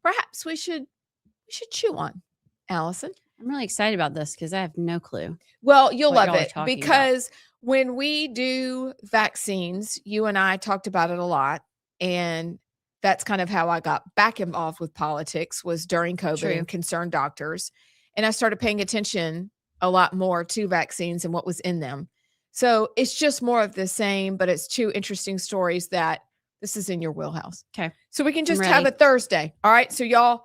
perhaps we should chew on, Allison. I'm really excited about this because I have no clue. Well, you'll what love y'all are it talking because when we do vaccines, you and I talked about it a lot. And that's kind of how I got back involved with politics, was during COVID True. and concerned doctors. And I started paying attention a lot more to vaccines and what was in them. So it's just more of the same, but it's two interesting stories that this is in your wheelhouse. Okay. So we can just ready. have a Thursday. All right. So y'all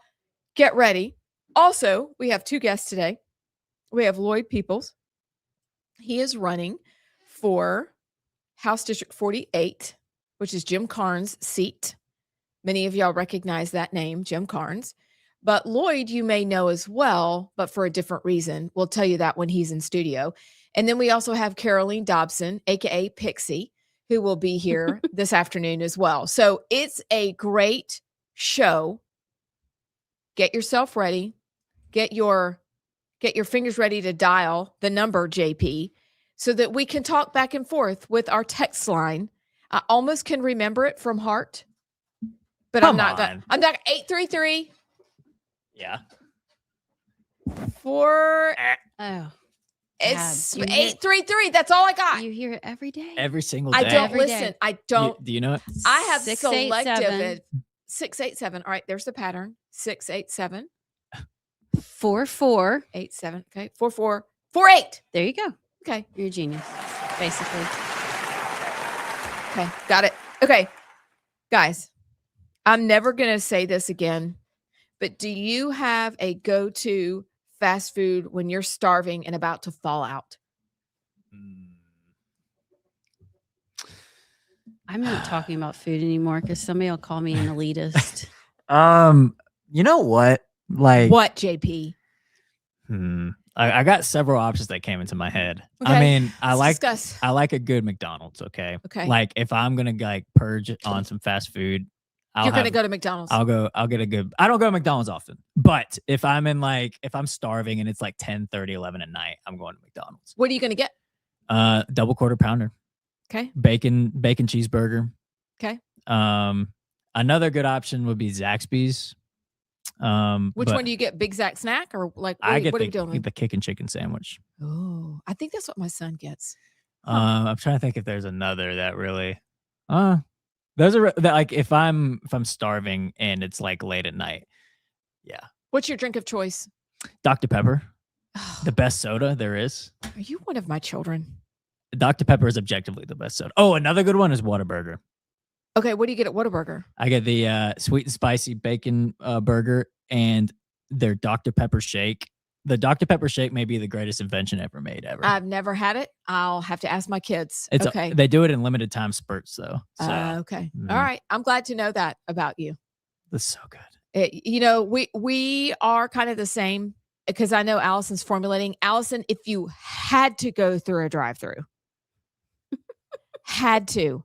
get ready. Also, we have two guests today. We have Lloyd Peoples. He is running for House District 48, which is Jim Carnes' seat. Many of y'all recognize that name, Jim Carnes. But Lloyd, you may know as well, but for a different reason. We'll tell you that when he's in studio. And then we also have Caroline Dobson, aka Pixie, who will be here this afternoon as well. So it's a great show. Get yourself ready. Get your fingers ready to dial the number, JP, so that we can talk back and forth with our text line. I almost can remember it from heart, but I'm not 833. Yeah. 4. Oh. It's God, do you 833. That's all I got. You hear it every day? Every single day. I don't Every listen. day. I don't. Do you know it? I have 687. 687. All right, there's the pattern. 687 44. 87. Okay, 4448. There you go. Okay. You're a genius, basically. Okay, got it. Okay, guys, I'm never going to say this again, but do you have a go-to fast food when you're starving and about to fall out? I'm not talking about food anymore because somebody will call me an elitist. You know what? Like What, JP? I got several options that came into my head. Okay, I mean, I discuss. like a good McDonald's. Okay. Okay. Like if I'm gonna like purge on some fast food, You're going to go to McDonald's. I'll get a good. I don't go to McDonald's often, but if I'm starving and it's like 10, 30, 11 at night, I'm going to McDonald's. What are you going to get? Double quarter pounder. Okay. Bacon cheeseburger. Okay. Another good option would be Zaxby's. Which one do you get? Big Zack snack or like what, I get what are we doing? the kickin' chicken sandwich. Oh, I think that's what my son gets. I'm trying to think if there's another that really. Those are that like if I'm starving and it's like late at night. Yeah. What's your drink of choice? Dr. Pepper, the best soda there is. Are you one of my children? Dr. Pepper is objectively the best soda. Oh, another good one is Whataburger. Okay, what do you get at Whataburger? I get the sweet and spicy bacon burger and their Dr. Pepper shake. The Dr. Pepper shake may be the greatest invention ever made ever. I've never had it. I'll have to ask my kids. It's okay. They do it in limited time spurts though. So, Okay. All right. I'm glad to know that about you. That's so good. You know, we are kind of the same because I know Allison's formulating. Allison, if you had to go through a drive-through, had to,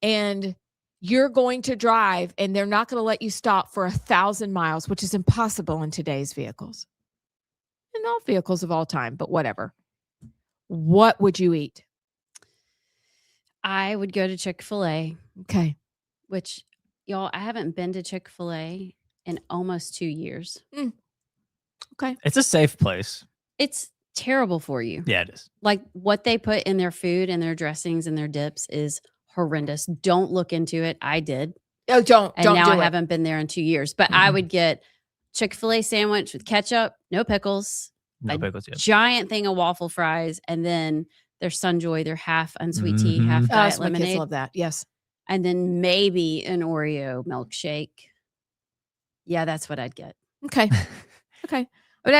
and you're going to drive and they're not going to let you stop for 1,000 miles, which is impossible in today's vehicles. In all vehicles of all time, but whatever. What would you eat? I would go to Chick-fil-A. Okay. Which, y'all, I haven't been to Chick-fil-A in almost 2 years. Okay. It's a safe place. It's terrible for you. Yeah, it is. Like what they put in their food and their dressings and their dips is horrendous. Don't look into it. I did. Oh, don't. And don't now do I it. haven't been there in 2 years. But I would get Chick-fil-A sandwich with ketchup, no pickles, No pickles, yeah. giant thing of waffle fries, and then their Sunjoy, their half unsweet tea, half diet My kids lemonade. love that. Yes. And then maybe an Oreo milkshake. Yeah, that's what I'd get. Okay. Okay. But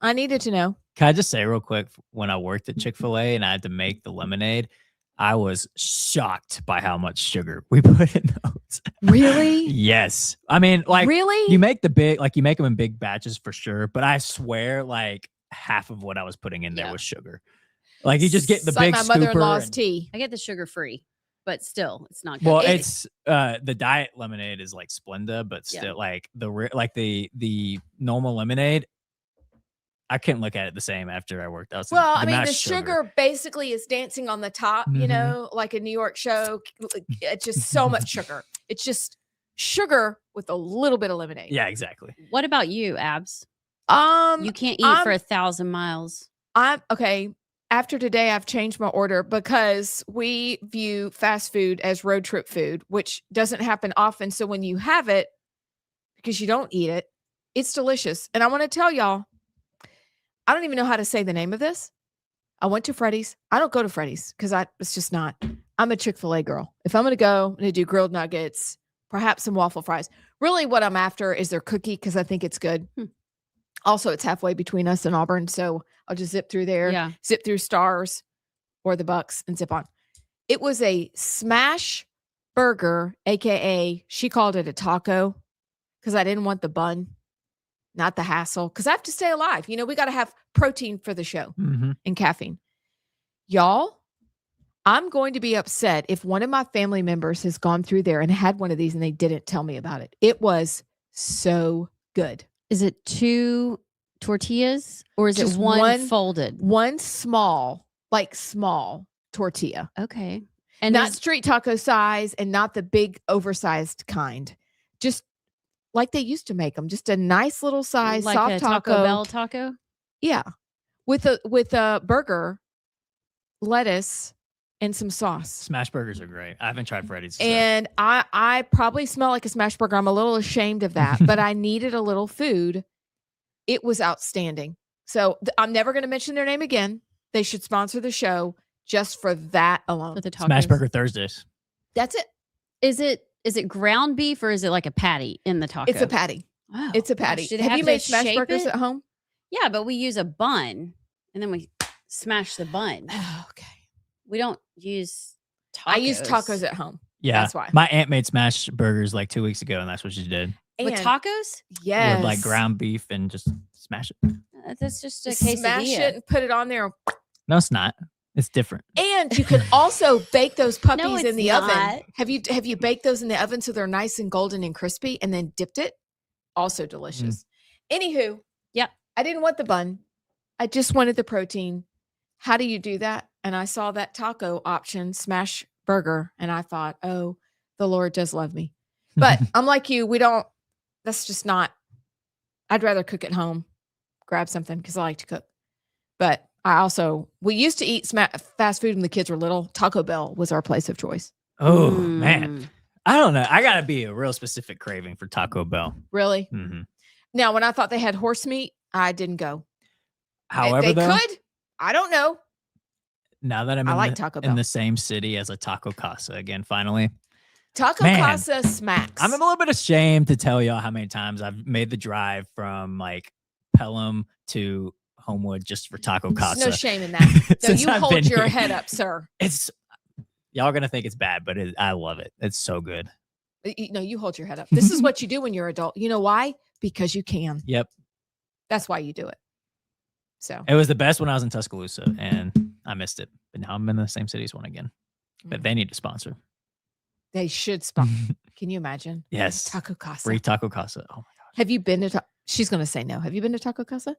I needed to know. Can I just say real quick, when I worked at Chick-fil-A and I had to make the lemonade, I was shocked by how much sugar we put in those. Really? Yes. I mean, like, really? you make them in big batches for sure, but I swear, like, half of what I was putting in there was sugar. Like, you just get the It's big like my mother-in-law's scooper. tea. I get the sugar free, but still, it's not good. Well, it's the diet lemonade is like Splenda, but Yeah. still like the normal lemonade. I couldn't look at it the same after I worked out. Well, I mean, the sugar basically is dancing on the top, you know, like a New York show. It's just so much sugar. It's just sugar with a little bit of lemonade. Yeah, exactly. What about you, Abs? Um, You can't eat for I'm- 1,000 miles. I'm okay. After today, I've changed my order because we view fast food as road trip food, which doesn't happen often. So when you have it, because you don't eat it, it's delicious. And I want to tell y'all, I don't even know how to say the name of this. I went to Freddy's. I don't go to Freddy's because it's just not. I'm a Chick-fil-A girl. If I'm going to go, I'm going to do grilled nuggets, perhaps some waffle fries. Really what I'm after is their cookie because I think it's good. Also, it's halfway between us and Auburn. So I'll just zip through there, Yeah. zip through Stars or the Bucks and zip on. It was a smash burger, AKA she called it a taco because I didn't want the bun, not the hassle, because I have to stay alive. You know, we got to have protein for the show and caffeine. Y'all, I'm going to be upset if one of my family members has gone through there and had one of these and they didn't tell me about it. It was so good. Is it 2 tortillas or is Just it one one- folded? One small tortilla. Okay. And And not there's street taco size and not the big oversized kind. Just like they used to make them. Just a nice little size like soft a taco. Taco Bell taco. Yeah. With a burger, lettuce, and some sauce. Smash burgers are great. I haven't tried Freddy's. So. And I probably smell like a smash burger. I'm a little ashamed of that, but I needed a little food. It was outstanding. So I'm never going to mention their name again. They should sponsor the show just for that alone. For the tacos. Smash Burger Thursdays. That's it. Is it ground beef or is it like a patty in the taco? It's a patty. Oh, It's a gosh, patty. did it Have you to made smash shape burgers it? at home? Yeah, but we use a bun and then we smash the bun. Oh, okay. We don't use tacos. I use tacos at home. Yeah. That's why. My aunt made smash burgers like 2 weeks ago, and that's what she did. with And- tacos. Yes. With like ground beef and just smash it. That's just a Smash quesadilla. it and put it on there. No, it's not. It's different. And you can also bake those puppies in it's the oven. not. Have you baked those in the oven so they're nice and golden and crispy and then dipped it? Also delicious. Anywho, Yep. I didn't want the bun. I just wanted the protein. How do you do that? And I saw that taco option, smash burger, and I thought, oh, the Lord does love me. But I'm like you, that's just not, I'd rather cook at home, grab something because I like to cook. But we used to eat fast food when the kids were little. Taco Bell was our place of choice. Oh, man. Mm. I don't know. I got to be a real specific craving for Taco Bell. Really? hmm Now, when I thought they had horse meat, I didn't go. However, they though, could. I don't know. now that I'm I in, like the, Taco in Bell. the same city as a Taco Casa again, finally, Taco Man. Casa smacks. I'm a little bit ashamed to tell y'all how many times I've made the drive from like Pelham to Homewood just for Taco There's Casa. no shame in that. No, Since you I've hold been your here. head up, sir. It's y'all gonna think it's bad, but I love it. It's so good. No, you hold your head up. This is what you do when you're adult. You know why? Because you can. Yep, That's why you do it. So it was the best when I was in Tuscaloosa, and I missed it. But now I'm in the same city as one again. But they need to sponsor. they should sponsor. Can you imagine? Yes, Taco Casa. free Taco Casa. Oh Have you been to? She's going to say no. Have you been to Taco Casa?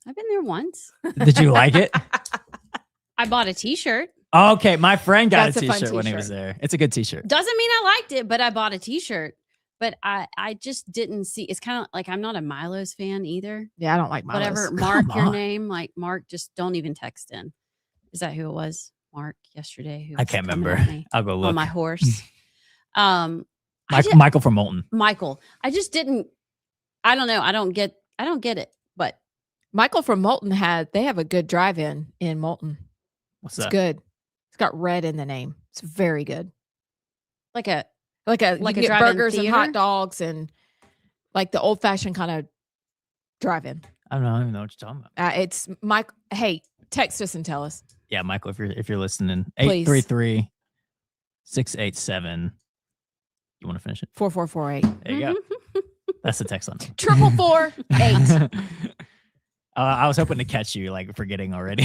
I've been there once. my God. Did you like it? I bought a T-shirt. Okay, my friend got That's a a fun T-shirt when he was t-shirt. there. It's a good T-shirt. Doesn't mean I liked it, but I bought a T-shirt. But I just didn't see. It's kind of like I'm not a Milo's fan either. Yeah, I don't like Milo's. Whatever, Mark, Come your on. name, like Mark, just don't even text in. Is that who it was? Mark yesterday. Who I was can't coming remember. at me I'll go on look. my horse. I Mike, ju- Michael from Moulton. Michael. I just didn't. I don't know. I don't get it. But Michael from Moulton they have a good drive-in in Moulton. What's It's that? good. It's got red in the name. It's very good. like a Like Like you a can get drive-in burgers and theater? hot dogs and like the old-fashioned kind of drive-in. I don't even know what you're talking about. It's Mike. Hey, text us and tell us. Yeah, Michael, if you're listening, Please. 833-687. You want to finish it? 4448. There you go. That's the text on it. 444-8. I was hoping to catch you like forgetting already.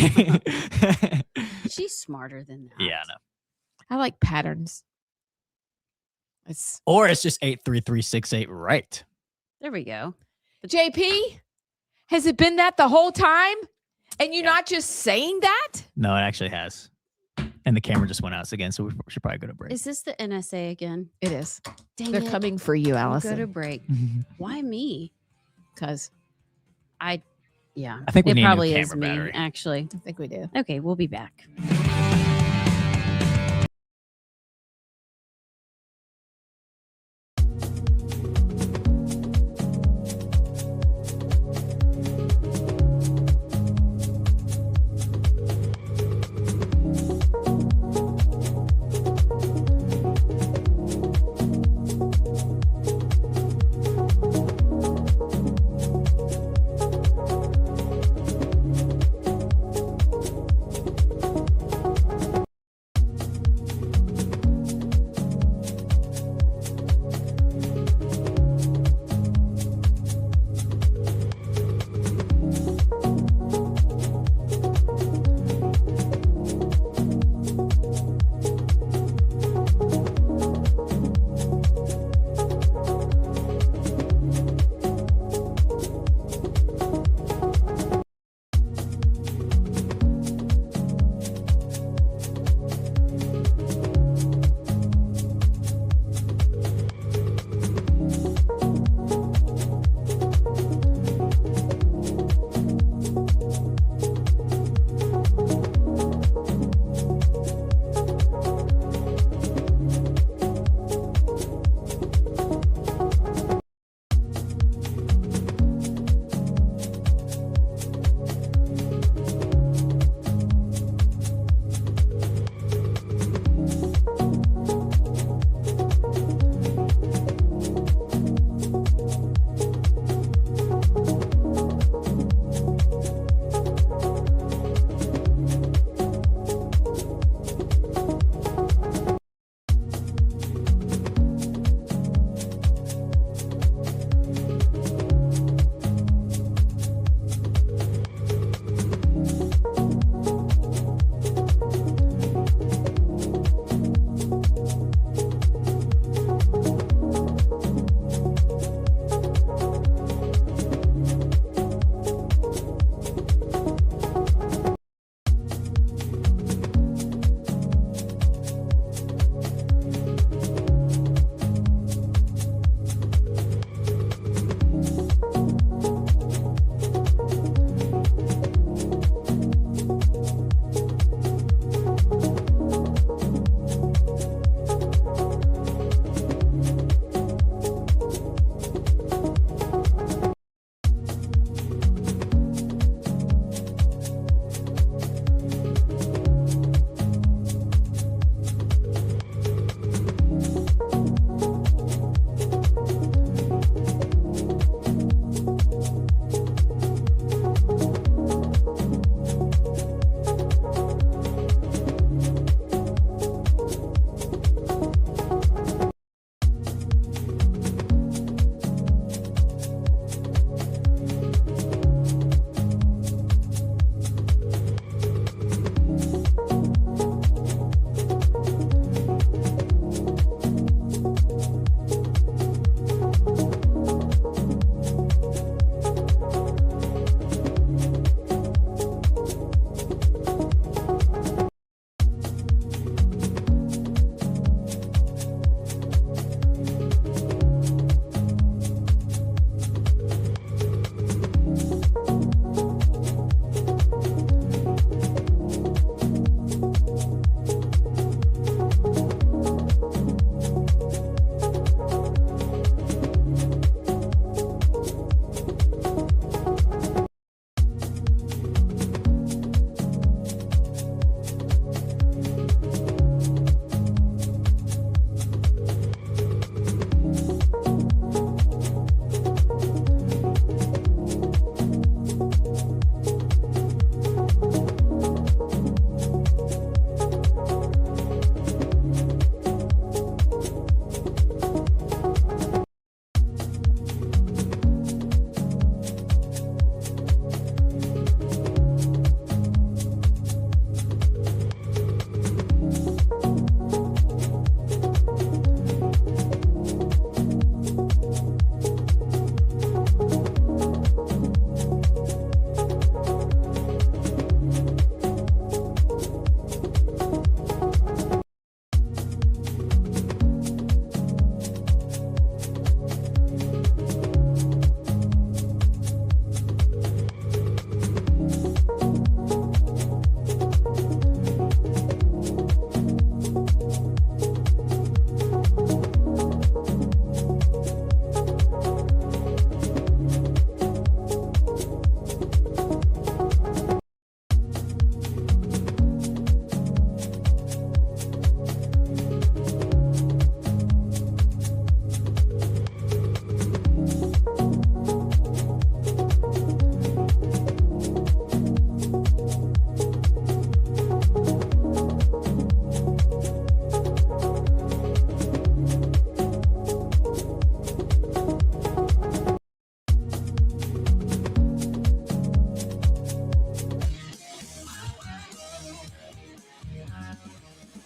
she's smarter than that. Yeah, I know. I like patterns. It's Or it's just 83368 right. There we go. JP. Has it been that the whole time? And you're Yeah. not just saying that? No, it actually has. and the camera just went out again, so we should probably go to break. Is this the NSA again? It is. Dang They're it. coming for you, We'll go to Allison. break. Why me? Because Yeah. I think we it need a new probably is camera me, battery. actually. I think we do. Okay, we'll be back.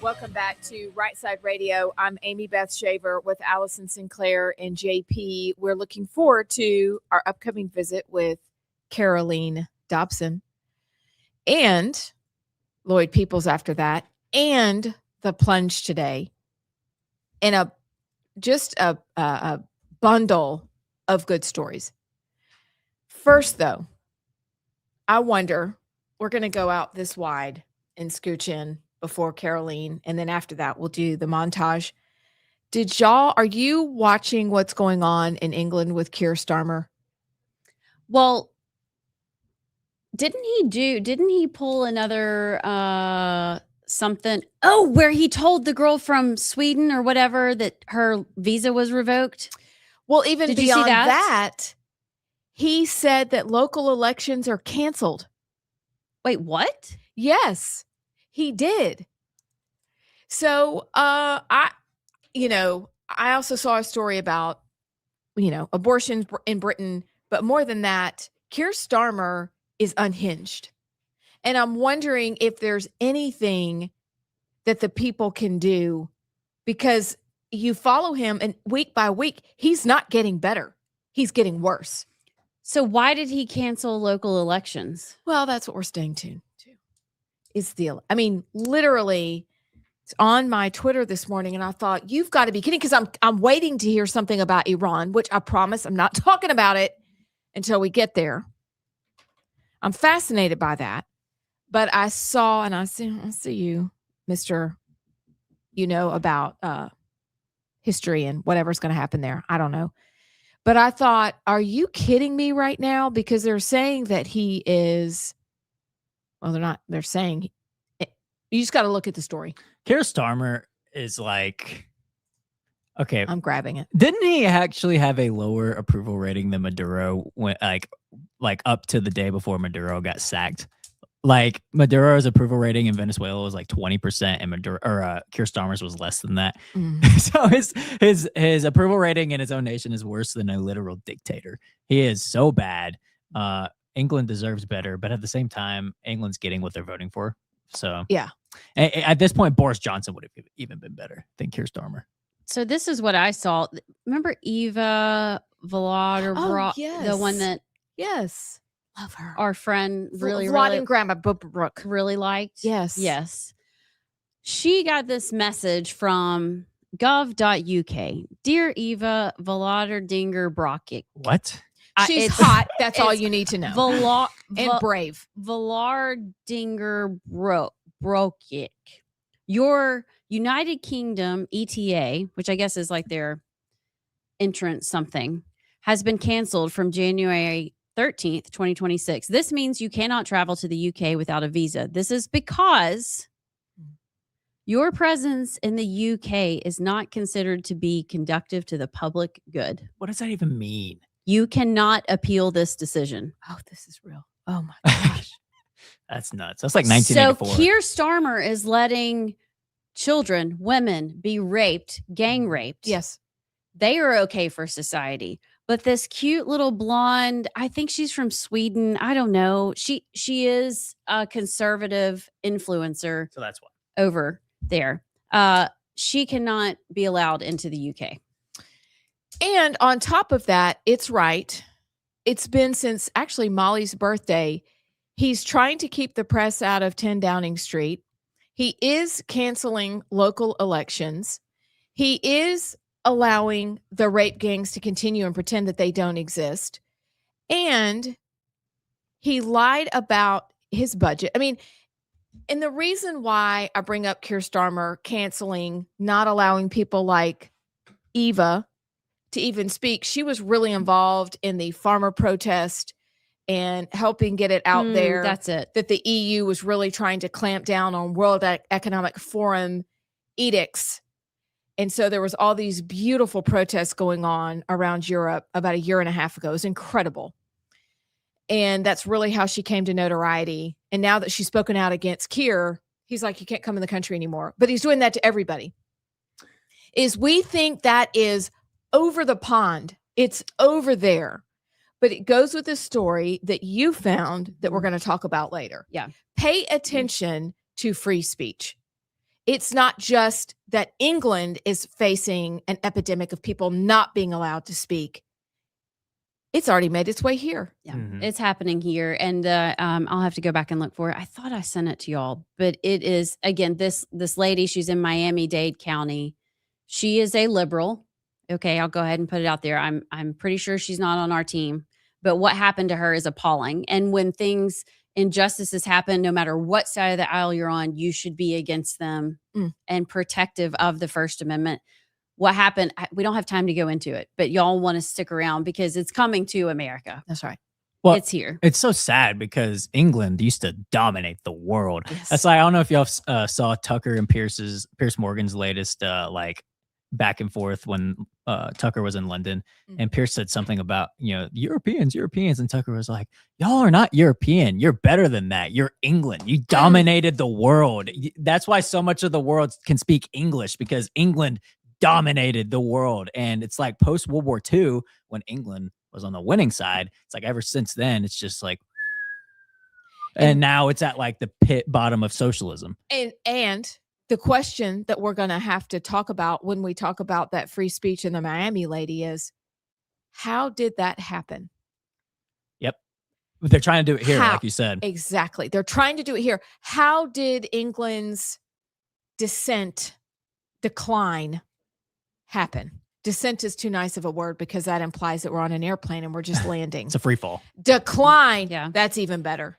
Welcome back to Rightside Radio. I'm Amy Beth Shaver with Allison Sinclair and JP. We're looking forward to our upcoming visit with Caroline Dobson and Lloyd Peoples after that, and the plunge today, and a bundle of good stories. First, though, I wonder, we're going to go out this wide and scooch in before Caroline, and then after that, we'll do the montage. Are you watching what's going on in England with Keir Starmer? Well, didn't he pull another something? Oh, where he told the girl from Sweden or whatever that her visa was revoked? Well, even Did you see beyond that? that, he said that local elections are canceled. Wait, what? Yes, he did. So, I also saw a story about, abortions in Britain, but more than that, Keir Starmer is unhinged. And I'm wondering if there's anything that the people can do, because you follow him and week by week, he's not getting better. He's getting worse. So why did he cancel local elections? Well, that's what we're staying tuned to. Literally, it's on my Twitter this morning, and I thought, you've got to be kidding, because I'm waiting to hear something about Iran, which I promise I'm not talking about it until we get there. I'm fascinated by that. But I saw, and I see you, Mr. About history and whatever's going to happen there. I don't know. But I thought, are you kidding me right now? Because they're saying that he is, well, they're not, they're saying, you just got to look at the story. Keir Starmer is like, okay. I'm grabbing it. Didn't he actually have a lower approval rating than Maduro when, like up to the day before Maduro got sacked? Like Maduro's approval rating in Venezuela was like 20%, and Keir Starmer's was less than that. So his approval rating in his own nation is worse than a literal dictator. He is so bad. England deserves better, but at the same time, England's getting what they're voting for. So yeah, at this point, Boris Johnson would have even been better than Keir Starmer. So this is what I saw. Remember Eva Vlad, yes. the one that love her. Our friend really Brooke really liked. Yes. She got this message from gov.uk. Dear Eva Vladinger Brokic. What? She's hot. That's all you need to know. And brave. Vladinger Brokic. Your United Kingdom ETA, which I guess is like their entrance something, has been canceled from January 13th, 2026. This means you cannot travel to the UK without a visa. This is because your presence in the UK is not considered to be conducive to the public good. What does that even mean? You cannot appeal this decision. Oh, this is real. Oh my gosh. That's nuts. That's like 1984. So Keir Starmer is letting children, women be raped, gang raped. Yes. They are okay for society. But this cute little blonde, I think she's from Sweden. I don't know. She is a conservative influencer. So that's why. Over there. She cannot be allowed into the UK. And on top of that, it's right. It's been since actually Molly's birthday. He's trying to keep the press out of 10 Downing Street. He is canceling local elections. He is allowing the rape gangs to continue and pretend that they don't exist. And he lied about his budget. And the reason why I bring up Keir Starmer canceling, not allowing people like Eva to even speak, she was really involved in the farmer protest and helping get it out there. That's it. That the EU was really trying to clamp down on World Economic Forum edicts. And so there was all these beautiful protests going on around Europe about a year and a half ago. It was incredible. And that's really how she came to notoriety. And now that she's spoken out against Keir, he's like, you can't come in the country anymore. But he's doing that to everybody. We think that is over the pond. It's over there. But it goes with the story that you found that we're going to talk about later. Yeah. Pay attention to free speech. it's not just that England is facing an epidemic of people not being allowed to speak. It's already made its way here. Yeah, Mhm. it's happening here, and I'll have to go back and look for it. I thought I sent it to y'all, but it is again this lady. She's in Miami-Dade County. She is a liberal. Okay, I'll go ahead and put it out there. I'm pretty sure she's not on our team, but what happened to her is appalling. And when injustices happen, no matter what side of the aisle you're on, you should be against them and protective of the First Amendment. What happened, we don't have time to go into it, but y'all want to stick around because it's coming to America. That's right. Well, It's here. It's so sad because England used to dominate the world. Yes. That's like, I don't know if y'all saw Tucker and Pierce Morgan's latest like back and forth when Tucker was in London, and Pierce said something about, Europeans, and Tucker was like, y'all are not European. You're better than that. You're England. You dominated the world. That's why so much of the world can speak English, because England dominated the world. And it's like post World War II, when England was on the winning side, it's like ever since then, it's just like, and now it's at like the pit bottom of socialism. And the question that we're going to have to talk about when we talk about that free speech in the Miami lady is, how did that happen? Yep. They're trying to do it here, How? like you said. Exactly. They're trying to do it here. How did England's decline happen? Descent is too nice of a word because that implies that we're on an airplane and we're just landing. It's a free fall. Decline. Yeah. That's even better.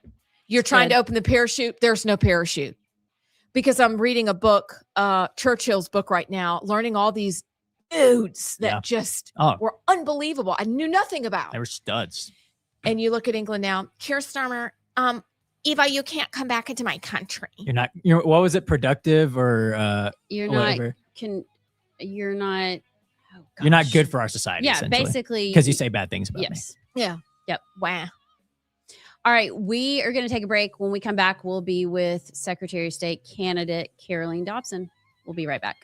You're trying to open the parachute. There's no parachute. Because I'm reading a book, Churchill's book right now, learning all these dudes that just were unbelievable. I knew nothing about. They were studs. And you look at England now. Keir Starmer, Eva, you can't come back into my country. You're not, what was it, productive or You're whatever? You're not. Oh, You're not gosh. good for our society. Yeah, basically. Because you say bad things about me. Yes. Yeah. Yep. Wow. All right, we are going to take a break. When we come back, we'll be with Secretary of State candidate Caroline Dobson. We'll be right back.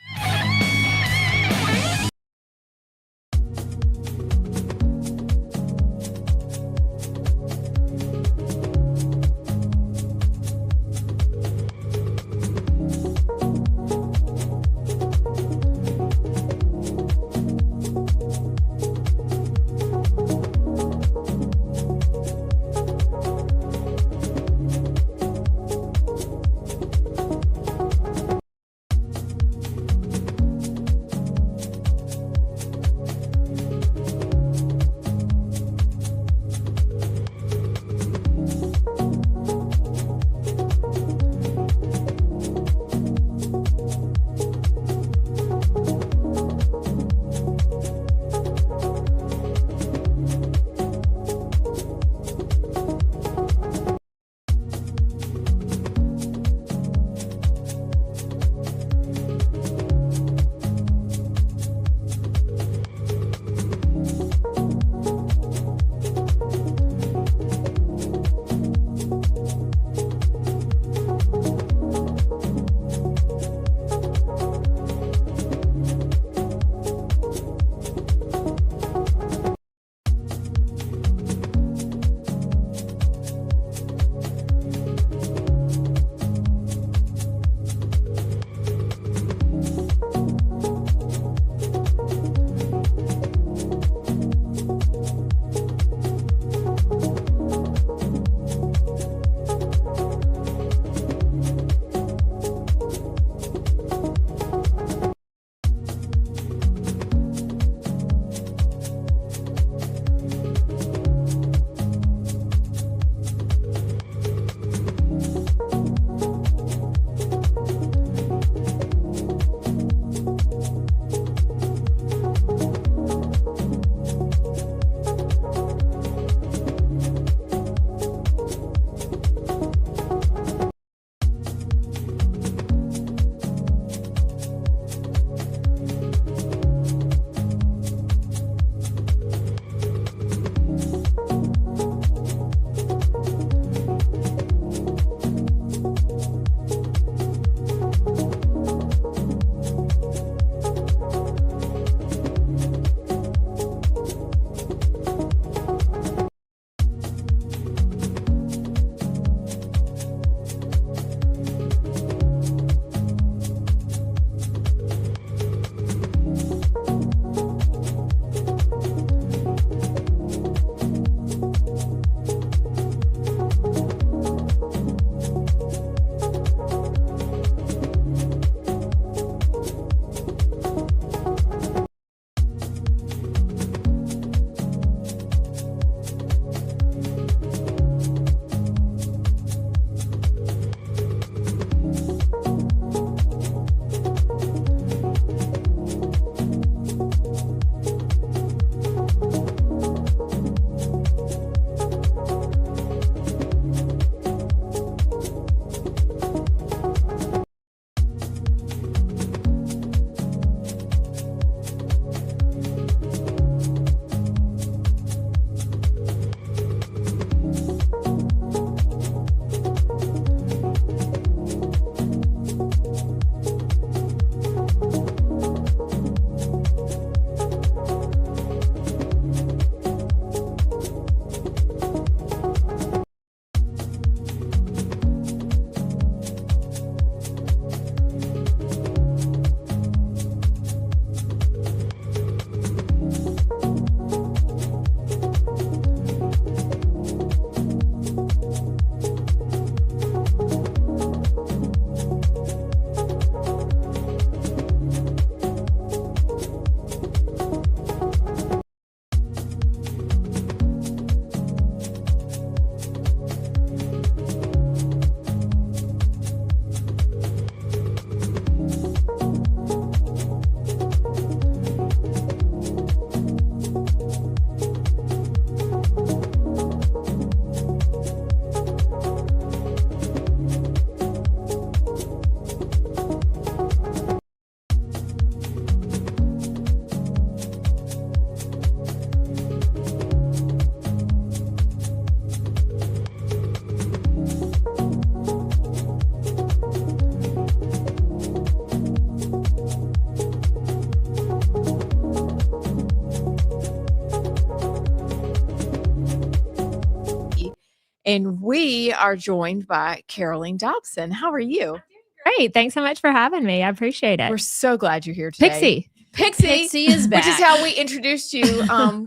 And we are joined by Caroline Dobson. How are you? Great. Thanks so much for having me. I appreciate it. We're so glad you're here today. Pixie is back. Which is how we introduced you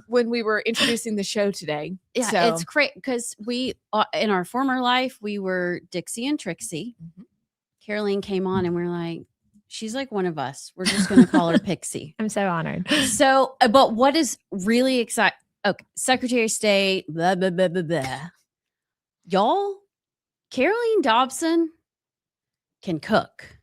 when we were introducing the show today. Yeah, So- it's great because we, in our former life, we were Dixie and Trixie. Mhm. Caroline came on and we're like, she's like one of us. We're just going to call her Pixie. I'm so honored. So, but what is really exciting? Okay, Secretary of State, blah, blah, blah, blah, blah. Y'all, Caroline Dobson can cook.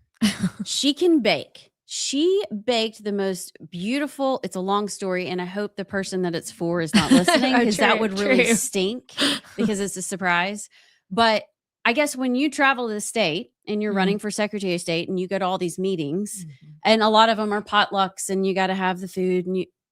She can bake. She baked the most beautiful, it's a long story, and I hope the person that it's for is not listening Oh, because that true, would really true. stink because it's a surprise. But I guess when you travel to the state and you're Mhm. running for Secretary of State and you go to all these meetings, Mhm. and a lot of them are potlucks and you got to have the food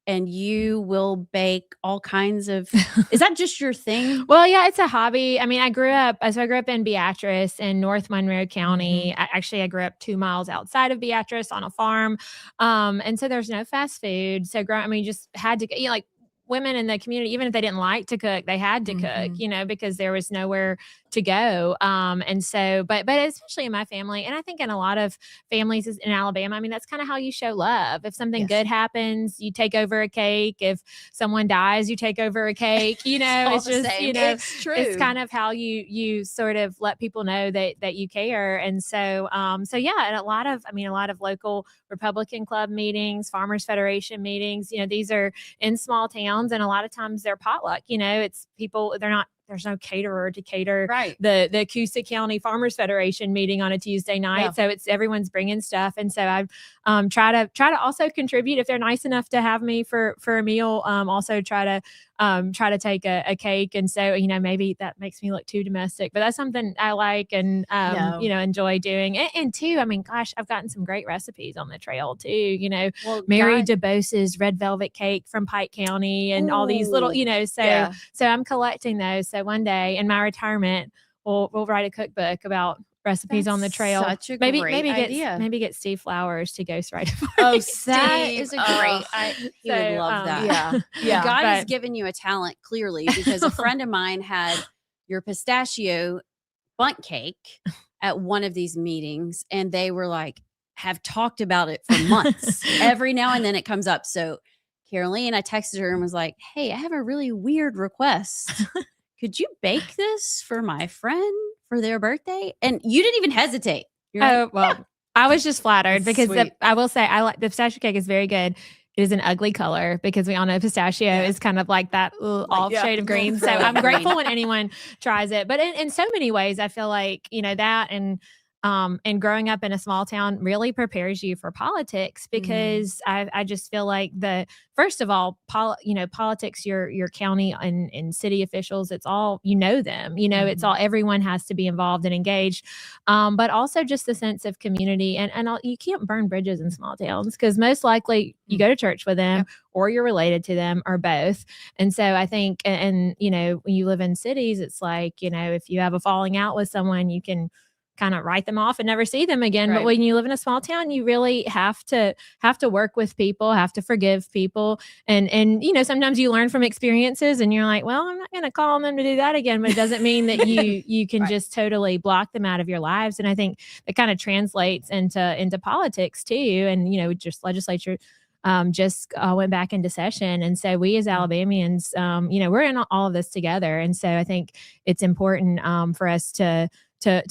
and you will bake all kinds of, is that just your thing? Well, yeah, it's a hobby. I mean, I grew up in Beatrice in North Monroe County. I grew up 2 miles outside of Beatrice on a farm. And so there's no fast food. So just had to, like women in the community, even if they didn't like to cook, they had to cook, Mhm. because there was nowhere to go. And so, but especially in my family, and I think in a lot of families in Alabama, I mean, that's kind of how you show love. If something Yes. good happens, you take over a cake. If someone dies, you take over a cake. all It's the just, same. It's true. it's kind of how you sort of let people know that you care. And so yeah, and a lot of local Republican club meetings, Farmers Federation meetings, these are in small towns, and a lot of times they're potluck. It's people, there's no caterer to cater Right. the Coosa County Farmers Federation meeting on a Tuesday night. Yeah. So it's everyone's bringing stuff. And so I try to also contribute if they're nice enough to have me for a meal. Also try to take a cake. And so, maybe that makes me look too domestic, but that's something I like and, No. enjoy doing. And two, I mean, gosh, I've gotten some great recipes on the trail too, Well, Mary God- DeBose's red velvet cake from Pike County and all these little, so Yeah. so I'm collecting those. So one day in my retirement, we'll write a cookbook about recipes on the That's trail. such a maybe great idea. get Steve Flowers to ghostwrite it for Oh, me. That Steve. is a great. He would So, love that. Yeah. Yeah. God has but- given you a talent clearly because a friend of mine had your pistachio bundt cake at one of these meetings, and they were like, have talked about it for months. Every now and then it comes up. So Caroline, I texted her and was like, hey, I have a really weird request. Could you bake this for my friend for their birthday? And you didn't even hesitate. You're like, Oh, well, I was just flattered That's because sweet. I will say I like the pistachio cake is very good. It is an ugly color because we all know pistachio Yeah. is kind of like that off yeah, shade of green. So green. I'm grateful when anyone tries it. But in so many ways, I feel like, that and growing up in a small town really prepares you for politics because I just feel like first of all, politics, your county and city officials, it's all, them, it's all, everyone has to be involved and engaged. But also just the sense of community and you can't burn bridges in small towns because most likely you go to church with them or you're related to them or both. And so I think, and when you live in cities, it's like, if you have a falling out with someone, you can kind of write them off and never see them again. Right. But when you live in a small town, you really have to work with people, have to forgive people. And sometimes you learn from experiences and you're like, well, I'm not going to call on them to do that again. But it doesn't mean that you can Right. just totally block them out of your lives. And I think that kind of translates into politics too. And, just legislature just went back into session. And so we as Alabamians, we're in all of this together. And so I think it's important for us to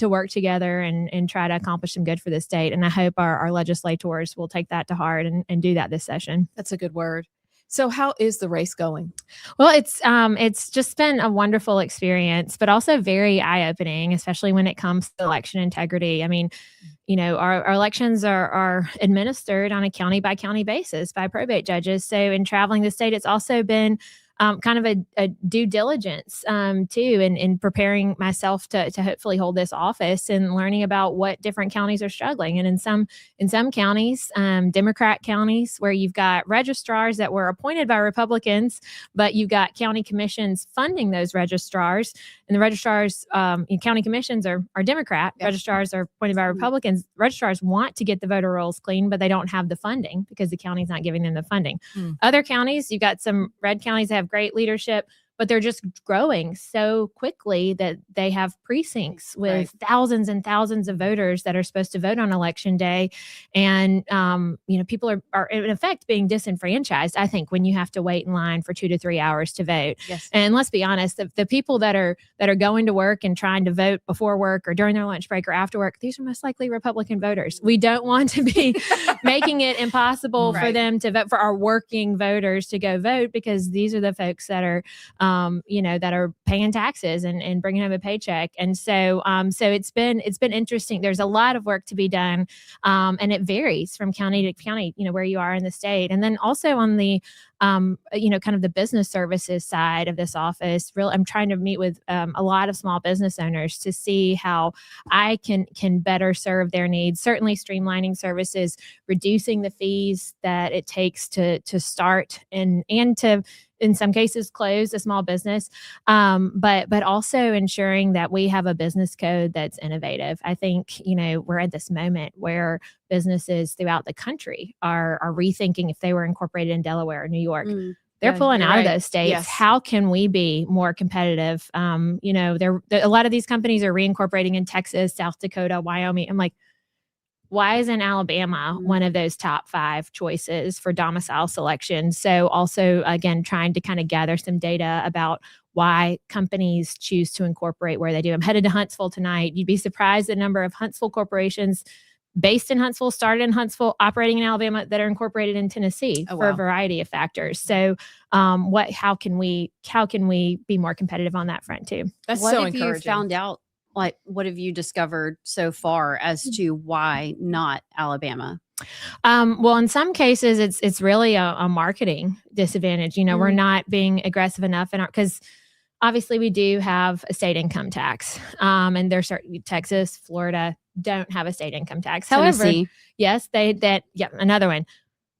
work together and try to accomplish some good for the state. And I hope our legislators will take that to heart and do that this session. That's a good word. So how is the race going? Well, it's just been a wonderful experience, but also very eye-opening, especially when it comes to election integrity. I mean, our elections are administered on a county by county basis by probate judges. So in traveling the state, it's also been kind of a due diligence too, in preparing myself to hopefully hold this office and learning about what different counties are struggling. And in some counties, Democrat counties, where you've got registrars that were appointed by Republicans, but you've got county commissions funding those registrars, and the registrars, county commissions are Democrat, registrars are appointed by Republicans. Registrars want to get the voter rolls clean, but they don't have the funding because the county's not giving them the funding. Other counties, you've got some red counties that have great leadership, but they're just growing so quickly that they have precincts with thousands and thousands of voters that are supposed to vote on election day. And, people are in effect being disenfranchised, I think, when you have to wait in line for 2 to 3 hours to vote. Yes. And let's be honest, the people that are going to work and trying to vote before work or during their lunch break or after work, these are most likely Republican voters. We don't want to be making it impossible for them to vote, for our working voters to go vote, because these are the folks that are, that are paying taxes and bringing home a paycheck. And so it's been interesting. There's a lot of work to be done, and it varies from county to county, where you are in the state. And then also on the kind of the business services side of this office, I'm trying to meet with a lot of small business owners to see how I can better serve their needs. Certainly streamlining services, reducing the fees that it takes to start and to, in some cases, close a small business, but also ensuring that we have a business code that's innovative. I think, we're at this moment where businesses throughout the country are rethinking if they were incorporated in Delaware or New York. They're pulling out of those states. Yes. How can we be more competitive? A lot of these companies are reincorporating in Texas, South Dakota, Wyoming. I'm like, why isn't Alabama one of those top 5 choices for domicile selection? So also, again, trying to kind of gather some data about why companies choose to incorporate where they do. I'm headed to Huntsville tonight. You'd be surprised the number of Huntsville corporations based in Huntsville, started in Huntsville, operating in Alabama, that are incorporated in Tennessee for a variety of factors. So how can we be more competitive on that front too? That's what so have encouraging. you found out? Like, what have you discovered so far as to why not Alabama? Well, in some cases, it's really a marketing disadvantage. We're not being aggressive enough because obviously we do have a state income tax, and there's certain Texas, Florida don't have a state income tax. However, Tennessee. yes, another one.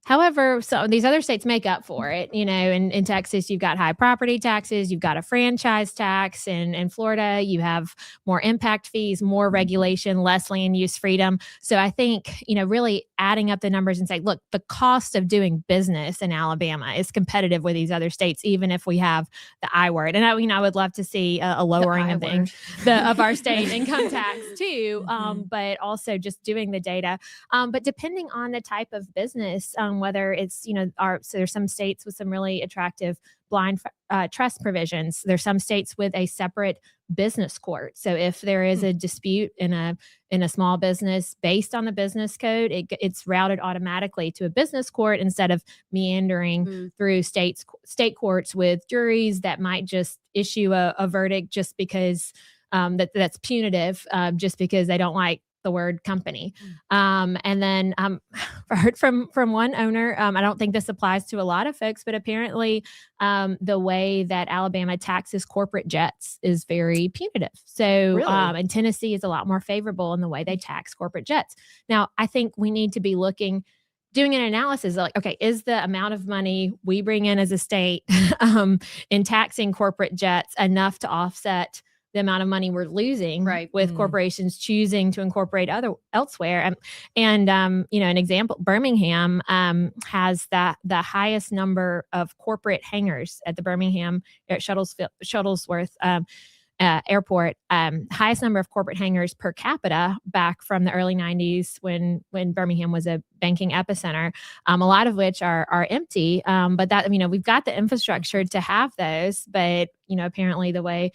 However, so these other states make up for it. In Texas, you've got high property taxes, you've got a franchise tax. In Florida, you have more impact fees, more regulation, less land use freedom. So I think, really adding up the numbers and say, look, the cost of doing business in Alabama is competitive with these other states, even if we have the I word. And I would love to see a lowering of our state income tax too, but also just doing the data. But depending on the type of business, whether it's, so there's some states with some really attractive blind trust provisions. There's some states with a separate business court. So if there is a dispute in a small business based on the business code, it's routed automatically to a business court instead of meandering through state courts with juries that might just issue a verdict just because that's punitive, just because they don't like the word company. And then I heard from one owner, I don't think this applies to a lot of folks, but apparently the way that Alabama taxes corporate jets is very punitive. So and Tennessee is a lot more favorable in the way they tax corporate jets. Now, I think we need to be doing an analysis like, okay, is the amount of money we bring in as a state in taxing corporate jets enough to offset the amount of money we're losing with corporations choosing to incorporate elsewhere. And an example, Birmingham has the highest number of corporate hangars at the Birmingham Shuttlesworth Airport, highest number of corporate hangars per capita back from the early 90s when Birmingham was a banking epicenter, a lot of which are empty. But that, we've got the infrastructure to have those, but, apparently the way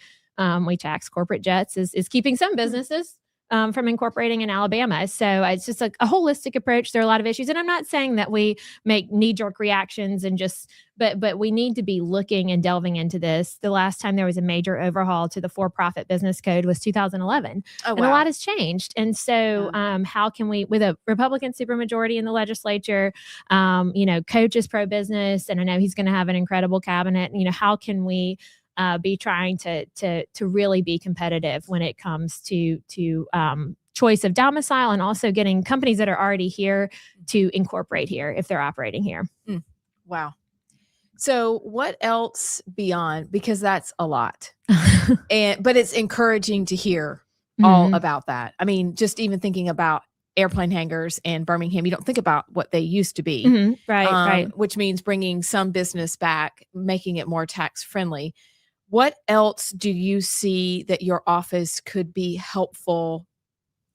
we tax corporate jets is keeping some businesses from incorporating in Alabama. So it's just a holistic approach. There are a lot of issues. And I'm not saying that we make knee-jerk reactions but we need to be looking and delving into this. The last time there was a major overhaul to the for-profit business code was 2011. And a lot has changed. And so how can we, with a Republican supermajority in the legislature, Coach is pro-business, and I know he's going to have an incredible cabinet. How can we be trying to really be competitive when it comes to choice of domicile, and also getting companies that are already here to incorporate here if they're operating here. Wow. So what else beyond, because that's a lot, but it's encouraging to hear all about that. I mean, just even thinking about airplane hangars in Birmingham, you don't think about what they used to be. Right. Which means bringing some business back, making it more tax friendly. what else do you see that your office could be helpful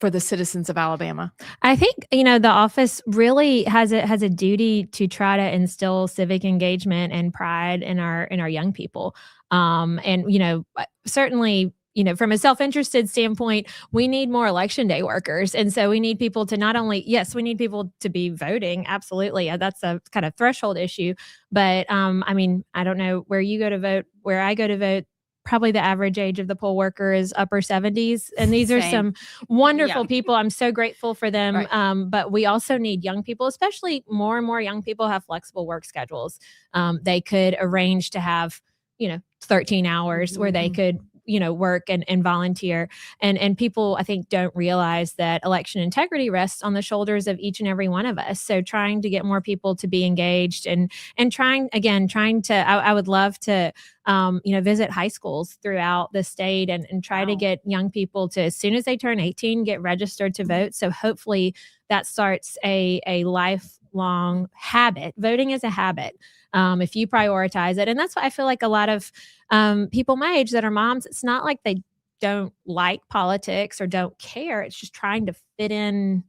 for the citizens of Alabama? I think, the office really has a duty to try to instill civic engagement and pride in our young people. And certainly, from a self-interested standpoint, we need more election day workers. And so we need people to not only, yes, we need people to be voting. Absolutely. That's a kind of threshold issue. But I don't know where you go to vote, where I go to vote. Probably the average age of the poll worker is upper 70s. And these are some wonderful people. I'm so grateful for them. Right. But we also need young people, especially more and more young people have flexible work schedules. They could arrange to have, 13 hours where they could, work and volunteer. And people, I think, don't realize that election integrity rests on the shoulders of each and every one of us. So trying to get more people to be engaged and trying to, I would love to, visit high schools throughout the state and try to get young people to, as soon as they turn 18, get registered to vote. So hopefully that starts a lifelong habit. Voting is a habit. If you prioritize it. And that's why I feel like a lot of people my age that are moms, it's not like they don't like politics or don't care. It's just trying to fit in,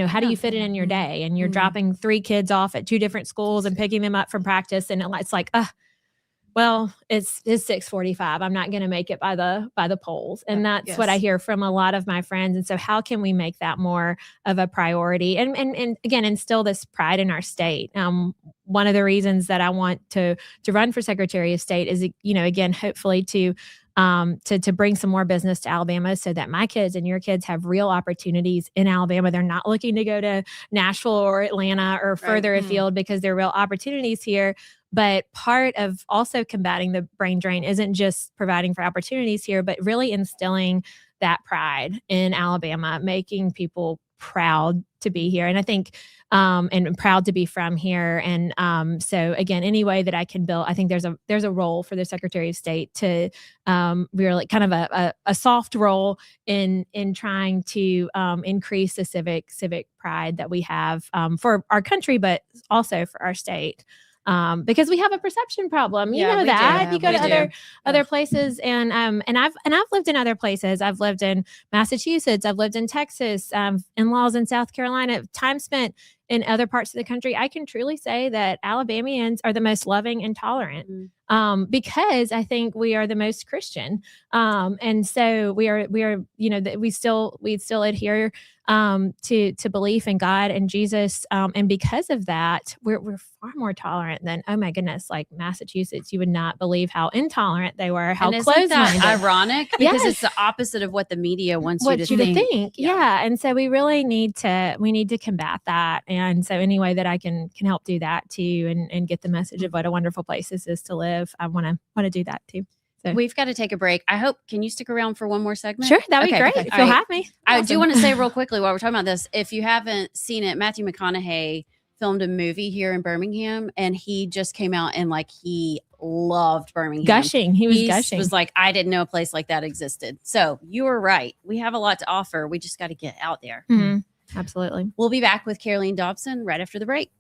how do you fit it in your day? And you're dropping 3 kids off at 2 different schools and picking them up from practice. And it's like, well, it's 6:45. I'm not going to make it by the polls. And that's what I hear from a lot of my friends. And so how can we make that more of a priority and again, instill this pride in our state? One of the reasons that I want to run for Secretary of State is, again, hopefully to bring some more business to Alabama so that my kids and your kids have real opportunities in Alabama. They're not looking to go to Nashville or Atlanta or further afield because there are real opportunities here. But part of also combating the brain drain isn't just providing for opportunities here, but really instilling that pride in Alabama, making people proud to be here. And I think, and proud to be from here. And so again, any way that I can build, I think there's a role for the Secretary of State to really kind of a soft role in trying to increase the civic pride that we have for our country, but also for our state. Because we have a perception problem, you know that. You go to other places, and I've lived in other places. I've lived in Massachusetts. I've lived in Texas. In-laws in South Carolina. Time spent in other parts of the country. I can truly say that Alabamians are the most loving and tolerant. Because I think we are the most Christian, and so we are. We still adhere to belief in God and Jesus, and because of that, we're far more tolerant than, oh my goodness, like Massachusetts. You would not believe how intolerant they were, how closed-minded. Ironic because it's the opposite of what the media wants you to think. Yeah, and so we really need to combat that, and so any way that I can help do that too, and get the message of what a wonderful place this is to live. I want to do that too. So. We've got to take a break. I hope, can you stick around for one more segment? Sure, that'd be great. If you'll have me. I do want to say real quickly while we're talking about this, if you haven't seen it, Matthew McConaughey filmed a movie here in Birmingham, and he just came out and he loved Birmingham. Gushing. He was gushing. He was like, I didn't know a place like that existed. So you were right. We have a lot to offer. We just got to get out there. Mm-hmm. Absolutely. We'll be back with Caroline Dobson right after the break.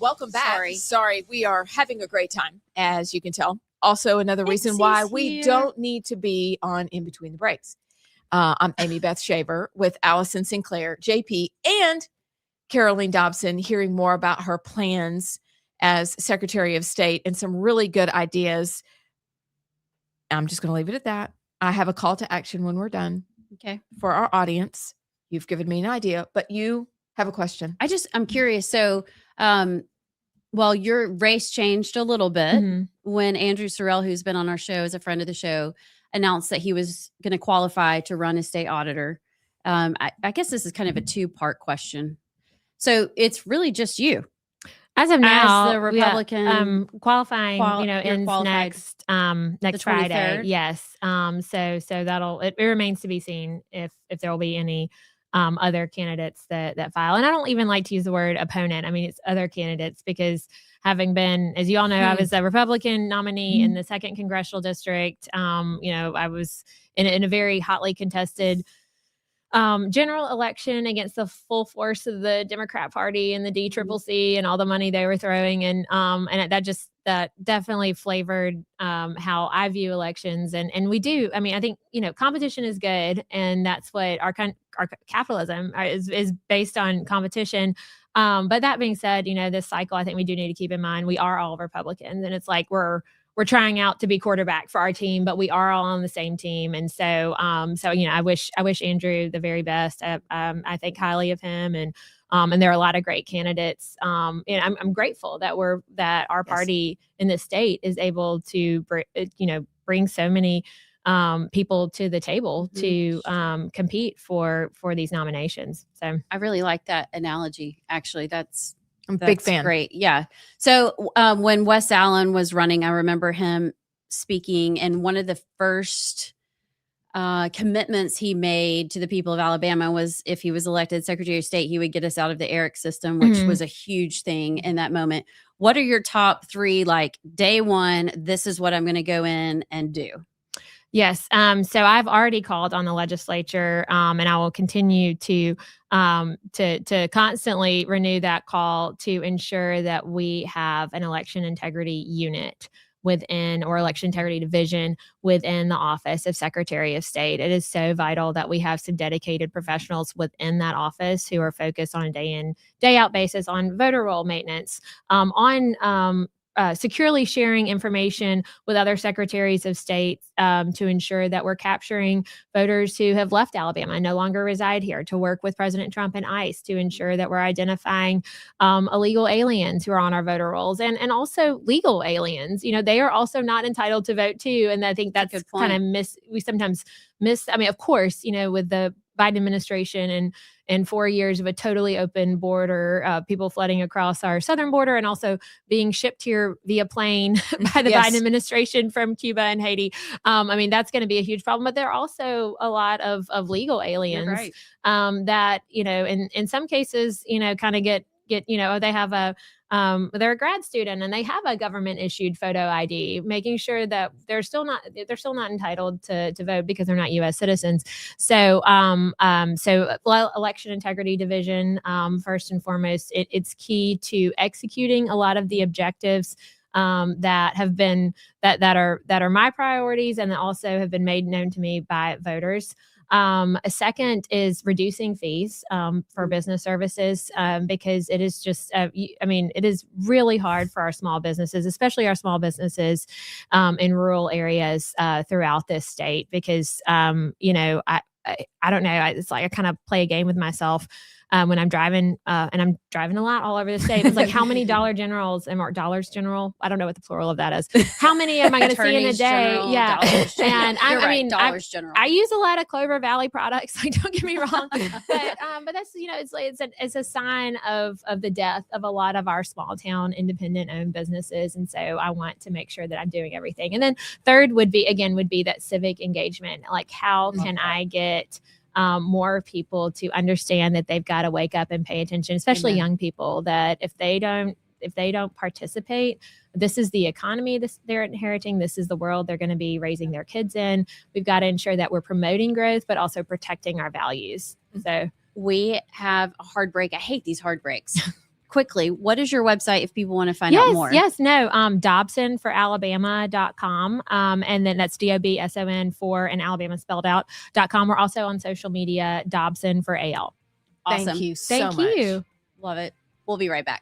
welcome back. Sorry. Sorry, we are having a great time, as you can tell. Also, another reason why Dixie's we here. don't need to be on In Between the Breaks. I'm Amy Beth Shaver with Allison Sinclair, JP, and Caroline Dobson, hearing more about her plans as Secretary of State and some really good ideas. I'm just going to leave it at that. I have a call to action when we're done Okay. for our audience. You've given me an idea, but you have a question. I'm curious. So, well, your race changed a little bit Mhm. when Andrew Sorrell, who's been on our show as a friend of the show, announced that he was going to qualify to run as state auditor. I guess this is kind of a two-part question. So it's really just you. As of now, the Republican qualifying, you're ends qualified next Friday. 23rd? Yes. So that'll it remains to be seen if there will be any other candidates that file. And I don't even like to use the word opponent. I mean, it's other candidates because having been, as you all know, I was a Republican nominee in the 2nd congressional district. I was in a very hotly contested general election against the full force of the Democrat Party and the DCCC and all the money they were throwing. And that definitely flavored how I view elections. And we do, I mean, I think, competition is good. And that's what our capitalism is based on competition. But that being said, this cycle, I think we do need to keep in mind, we are all Republicans, and it's like we're trying out to be quarterback for our team, but we are all on the same team. And so, I wish Andrew the very best. I think highly of him, and there are a lot of great candidates. And I'm grateful that our party in this state is able to bring so many people to the table to compete for these nominations. So I really like that analogy. Actually, I'm a big fan. Great. Yeah. So when Wes Allen was running, I remember him speaking, and one of the first commitments he made to the people of Alabama was if he was elected Secretary of State, he would get us out of the ERIC system, which was a huge thing in that moment. What are your top 3, like day one, this is what I'm going to go in and do? Yes. So I've already called on the legislature, and I will continue to constantly renew that call to ensure that we have an election integrity unit within, or election integrity division within the office of Secretary of State. It is so vital that we have some dedicated professionals within that office who are focused on a day in, day out basis on voter roll maintenance, securely sharing information with other secretaries of state to ensure that we're capturing voters who have left Alabama and no longer reside here, to work with President Trump and ICE to ensure that we're identifying illegal aliens who are on our voter rolls, and also legal aliens. They are also not entitled to vote too. And I think that's kind of we sometimes miss. I mean, of course, with the Biden administration and 4 years of a totally open border, people flooding across our southern border and also being shipped here via plane by the Biden administration from Cuba and Haiti. I mean, that's going to be a huge problem. But there are also a lot of legal aliens that, in some cases, kind of get, they have they're a grad student and they have a government issued photo ID, making sure that they're still not entitled to vote because they're not U.S. citizens. So, election integrity division, first and foremost, it's key to executing a lot of the objectives that have been that are my priorities and that also have been made known to me by voters. A second is reducing fees for business services because it is just, it is really hard for our small businesses, especially our small businesses in rural areas throughout this state because, I don't know, it's like I kind of play a game with myself when I'm driving and I'm driving a lot all over the state. It's like, how many Dollars General? I don't know what the plural of that is. How many am I going to see in a day? Yeah. And Dollars General. I use a lot of Clover Valley products. Like, don't get me wrong, but that's, it's a sign of the death of a lot of our small town independent owned businesses. And so I want to make sure that I'm doing everything. And then third would be that civic engagement. Like, how can I get more people to understand that they've got to wake up and pay attention, especially young people, that if they don't participate, this is the economy they're inheriting. This is the world they're going to be raising their kids in. We've got to ensure that we're promoting growth, but also protecting our values. So we have a hard break. I hate these hard breaks. quickly, what is your website if people want to find out more? Yes, no. Dobsonforalabama.com. And then that's DOBSON for and Alabama spelled out.com. We're also on social media, Dobson for AL. Awesome. Thank you so Thank much. you. Love it. We'll be right back.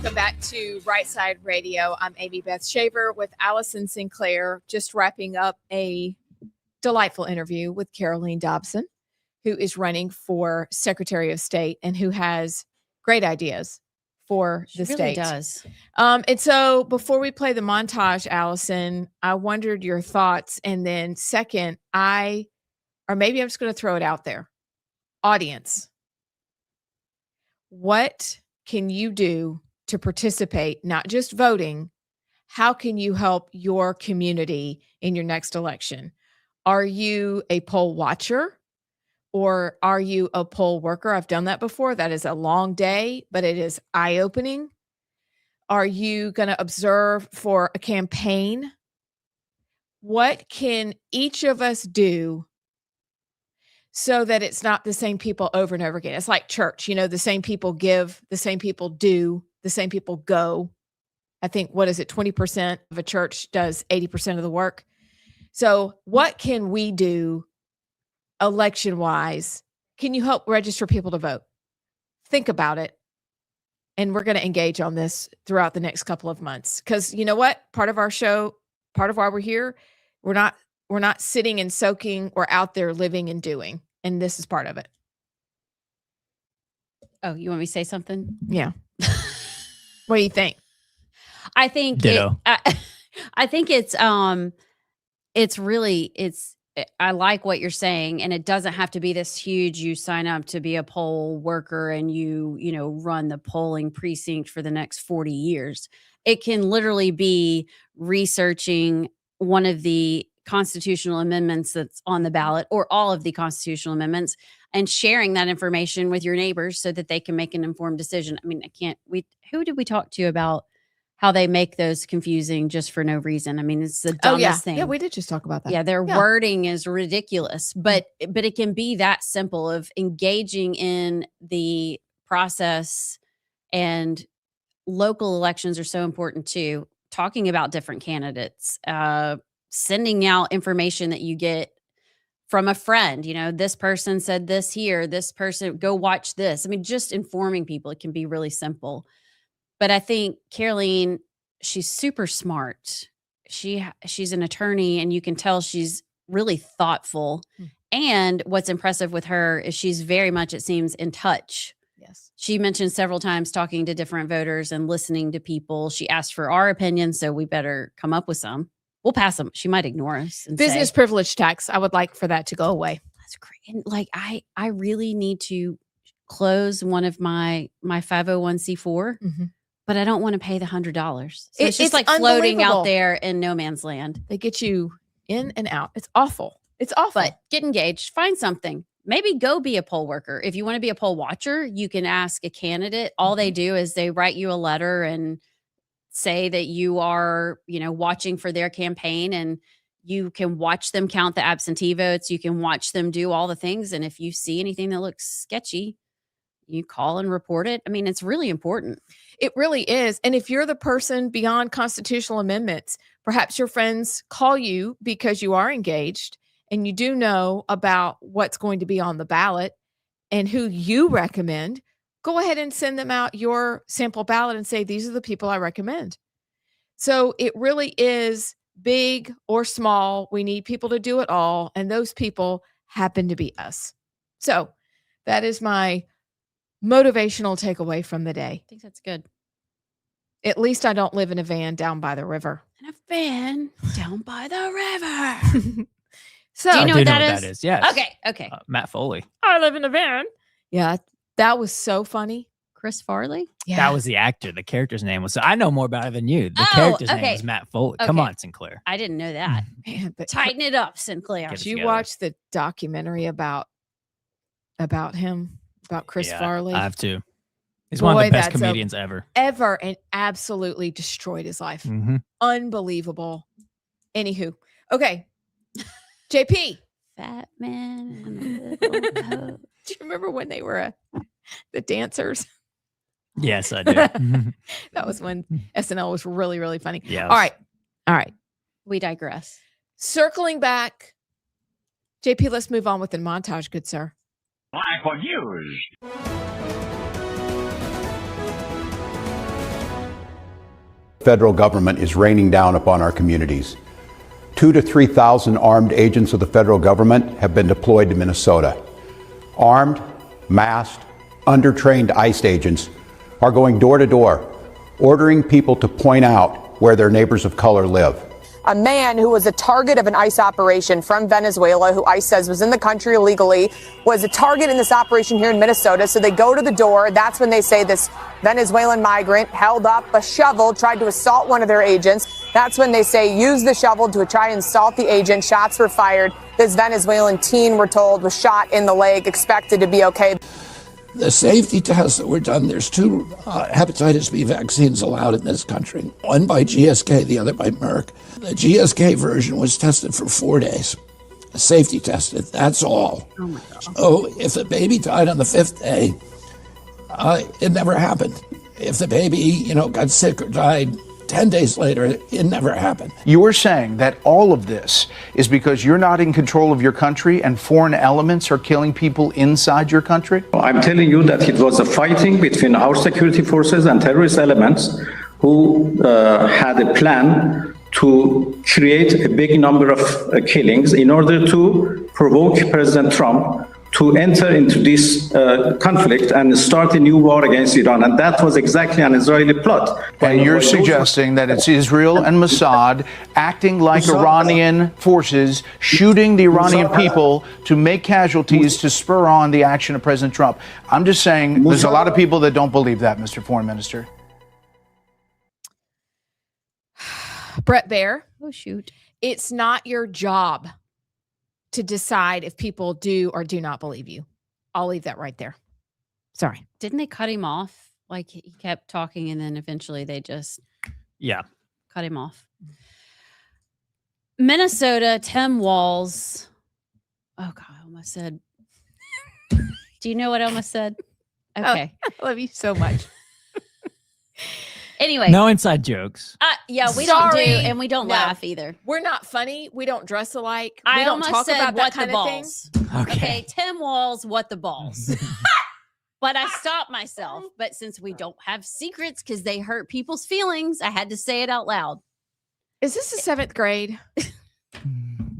Welcome back to Rightside Radio. I'm Amy Beth Shaver with Allison Sinclair, just wrapping up a delightful interview with Caroline Dobson, who is running for Secretary of State and who has great ideas for the She really state. does. And so before we play the montage, Allison, I wondered your thoughts. And then second, or maybe I'm just going to throw it out there. Audience, what can you do to participate, not just voting? How can you help your community in your next election? Are you a poll watcher or are you a poll worker? I've done that before. That is a long day, but it is eye-opening. Are you going to observe for a campaign? What can each of us do so that it's not the same people over and over again? It's like church, the same people give, the same people do, the same people go. I think, 20% of a church does 80% of the work. So what can we do election-wise? Can you help register people to vote? Think about it. And we're going to engage on this throughout the next couple of months. Because you know what? Part of our show, part of why we're here, we're not sitting and soaking. We're out there living and doing. And this is part of it. Oh, you want me to say something? Yeah. What do you think? I think Ditto. I think I like what you're saying, and it doesn't have to be this huge. You sign up to be a poll worker and you run the polling precinct for the next 40 years. It can literally be researching one of the constitutional amendments that's on the ballot or all of the constitutional amendments and sharing that information with your neighbors so that they can make an informed decision. I mean, who did we talk to about how they make those confusing just for no reason? I mean, it's the dumbest thing. Yeah, we did just talk about that. Yeah, their wording is ridiculous, but it can be that simple of engaging in the process. And local elections are so important too. Talking about different candidates, sending out information that you get from a friend. This person said this here, this person, go watch this. I mean, just informing people. It can be really simple. But I think Caroline, she's super smart. She's an attorney, and you can tell she's really thoughtful. And what's impressive with her is she's very much, it seems, in touch. Yes. She mentioned several times talking to different voters and listening to people. She asked for our opinion, so we better come up with some. We'll pass them. She might ignore us. And Business say, privilege tax. I would like for that to go away. That's great. And I really need to close one of my 501c4. But I don't want to pay the $100. So it's just like floating out there in no man's land. They get you in and out. It's awful. It's awful. But get engaged. Find something. Maybe go be a poll worker. If you want to be a poll watcher, you can ask a candidate. All they do is they write you a letter and say that you are, watching for their campaign, and you can watch them count the absentee votes. You can watch them do all the things. And if you see anything that looks sketchy, you call and report it. I mean, it's really important. It really is. And if you're the person beyond constitutional amendments, perhaps your friends call you because you are engaged and you do know about what's going to be on the ballot and who you recommend. Go ahead and send them out your sample ballot and say, these are the people I recommend. So it really is big or small. We need people to do it all. And those people happen to be us. So that is my motivational takeaway from the day. I think that's good. At least I don't live in a van down by the river. In a van down by the river. So Do you know what that that is? is? Yes. Okay. Matt Foley. I live in a van. Yeah, that was so funny. Chris Farley? Yeah. That was the actor. The character's name was. So I know more about it than you. The Oh, character's name okay. was Matt Foley. Come Okay. on, Sinclair. I didn't know that. Man, but Tighten it up, Sinclair. Get did you together. watch the documentary about him, about Chris Yeah, Farley? I have to. He's one of Boy, the best that's a- comedians ever. Ever, and absolutely destroyed his life. Mm-hmm. Unbelievable. Anywho, okay. JP, Fat man in a little coat. do you remember when they were the dancers? Yes, I do. Mhm. That was when SNL was really, really funny. Yeah. All right. We digress. Circling back, JP, let's move on with the montage, good sir. Like what used. Federal government is raining down upon our communities. 2,000 to 3,000 armed agents of the federal government have been deployed to Minnesota. Armed, masked, undertrained ICE agents are going door to door, ordering people to point out where their neighbors of color live. A man who was a target of an ICE operation from Venezuela, who ICE says was in the country illegally, was a target in this operation here in Minnesota. So they go to the door. That's when they say this Venezuelan migrant held up a shovel, tried to assault one of their agents. That's when they say use the shovel to try and assault the agent. Shots were fired. This Venezuelan teen, we're told, was shot in the leg, expected to be okay. The safety tests that were done, there's two hepatitis B vaccines allowed in this country, one by GSK, the other by Merck. The GSK version was tested for 4 days, safety tested, that's all. Oh my God. So if the baby died on the 5th day, it never happened. If the baby, got sick or died 10 days later, it never happened. You were saying that all of this is because you're not in control of your country and foreign elements are killing people inside your country? I'm telling you that it was a fighting between our security forces and terrorist elements who had a plan to create a big number of killings in order to provoke President Trump to enter into this conflict and start a new war against Iran. And that was exactly an Israeli plot. And you're suggesting that it's Israel and Mossad acting like Iranian forces, shooting the Iranian people to make casualties to spur on the action of President Trump. I'm just saying there's a lot of people that don't believe that, Mr. Foreign Minister. Brett Baer, Oh, shoot. it's not your job to decide if people do or do not believe you. I'll leave that right there. Sorry. Didn't they cut him off? Like he kept talking and then eventually they just Yeah. cut him off. Minnesota, Tim Walz. Oh God, I almost said. Do you know what I almost said? Okay. I love you so much. Anyway. No inside jokes. Yeah, we don't do, Sorry. and we don't No. laugh either. We're not funny. We don't dress alike. I We don't almost talk said about that what the kind of thing. balls. Okay. Okay, Tim Walz, what the balls. But I stopped myself. But since we don't have secrets because they hurt people's feelings, I had to say it out loud. Is this the 7th grade?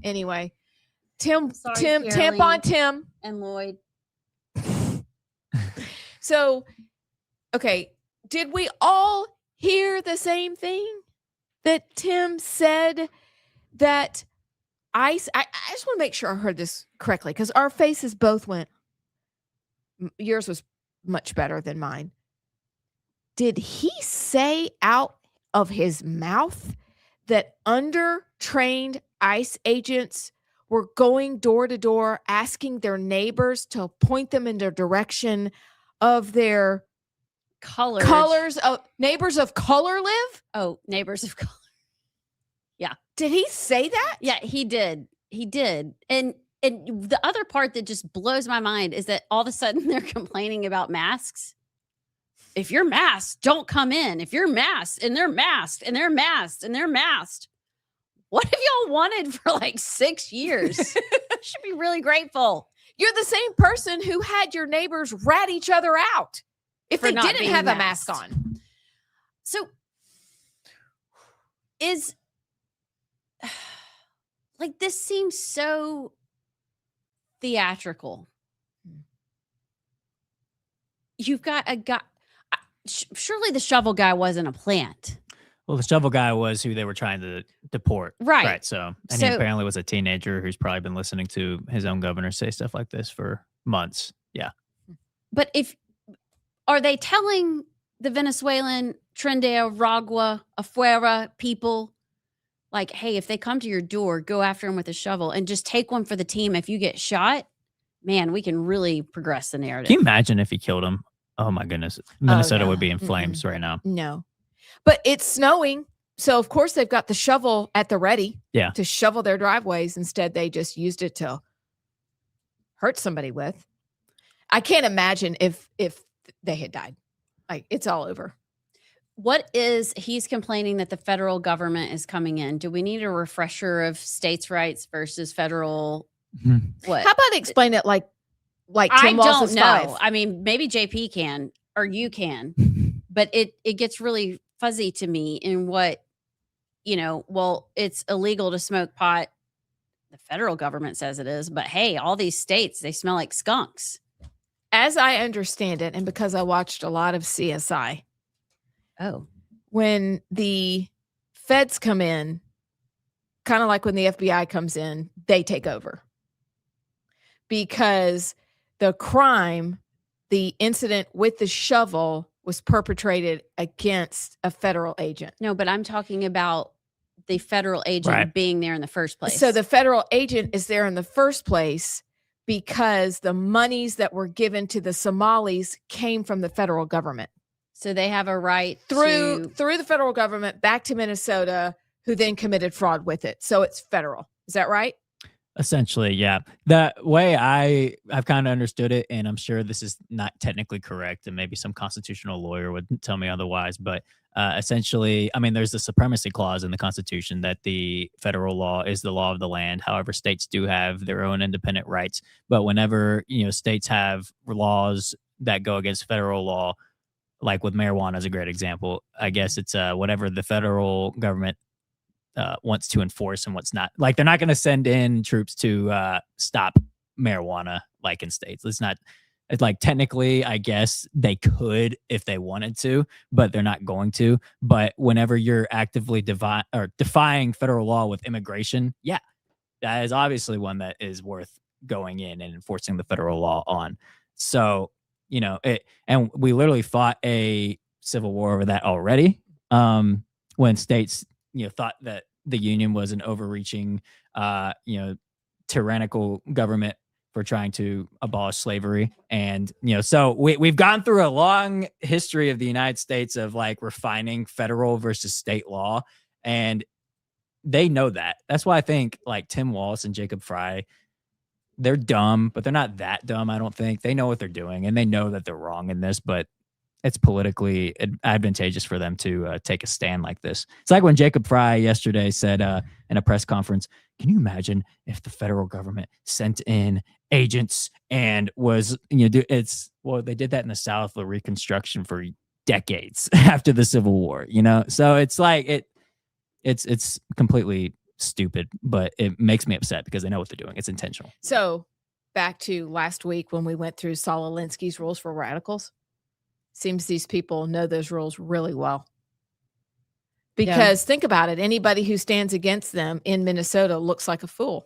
Anyway, Tim, Sorry, tampon Caroline. Tim. And Lloyd. So, okay, did we all hear the same thing that Tim said that ICE? I just want to make sure I heard this correctly because our faces both went. Yours was much better than mine. Did he say out of his mouth that undertrained ICE agents were going door to door asking their neighbors to point them in the direction of their colors of neighbors of color live? Oh, neighbors of color. Did he say that? Yeah, he did. He did. And the other part that just blows my mind is that all of a sudden they're complaining about masks. If you're masked, don't come in. If you're masked and they're masked and they're masked and they're masked. What have y'all wanted for like 6 years? Should be really grateful. You're the same person who had your neighbors rat each other out if For they not didn't being have a mask masked. on. So is like this seems so theatrical. You've got a guy. Surely the shovel guy wasn't a plant. Well, the shovel guy was who they were trying to deport. Right. Right. So, and So- he apparently was a teenager who's probably been listening to his own governor say stuff like this for months. Yeah. But are they telling the Venezuelan Trinidad, Afuera people, like, hey, if they come to your door, go after them with a shovel and just take one for the team. If you get shot, man, we can really progress the narrative. Can you imagine if he killed him? Oh my goodness. Minnesota no. would be in flames right now. No. But it's snowing. So, of course, they've got the shovel at the ready to shovel their driveways. Instead, they just used it to hurt somebody with. I can't imagine if they had died. Like, it's all over. He's complaining that the federal government is coming in. Do we need a refresher of states' rights versus federal? What? How about explain it like I Tim Walz don't is know. 5? I mean, maybe JP can or you can, but it gets really fuzzy to me in what, well, it's illegal to smoke pot. The federal government says it is, but hey, all these states, they smell like skunks. As I understand it, and because I watched a lot of CSI, Oh, when the feds come in, kind of like when the FBI comes in, they take over. Because the crime, the incident with the shovel, was perpetrated against a federal agent. no, but I'm talking about the federal agent Right. being there in the first place. So the federal agent is there in the first place because the monies that were given to the Somalis came from the federal government. So they have a right Through to, the federal government back to Minnesota, who then committed fraud with it. So it's federal. Is that right? Essentially, yeah. The way I've kind of understood it, and I'm sure this is not technically correct, and maybe some constitutional lawyer would tell me otherwise, but essentially, I mean, there's the supremacy clause in the Constitution that the federal law is the law of the land. However, states do have their own independent rights. But whenever, states have laws that go against federal law, like with marijuana is a great example, I guess it's whatever the federal government wants to enforce and what's not. Like, they're not going to send in troops to stop marijuana like in states. It's like, technically, I guess they could if they wanted to, but they're not going to. But whenever you're actively defying federal law with immigration, yeah, that is obviously one that is worth going in and enforcing the federal law on. So, and we literally fought a civil war over that already. When states, thought that the Union was an overreaching, tyrannical government for trying to abolish slavery. And, so we've gone through a long history of the United States of like refining federal versus state law. And they know that. That's why I think like Tim Walz and Jacob Frey, they're dumb, but they're not that dumb, I don't think. They know what they're doing, and they know that they're wrong in this, but it's politically advantageous for them to take a stand like this. It's like when Jacob Frey yesterday said in a press conference, can you imagine if the federal government sent in agents and was, they did that in the South for Reconstruction for decades after the Civil War, So it's like, it's completely stupid, but it makes me upset because they know what they're doing. It's intentional. So back to last week when we went through Saul Alinsky's rules for radicals. Seems these people know those rules really well. Because think about it. Anybody who stands against them in Minnesota looks like a fool.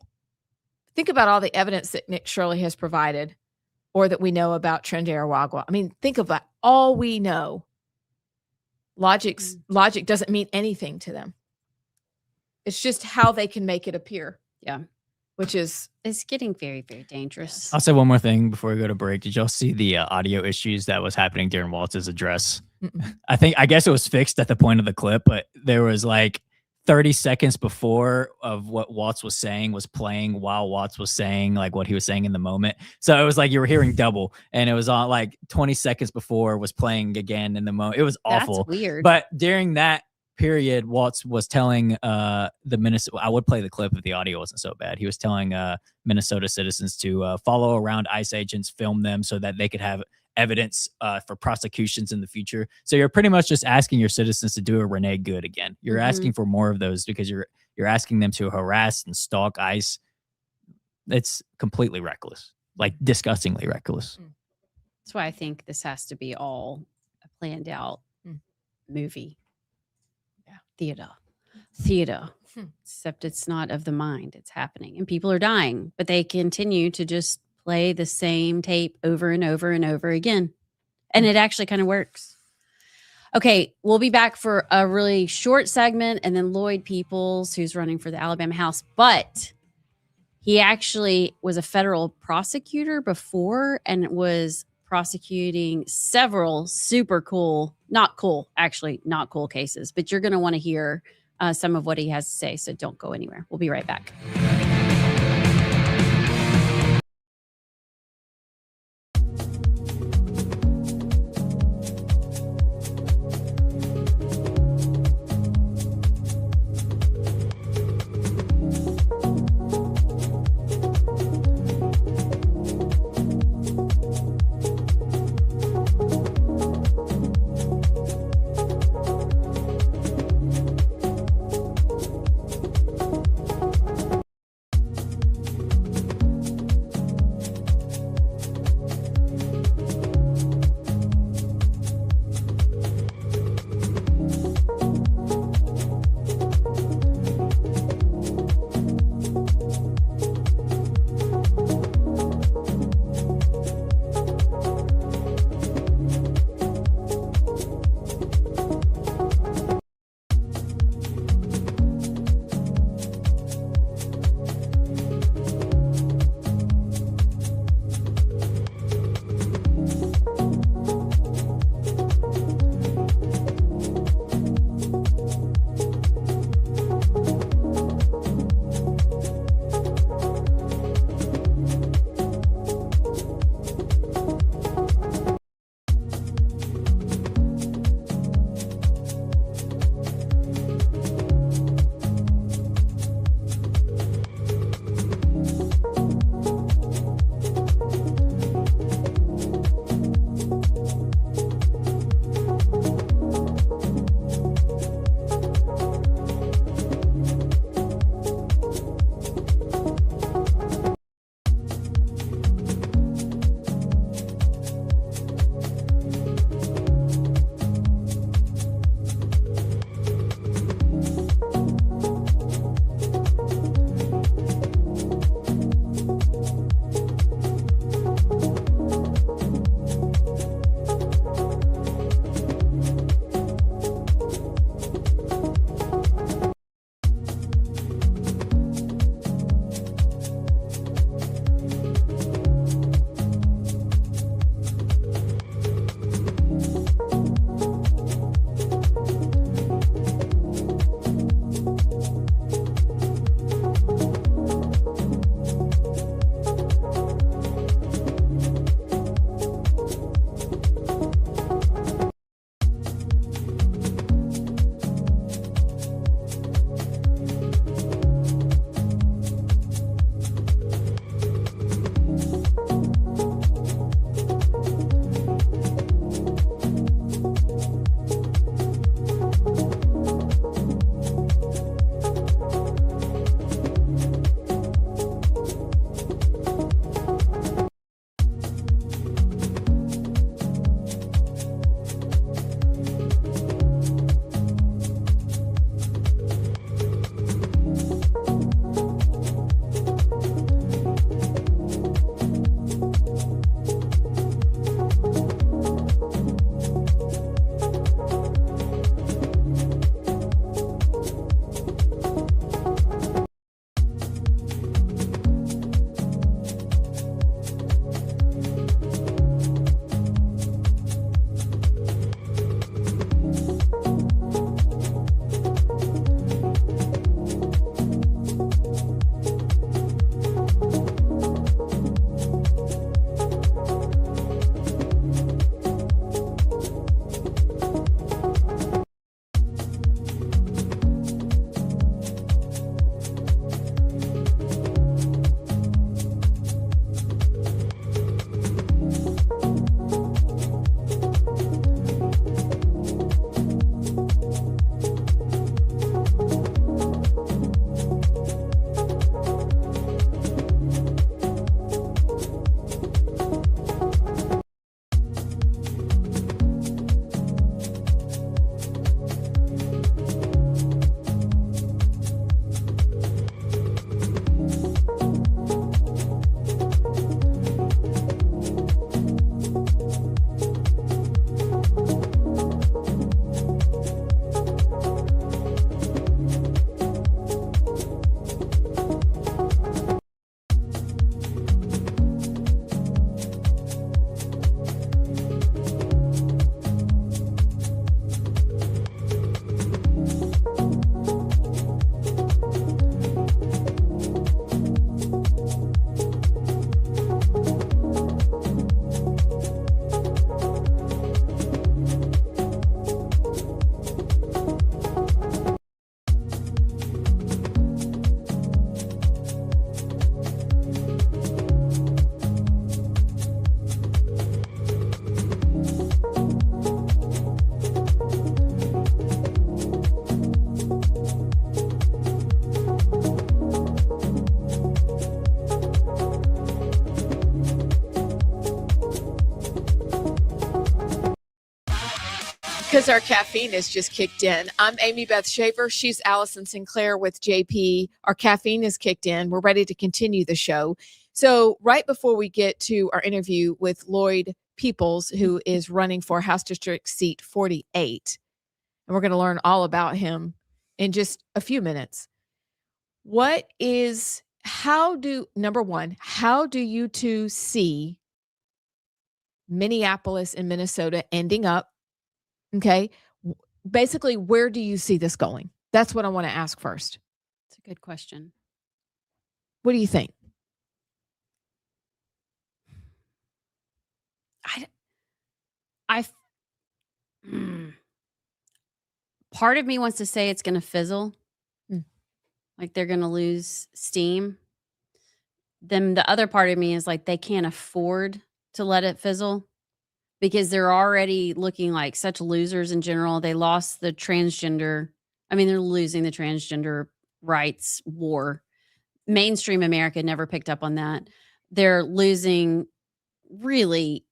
Think about all the evidence that Nick Shirley has provided or that we know about Trendera Wagwa. I mean, think about all we know. Logic doesn't mean anything to them. It's just how they can make it appear. Yeah. Which is... It's getting very, very dangerous. I'll say one more thing before we go to break. Did y'all see the audio issues that was happening during Waltz's address? I guess it was fixed at the point of the clip, but there was like 30 seconds before of what Waltz was saying was playing while Waltz was saying like what he was saying in the moment. So it was like you were hearing double, and it was on like 20 seconds before was playing again in the moment. It was awful. That's weird. But during that period, Waltz was telling the Minnesota, I would play the clip if the audio wasn't so bad. He was telling Minnesota citizens to follow around ICE agents, film them so that they could have evidence for prosecutions in the future. So you're pretty much just asking your citizens to do a Renee Good again. You're asking for more of those because you're asking them to harass and stalk ICE. It's completely reckless, like disgustingly reckless. That's why I think this has to be all a planned out movie. Theater. Except it's not of the mind. It's happening and people are dying, but they continue to just play the same tape over and over and over again. And it actually kind of works. Okay, we'll be back for a really short segment, and then Lloyd Peoples, who's running for the Alabama House, but he actually was a federal prosecutor before and was prosecuting several super cool, not cool cases, but you're going to want to hear some of what he has to say. So don't go anywhere. We'll be right back. because our caffeine has just kicked in. I'm Amy Beth Shaver. She's Allison Sinclair with JP. Our caffeine has kicked in. We're ready to continue the show. So right before we get to our interview with Lloyd Peoples, who is running for House District Seat 48, and we're going to learn all about him in just a few minutes. Number one, how do you two see Minneapolis and Minnesota ending up? Okay. Basically, where do you see this going? That's what I want to ask first. It's a good question. What do you think? Part of me wants to say it's going to fizzle. Like they're going to lose steam. Then the other part of me is like, they can't afford to let it fizzle because they're already looking like such losers in general. They lost the transgender. I mean, they're losing the transgender rights war. Mainstream America never picked up on that. They're losing, really,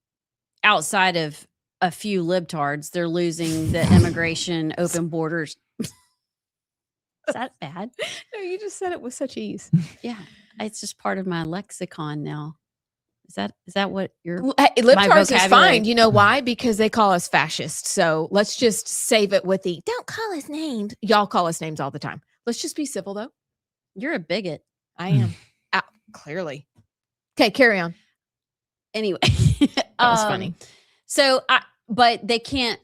outside of a few libtards, they're losing the immigration, open borders. Is that bad? No, you just said it with such ease. Yeah, it's just part of my lexicon now. Is that what you're? Libtards is fine. You know why? Because they call us fascists. So let's just save it with the don't call us names. Y'all call us names all the time. Let's just be civil, though. You're a bigot. I am. Clearly. Okay, carry on. Anyway, that was funny. So, but they can't.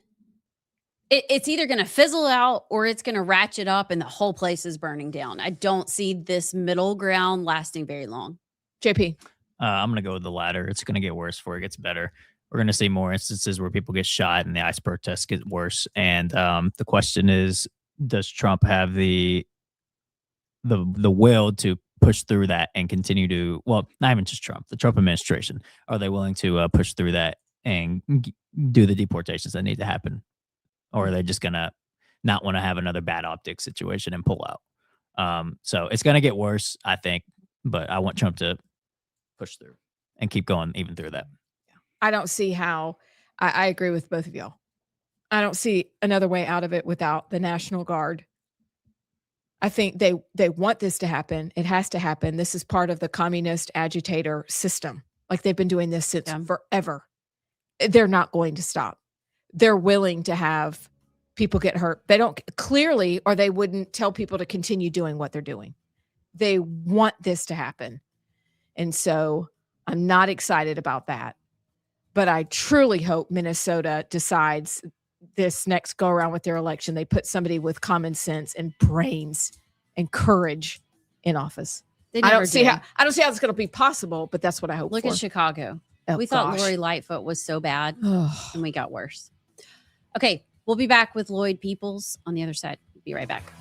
It's either going to fizzle out or it's going to ratchet up, and the whole place is burning down. I don't see this middle ground lasting very long. JP. I'm going to go with the latter. It's going to get worse before it gets better. We're going to see more instances where people get shot and the ICE protests get worse. And the question is, does Trump have the will to push through that and continue to, well, not even just Trump, the Trump administration, are they willing to push through that and do the deportations that need to happen? Or are they just going to not want to have another bad optics situation and pull out? So it's going to get worse, I think, but I want Trump to push through and keep going even through that. I don't see how. I agree with both of y'all. I don't see another way out of it without the National Guard. I think they want this to happen. It has to happen. This is part of the communist agitator system. Like they've been doing this since forever. They're not going to stop. They're willing to have people get hurt. They don't clearly, or they wouldn't tell people to continue doing what they're doing. They want this to happen. And so I'm not excited about that. But I truly hope Minnesota decides this next go around with their election, they put somebody with common sense and brains and courage in office. I don't see how it's going to be possible, but that's what I hope. Look for. at Chicago. Oh, we thought Lori Lightfoot was so bad, and we got worse. Okay, we'll be back with Lloyd Peoples on the other side. Be right back.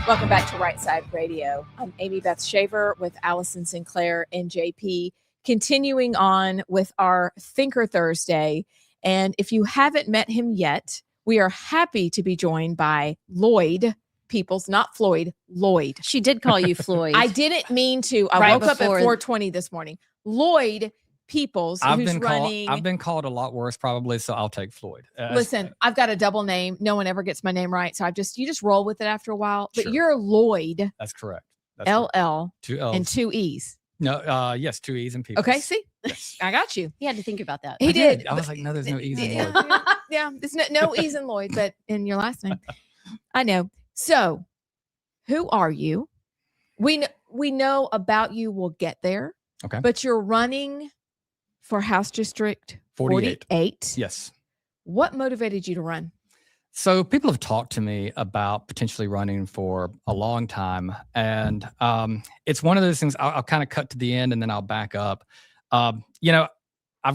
Welcome back to Rightside Radio. I'm Amy Beth Shaver with Allison Sinclair and JP, continuing on with our Thinker Thursday. And if you haven't met him yet, we are happy to be joined by Lloyd Peoples, not Floyd, Lloyd. She did call you Floyd. I didn't mean to. I Right woke up at before- 4:20 this morning. Lloyd Peoples, I've who's been running. called. I've been called a lot worse, probably. So I'll take Floyd. Listen, I've got a double name. No one ever gets my name right, so you just roll with it after a while. But Sure. you're Lloyd, that's correct. That's correct. LL, 2 L's and 2 E's. No, yes, 2 E's and P. Okay, see, Yes. I got you. He had to think about that. He I did. I was like, no, there's no E's in Yeah, Lloyd. yeah, there's no E's in Lloyd, but in your last name, I know. So, who are you? We know about you. We'll get there. Okay. But you're running for House District 48. 48. Yes. What motivated you to run? So people have talked to me about potentially running for a long time, and it's one of those things. I'll kind of cut to the end and then I'll back up. I've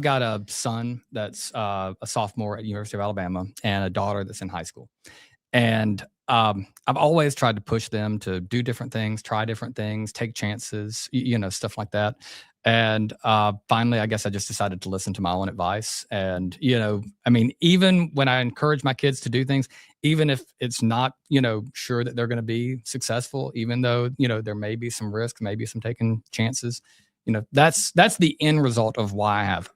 got a son that's a sophomore at University of Alabama and a daughter that's in high school, and I've always tried to push them to do different things, try different things, take chances, stuff like that. And finally, I guess I just decided to listen to my own advice. And, even when I encourage my kids to do things, even if it's not, sure that they're going to be successful, even though, there may be some risk, maybe some taking chances, that's the end result of why I have,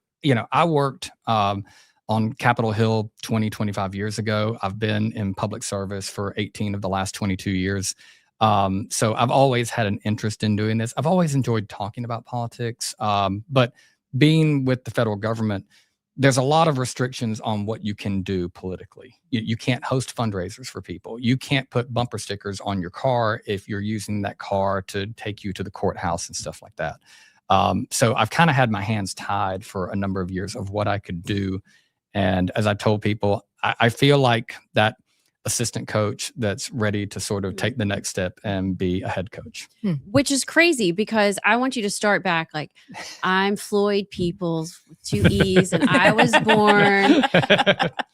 I worked on Capitol Hill 25 years ago. I've been in public service for 18 of the last 22 years. So I've always had an interest in doing this. I've always enjoyed talking about politics. But being with the federal government, there's a lot of restrictions on what you can do politically. You can't host fundraisers for people. You can't put bumper stickers on your car if you're using that car to take you to the courthouse and stuff like that. So I've kind of had my hands tied for a number of years of what I could do. And as I've told people, I feel like that assistant coach that's ready to sort of take the next step and be a head coach. Which is crazy because I want you to start back like, I'm Floyd Peoples with 2 E's and I was born.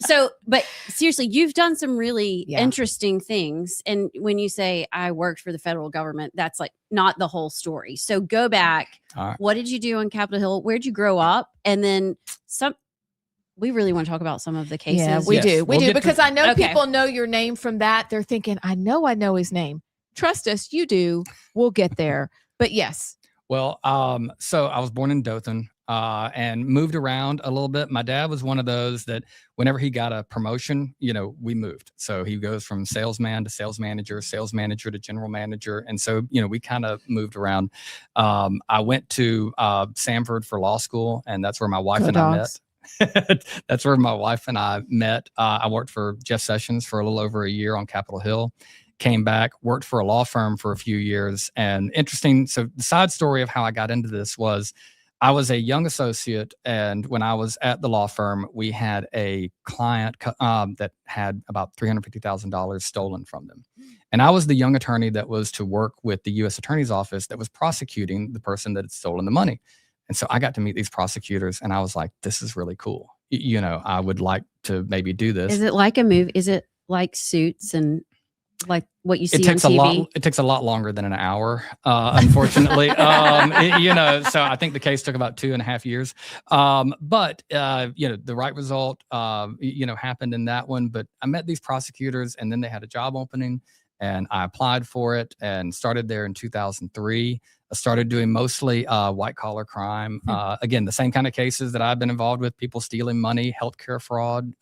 So, but seriously, you've done some really interesting things. And when you say I worked for the federal government, that's like not the whole story. So go back. All right. What did you do on Capitol Hill? Where'd you grow up? And then we really want to talk about some of the cases. Yeah, we Yes, do. We we'll do get to- because I know Okay. people know your name from that. They're thinking, I know his name. Trust us, you do. We'll get there. But yes. Well, so I was born in Dothan and moved around a little bit. My dad was one of those that whenever he got a promotion, we moved. So he goes from salesman to sales manager to general manager. And so, we kind of moved around. I went to Samford for law school, and that's where my wife and I met. That's where my wife and I met. I worked for Jeff Sessions for a little over a year on Capitol Hill. Came back, worked for a law firm for a few years. And interesting. So the side story of how I got into this was I was a young associate. And when I was at the law firm, we had a client that had about $350,000 stolen from them. And I was the young attorney that was to work with the U.S. Attorney's Office that was prosecuting the person that had stolen the money. And so I got to meet these prosecutors and I was like, this is really cool. I would like to maybe do this. Is it like a movie? Is it like Suits and like what you see It takes on a TV? lot. It takes a lot longer than an hour, unfortunately. So I think the case took about 2.5 years. But the right result, happened in that one. But I met these prosecutors, and then they had a job opening, and I applied for it and started there in 2003. I started doing mostly white collar crime. Again, the same kind of cases that I've been involved with: people stealing money, healthcare fraud,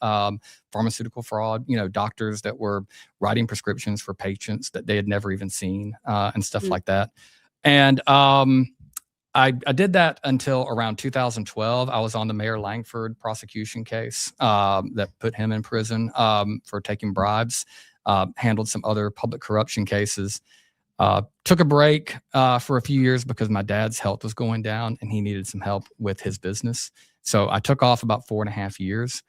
pharmaceutical fraud. Doctors that were writing prescriptions for patients that they had never even seen, and stuff like that. And I did that until around 2012. I was on the Mayor Langford prosecution case that put him in prison for taking bribes. Handled some other public corruption cases. Took a break for a few years because my dad's health was going down and he needed some help with his business. So I took off about 4.5 years.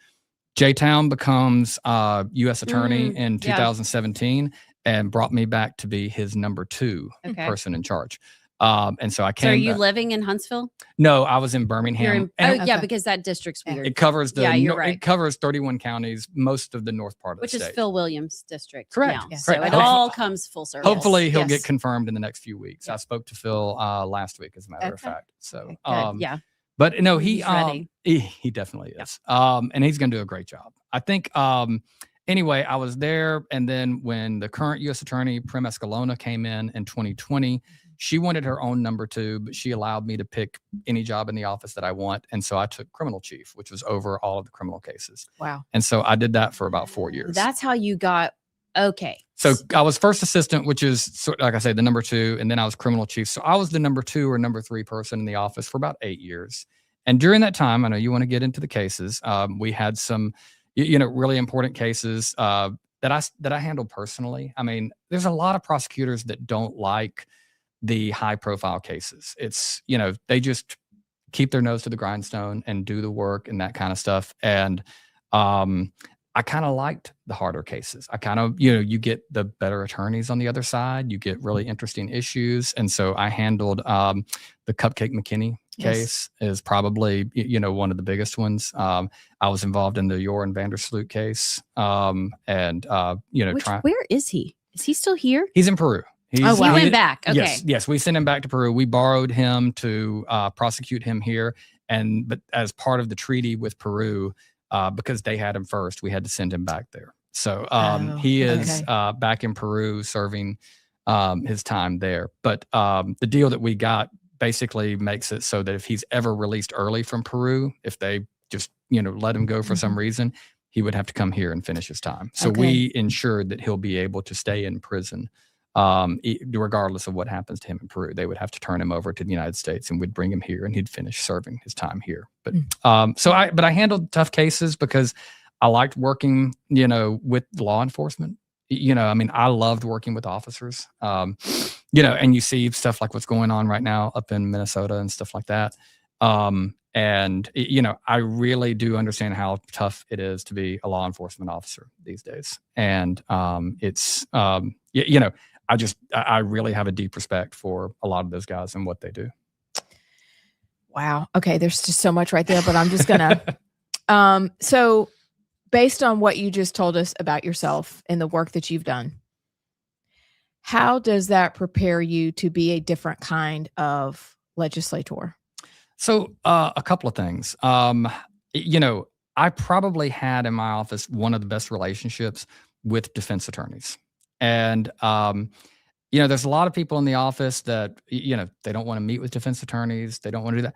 J-Town becomes U.S. attorney in 2017 and brought me back to be his number 2 person in charge. And so I came. So are you living in Huntsville? No, I was in Birmingham. Yeah, because that district's weird. It covers you're right. It covers 31 counties, most of the north part of Which the is state. Phil Williams' district. Correct. Now. Yeah. So Correct. it all comes full circle. Hopefully he'll Yes. get confirmed in the next few weeks. I spoke to Phil last week, as a matter of Okay. fact. So Yeah. but no, He's ready. he definitely is. And he's going to do a great job. I think anyway, I was there, and then when the current U.S. Attorney Prim Escalona came in 2020, she wanted her own number 2, but she allowed me to pick any job in the office that I want. And so I took criminal chief, which was over all of the criminal cases. Wow. And so I did that for about 4 years. That's how you got, okay. So I was first assistant, which is, like I say, the number 2, and then I was criminal chief. So I was the number 2 or number 3 person in the office for about 8 years. And during that time, I know you want to get into the cases. We had some, really important cases that I handled personally. I mean, there's a lot of prosecutors that don't like the high profile cases. It's, they just keep their nose to the grindstone and do the work and that kind of stuff. And I kind of liked the harder cases. I kind of, you get the better attorneys on the other side. You get really interesting issues. And so I handled the Cupcake McKinney case is probably, one of the biggest ones. I was involved in the Yor and Vandersloot case. Where is he? Is he still here? He's in Peru. He went back. Okay. Yes, we sent him back to Peru. We borrowed him to prosecute him here, but as part of the treaty with Peru, because they had him first, we had to send him back there. So he is back in Peru serving his time there. But the deal that we got basically makes it so that if he's ever released early from Peru, if they just let him go for some reason, he would have to come here and finish his time. So we ensured that he'll be able to stay in prison. Regardless of what happens to him in Peru, they would have to turn him over to the United States, and we'd bring him here, and he'd finish serving his time here. But I handled tough cases because I liked working, with law enforcement. I loved working with officers. And you see stuff like what's going on right now up in Minnesota and stuff like that. I really do understand how tough it is to be a law enforcement officer these days, and I really have a deep respect for a lot of those guys and what they do. Wow. Okay. There's just so much right there, but I'm just gonna, so based on what you just told us about yourself and the work that you've done, how does that prepare you to be a different kind of legislator? So a couple of things. I probably had in my office one of the best relationships with defense attorneys. And, there's a lot of people in the office that, they don't want to meet with defense attorneys. They don't want to do that.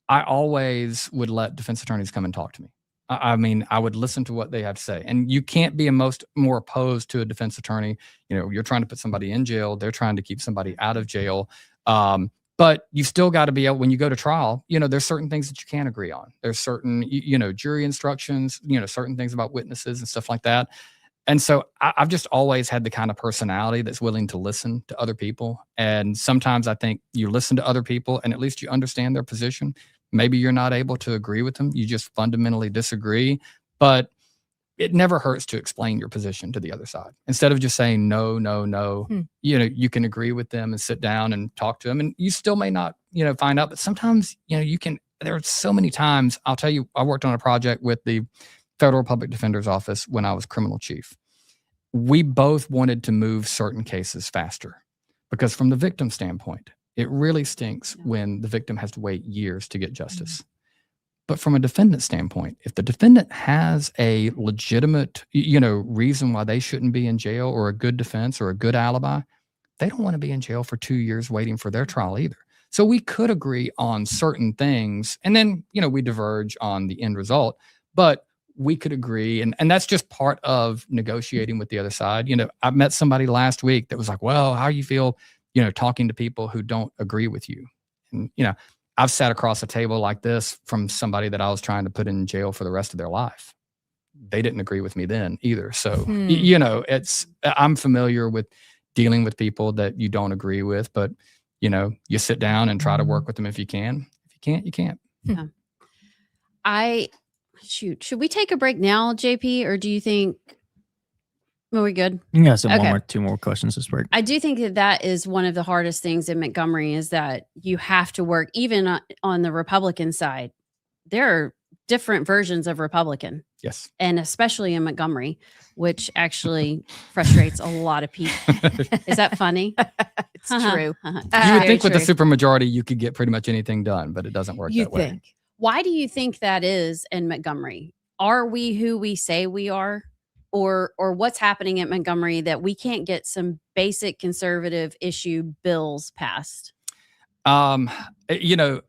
I always would let defense attorneys come and talk to me. I would listen to what they have to say. And you can't be more opposed to a defense attorney. You're trying to put somebody in jail. They're trying to keep somebody out of jail. But you still got to be able, when you go to trial, there's certain things that you can't agree on. There's certain, jury instructions, certain things about witnesses and stuff like that. And so I've just always had the kind of personality that's willing to listen to other people. And sometimes I think you listen to other people and at least you understand their position. Maybe you're not able to agree with them. You just fundamentally disagree. But it never hurts to explain your position to the other side. Instead of just saying no, no, no, you can agree with them and sit down and talk to them. And you still may not, find out. But sometimes, you can. There are so many times. I'll tell you, I worked on a project with the Federal Public Defender's Office when I was criminal chief. We both wanted to move certain cases faster because from the victim standpoint, it really stinks when the victim has to wait years to get justice. But from a defendant standpoint, if the defendant has a legitimate, reason why they shouldn't be in jail or a good defense or a good alibi, they don't want to be in jail for 2 years waiting for their trial either. So we could agree on certain things and then, we diverge on the end result, but we could agree. And that's just part of negotiating with the other side. I met somebody last week that was like, well, how you feel, talking to people who don't agree with you. And, I've sat across a table like this from somebody that I was trying to put in jail for the rest of their life. They didn't agree with me then either. So, I'm familiar with dealing with people that you don't agree with, but, you sit down and try to work with them if you can. If you can't, you can't. Yeah. Should we take a break now, JP, or do you think Are we good? You got some Okay. two more questions this break. I do think that that is one of the hardest things in Montgomery is that you have to work even on the Republican side. There are different versions of Republican, Yes. and especially in Montgomery, which actually frustrates a lot of people. Is that funny? It's true. You would Very think with the true. supermajority you could get pretty much anything done, but it doesn't work You that way. think? Why do you think that is in Montgomery? Are we who we say we are? Or what's happening at Montgomery that we can't get some basic conservative issue bills passed? You know,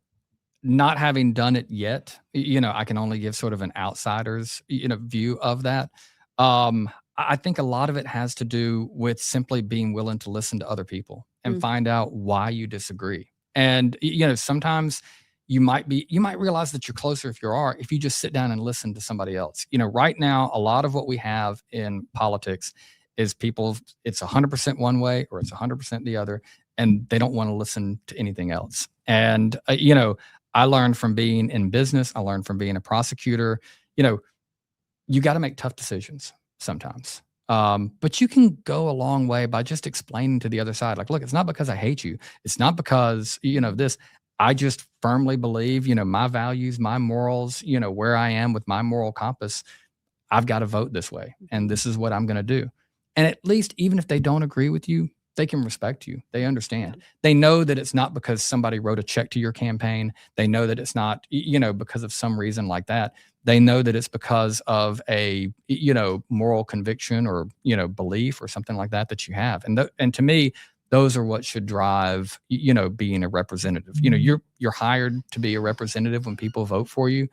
not having done it yet, you know, I can only give sort of an outsider's, you know, view of that. I think a lot of it has to do with simply being willing to listen to other people and find out why you disagree. And, you know, sometimes you might realize that you're closer if you just sit down and listen to somebody else. You know, right now, a lot of what we have in politics is people, it's 100% one way or it's 100% the other, and they don't want to listen to anything else. And, you know, I learned from being in business, I learned from being a prosecutor, you know, you got to make tough decisions sometimes. But you can go a long way by just explaining to the other side, like, look, it's not because I hate you. It's not because, you know, this, I just firmly believe, you know, my values, my morals, you know, where I am with my moral compass, I've got to vote this way. And this is what I'm going to do. And at least, even if they don't agree with you, they can respect you. They understand. They know that it's not because somebody wrote a check to your campaign. They know that it's not, you know, because of some reason like that. They know that it's because of a, you know, moral conviction or, you know, belief or something like that that you have. And to me, those are what should drive, you know, being a representative. You know, you're hired to be a representative when people vote for you.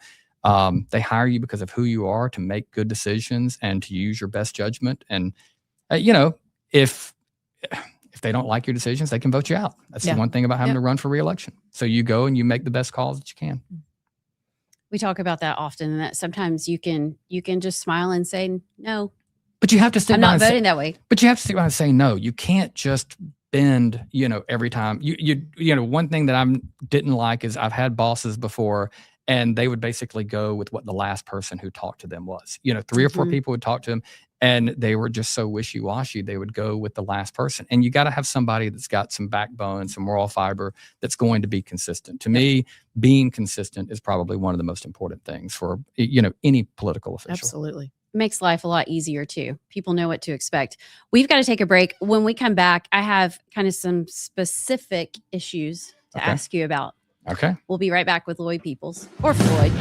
They hire you because of who you are, to make good decisions and to use your best judgment. And, you know, if they don't like your decisions, they can vote you out. That's the one thing about having to run for re-election. So you go and you make the best calls that you can. We talk about that often, and that sometimes you can just smile and say no. But you have to stick I'm by not and say- voting that way. But you have to stick by and say no. You can't just bend, you know, every time. You know, one thing that I didn't like is I've had bosses before, and they would basically go with what the last person who talked to them was. You know, 3 or 4 people would talk to them, and they were just so wishy-washy. They would go with the last person. And you got to have somebody that's got some backbone, some moral fiber, that's going to be consistent. To me, being consistent is probably one of the most important things for, you know, any political official. Absolutely. Makes life a lot easier too. People know what to expect. We've got to take a break. When we come back, I have kind of some specific issues to ask you about. Okay. We'll be right back with Lloyd Peoples or Floyd.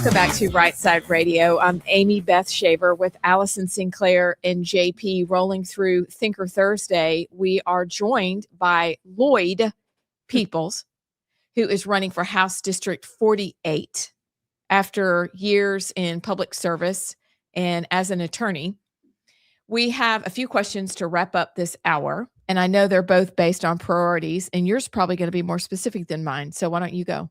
Welcome back to Rightside Radio. I'm Amy Beth Shaver with Allison Sinclair and JP rolling through Thinker Thursday. We are joined by Lloyd Peoples, who is running for House District 48 after years in public service and as an attorney. We have a few questions to wrap up this hour, and I know they're both based on priorities, and yours is probably going to be more specific than mine. So why don't you go?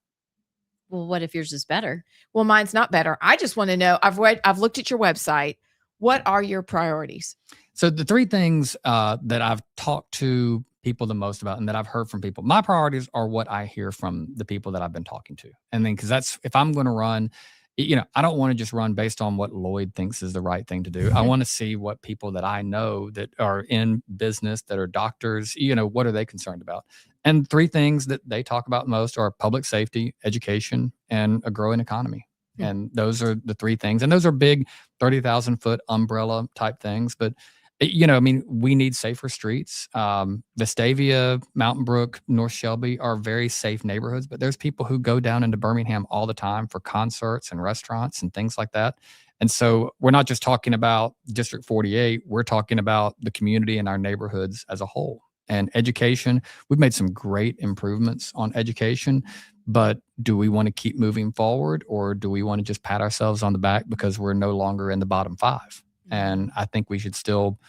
Well, what if yours is better? Well, mine's not better. I just want to know, I've looked at your website. What are your priorities? So the three things that I've talked to people the most about and that I've heard from people, my priorities are what I hear from the people that I've been talking to. And then, because that's, if I'm going to run, I don't want to just run based on what Lloyd thinks is the right thing to do. I want to see what people that I know that are in business, that are doctors, what are they concerned about? And three things that they talk about most are public safety, education, and a growing economy. And those are the three things. And those are big 30,000 foot umbrella type things. But, we need safer streets. Vestavia, Mountain Brook, North Shelby are very safe neighborhoods, but there's people who go down into Birmingham all the time for concerts and restaurants and things like that. And so we're not just talking about District 48, we're talking about the community and our neighborhoods as a whole. And education, we've made some great improvements on education, but do we want to keep moving forward, or do we want to just pat ourselves on the back because we're no longer in the bottom five? And I think we should still,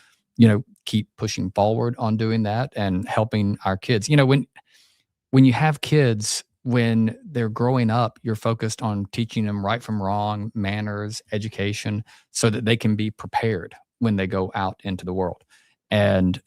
keep pushing forward on doing that and helping our kids. When you have kids, when they're growing up, you're focused on teaching them right from wrong, manners, education, so that they can be prepared when they go out into the world. And,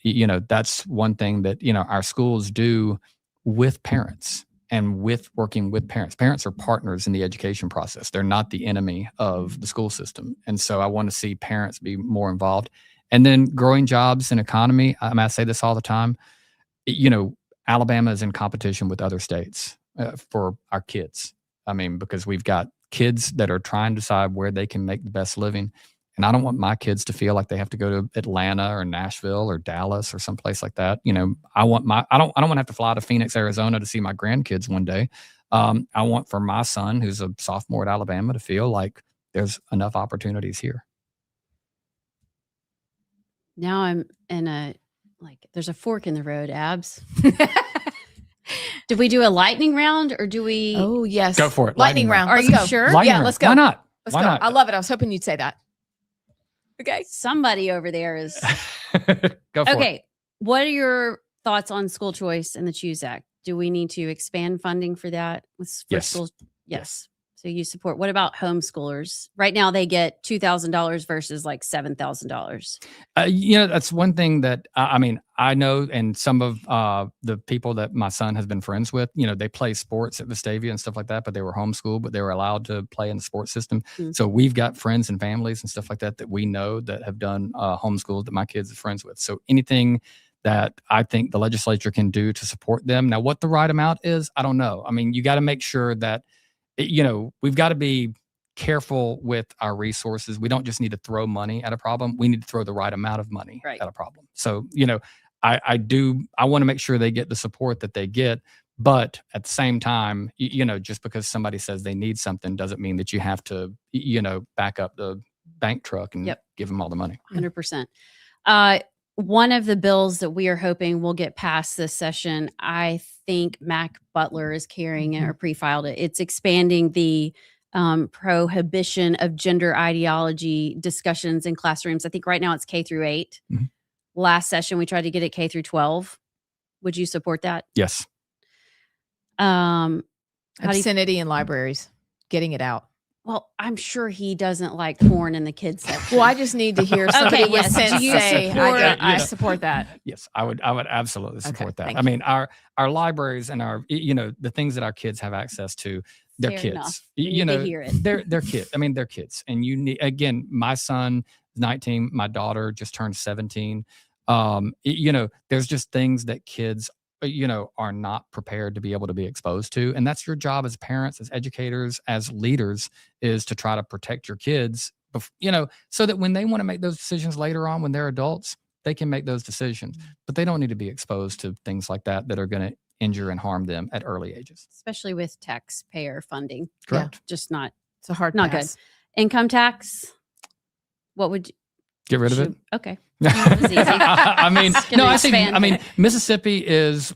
that's one thing that, our schools do with parents and with working with parents. Parents are partners in the education process. They're not the enemy of the school system. And so I want to see parents be more involved. And then growing jobs and economy. I say this all the time. Alabama is in competition with other states for our kids. Because we've got kids that are trying to decide where they can make the best living. And I don't want my kids to feel like they have to go to Atlanta or Nashville or Dallas or someplace like that. I don't want to have to fly to Phoenix, Arizona to see my grandkids one day. I want for my son, who's a sophomore at Alabama, to feel like there's enough opportunities here. Now I'm in there's a fork in the road, Abs. Did we do a lightning round or do we? Oh, yes. Go for it. Lightning round. Are Let's you go. sure? Lightning Yeah, round. let's go. Why not? Let's Why go. not? I love it. I was hoping you'd say that. Okay. Somebody over there is. Go for it. Okay. What are your thoughts on school choice and the Choose Act? Do we need to expand funding for that? Yes. Schools? Yes. So you support. What about homeschoolers? Right now they get $2,000 versus like $7,000. That's one thing that I know, and some of the people that my son has been friends with, they play sports at Vestavia and stuff like that, but they were homeschooled, but they were allowed to play in the sports system. Mm-hmm. So we've got friends and families and stuff like that that we know that have done homeschool that my kids are friends with. So anything that I think the legislature can do to support them. Now, what the right amount is, I don't know. You got to make sure that we've got to be careful with our resources. We don't just need to throw money at a problem. We need to throw the right amount of money at a problem. So, I want to make sure they get the support that they get. But at the same time, just because somebody says they need something doesn't mean that you have to, back up the bank truck and give them all the money. 100%. One of the bills that we are hoping will get passed this session, I think Mac Butler is carrying it or pre-filed it. It's expanding the prohibition of gender ideology discussions in classrooms. I think right now it's K through 8. Mm-hmm. Last session, we tried to get it K through 12. Would you support that? Yes. Obscenity in libraries, getting it out. Well, I'm sure he doesn't like porn in the kids section. Well, I just need to hear somebody with yes. sense Do you say, support- I support that. Yes, I would absolutely support that. thank you. Our libraries and our, the things that our kids have access to, they're Fair kids. enough. We need to hear it. They're kids. They're kids. And you need, again, my son is 19, my daughter just turned 17. There's just things that kids are not prepared to be able to be exposed to. And that's your job as parents, as educators, as leaders, is to try to protect your kids, so that when they want to make those decisions later on, when they're adults, they can make those decisions. But they don't need to be exposed to things like that are going to injure and harm them at early ages. Especially with taxpayer funding. Correct. Just not It's a hard Not pass. good. Income tax. What would you Get rid of it. Okay. That was easy. I mean, Just gonna no, I think, expand I mean, it. Mississippi is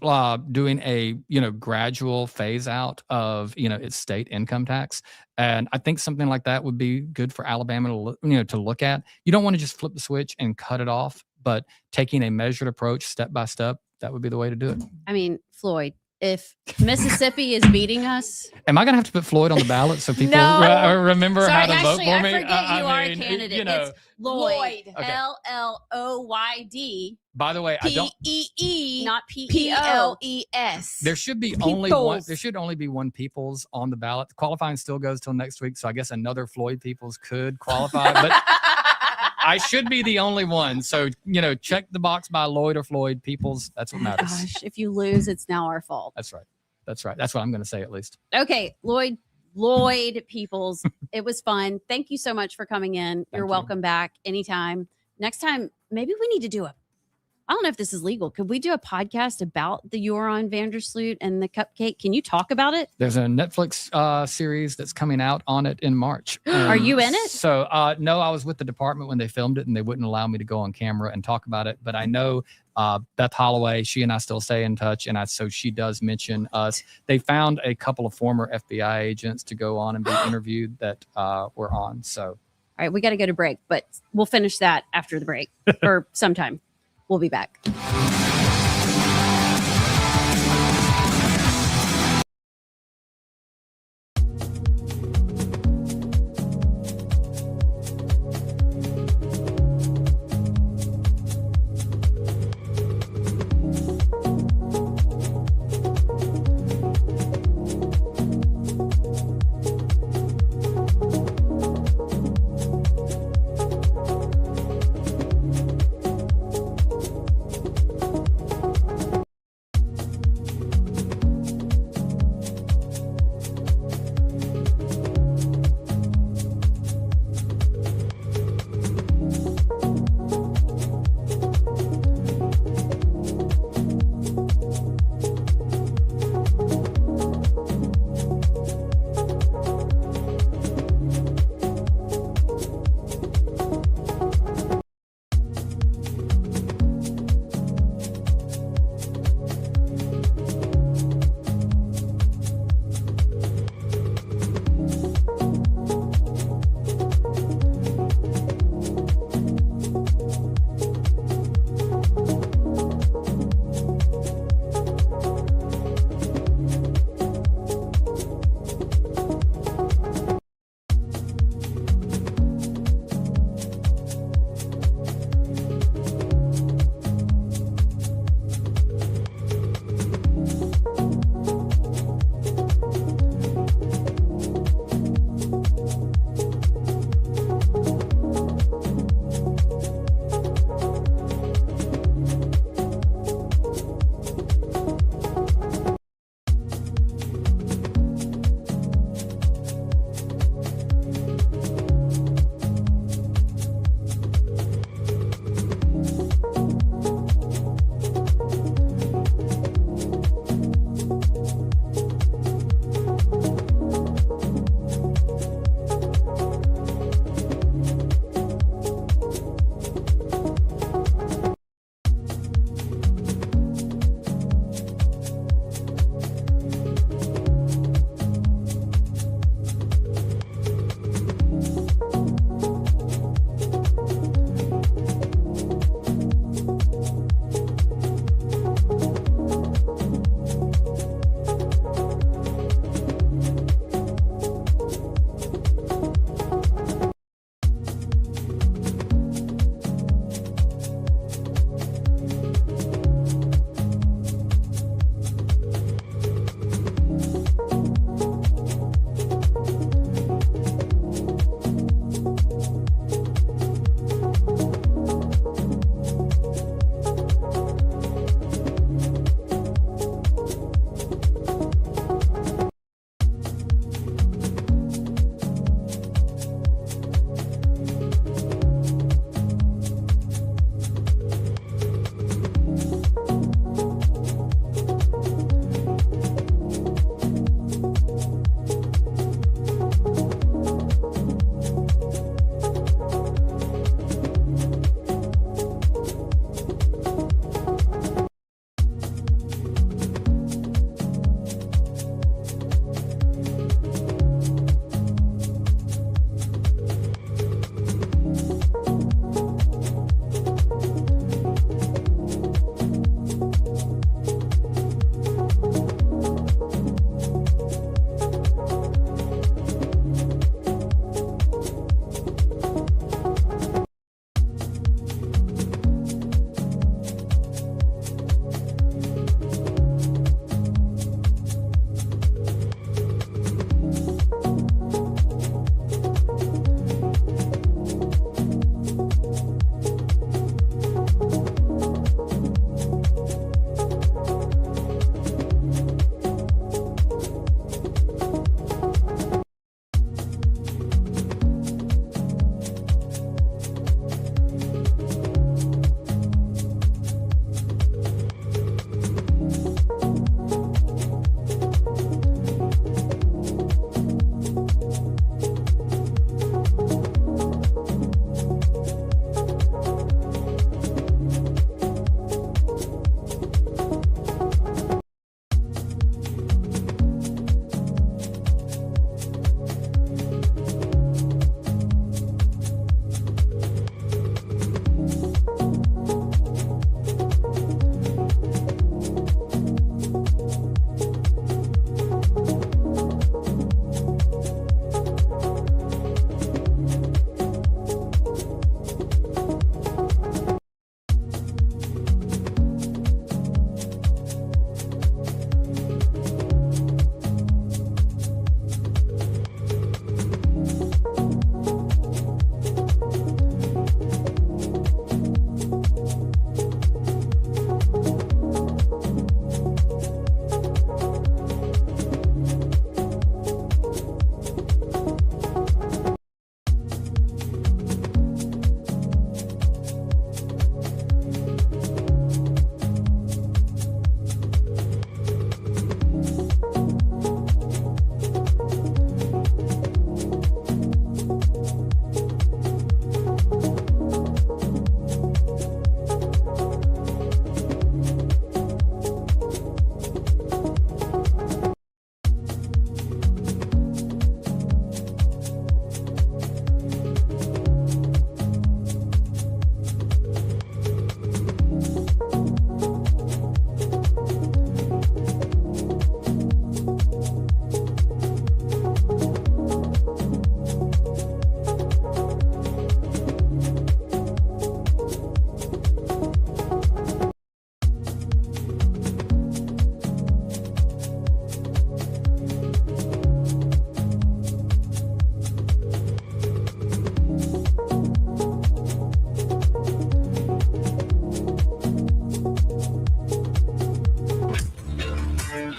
doing a, gradual phase out of, its state income tax. And I think something like that would be good for Alabama to look at. You don't want to just flip the switch and cut it off, but taking a measured approach step by step, that would be the way to do it. I mean, Floyd, if Mississippi is beating us. Am I going to have to put Floyd on the ballot so people No. remember Sorry, how to actually, vote for me? I forget you are a mean, candidate. It's Lloyd. Okay. Lloyd. By the way, I don't. P-E-E. Not P-E-O. P-L-E-S. There should be only one. Peoples. There should only be one Peoples on the ballot. Qualifying still goes till next week, so I guess another Floyd Peoples could qualify, but I should be the only one. So check the box by Lloyd or Floyd Peoples. That's what matters. Gosh, if you lose, it's now our fault. That's right. That's right. That's what I'm going to say at least. Okay, Lloyd Peoples. It was fun. Thank you so much for coming in. You're you. welcome back anytime. Next time, maybe we need to do I don't know if this is legal. Could we do a podcast about the Joran Vandersloot and the cupcake? Can you talk about it? There's a Netflix series that's coming out on it in March. Are you in it? So no, I was with the department when they filmed it, and they wouldn't allow me to go on camera and talk about it. But I know Beth Holloway, she and I still stay in touch, and so she does mention us. They found a couple of former FBI agents to go on and be interviewed that were on. So All right, we got to go to break, but we'll finish that after the break or sometime. We'll be back.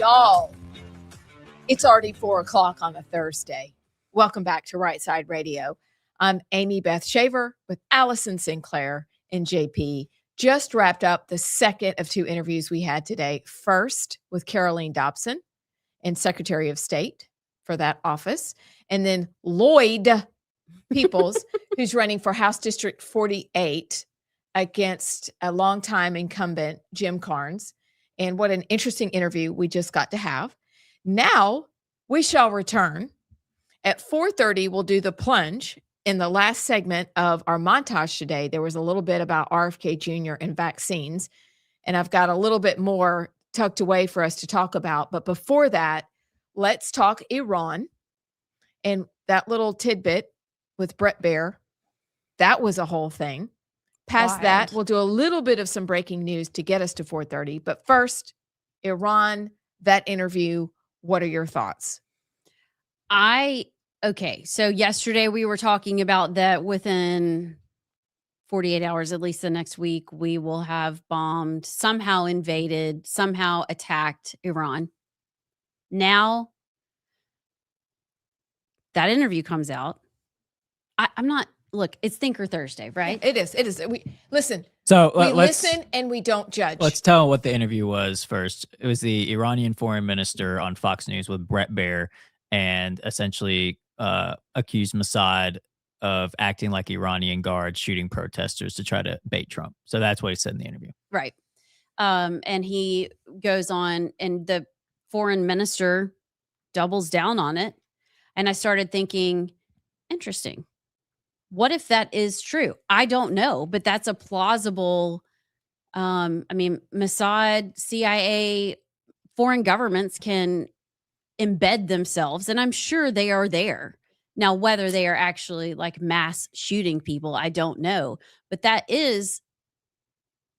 y'all. It's already 4:00 on a Thursday. Welcome back to Rightside Radio. I'm Amy Beth Shaver with Allison Sinclair and JP. Just wrapped up the second of two interviews we had today. First with Caroline Dobson and Secretary of State for that office. And then Lloyd Peoples, who's running for House District 48 against a longtime incumbent, Jim Carnes. And what an interesting interview we just got to have. Now we shall return. At 4:30, we'll do the plunge. In the last segment of our montage today, there was a little bit about RFK Jr. and vaccines. And I've got a little bit more tucked away for us to talk about. But before that, let's talk Iran and that little tidbit with Brett Baier. That was a whole thing. Past that, we'll do a little bit of some breaking news to get us to 4:30. But first, Iran, that interview. What are your thoughts? Okay. So yesterday we were talking about that within 48 hours, at least the next week, we will have bombed, somehow invaded, somehow attacked Iran. Now that interview comes out. I'm not, look, it's Thinker Thursday, right? It is. We listen. So we listen and we don't judge. Let's tell what the interview was first. It was the Iranian foreign minister on Fox News with Brett Baier, and essentially accused Mossad of acting like Iranian guards shooting protesters to try to bait Trump. So that's what he said in the interview. Right. And he goes on, and the foreign minister doubles down on it. And I started thinking, interesting. What if that is true? I don't know, but that's a plausible. Mossad, CIA, foreign governments can embed themselves, and I'm sure they are there. Now, whether they are actually like mass shooting people, I don't know. But that is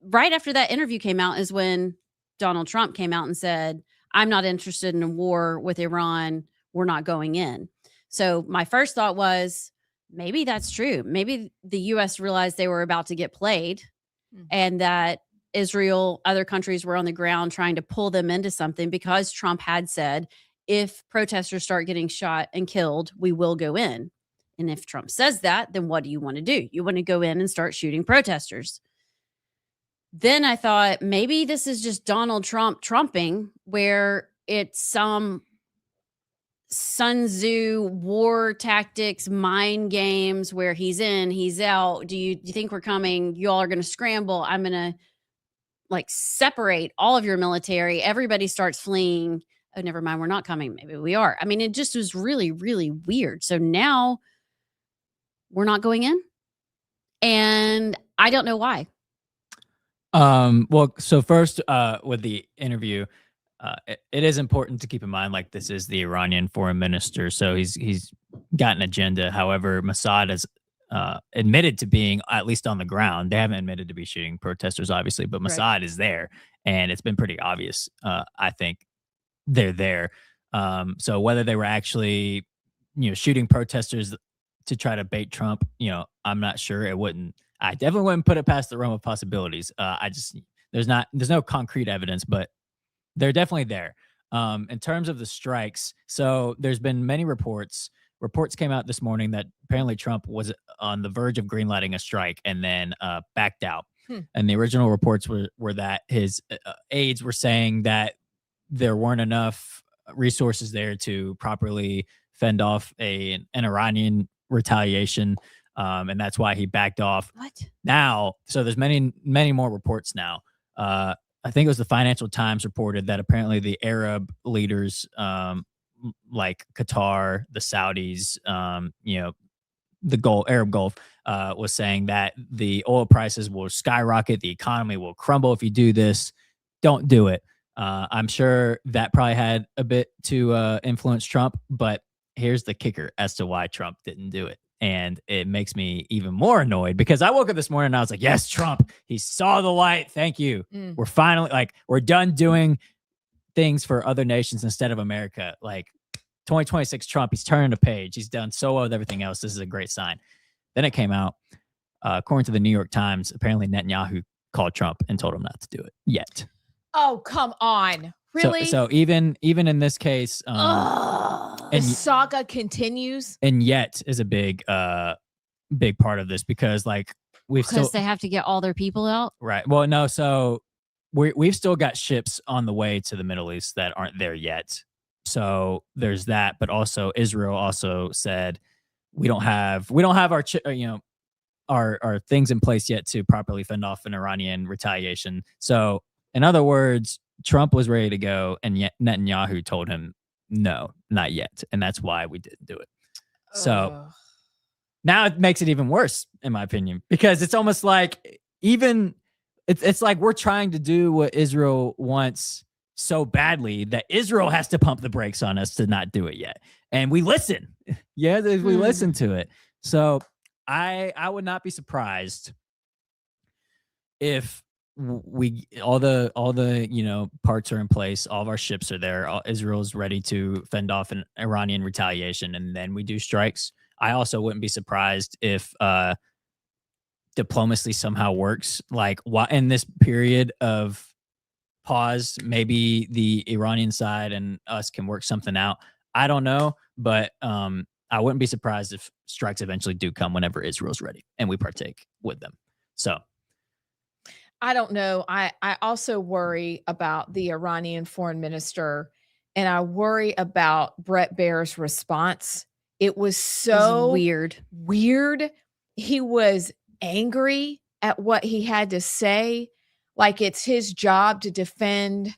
right after that interview came out is when Donald Trump came out and said, I'm not interested in a war with Iran. We're not going in. So my first thought was, maybe that's true. Maybe the U.S. realized they were about to get played, and that Israel, other countries were on the ground trying to pull them into something, because Trump had said, if protesters start getting shot and killed, we will go in. And if Trump says that, then what do you want to do? You want to go in and start shooting protesters. Then I thought, maybe this is just Donald Trump trumping, where it's some Sun Tzu war tactics, mind games, where he's in, he's out. Do you think we're coming? You all are going to scramble. I'm going to separate all of your military. Everybody starts fleeing. Oh, never mind. We're not coming. Maybe we are. I mean, it just was really, really weird. So now we're not going in, and I don't know why. Well, so first, with the interview, it is important to keep in mind, like, this is the Iranian foreign minister, so he's got an agenda. However, Mossad has admitted to being, at least on the ground, they haven't admitted to be shooting protesters, obviously, but Mossad is there, and it's been pretty obvious. I think they're there. So whether they were actually, shooting protesters to try to bait Trump, I'm not sure. I definitely wouldn't put it past the realm of possibilities. There's no concrete evidence, but they're definitely there. In terms of the strikes, so there's been many reports. Reports came out this morning that apparently Trump was on the verge of greenlighting a strike and then backed out. And the original reports were that his aides were saying that there weren't enough resources there to properly fend off an Iranian retaliation. And that's why he backed off. What? Now, so there's many, many more reports now. I think it was the Financial Times reported that apparently the Arab leaders, like Qatar, the Saudis, the Arab Gulf, was saying that the oil prices will skyrocket, the economy will crumble if you do this. Don't do it. I'm sure that probably had a bit to influence Trump, but here's the kicker as to why Trump didn't do it. And it makes me even more annoyed, because I woke up this morning and I was like, yes, Trump, he saw the light. Thank you. We're finally, we're done doing things for other nations instead of America. 2026 Trump, he's turning a page. He's done so well with everything else. This is a great sign. Then it came out, according to the New York Times, apparently Netanyahu called Trump and told him not to do it yet. Oh, come on. Really? So even in this case, the saga continues and yet is a big part of this because like because they have to get all their people out. Right. Well, no. So we've still got ships on the way to the Middle East that aren't there yet. So there's that. But also Israel also said we don't have our our things in place yet to properly fend off an Iranian retaliation. So in other words, Trump was ready to go, and yet Netanyahu told him no, not yet, and that's why we didn't do it. So. Now it makes it even worse, in my opinion, because it's almost like it's like we're trying to do what Israel wants so badly that Israel has to pump the brakes on us to not do it yet. And we listen. Yeah, we listen to it. So I would not be surprised if all the parts are in place, all of our ships are there, Israel's ready to fend off an Iranian retaliation, and then we do strikes. I also wouldn't be surprised if diplomacy somehow works. Like in this period of pause, maybe the Iranian side and us can work something out. I don't know, but I wouldn't be surprised if strikes eventually do come whenever Israel's ready and we partake with them. So I don't know. I also worry about the Iranian foreign minister, and I worry about Brett Baer's response. It was so weird. He was angry at what he had to say, like it's his job to defend.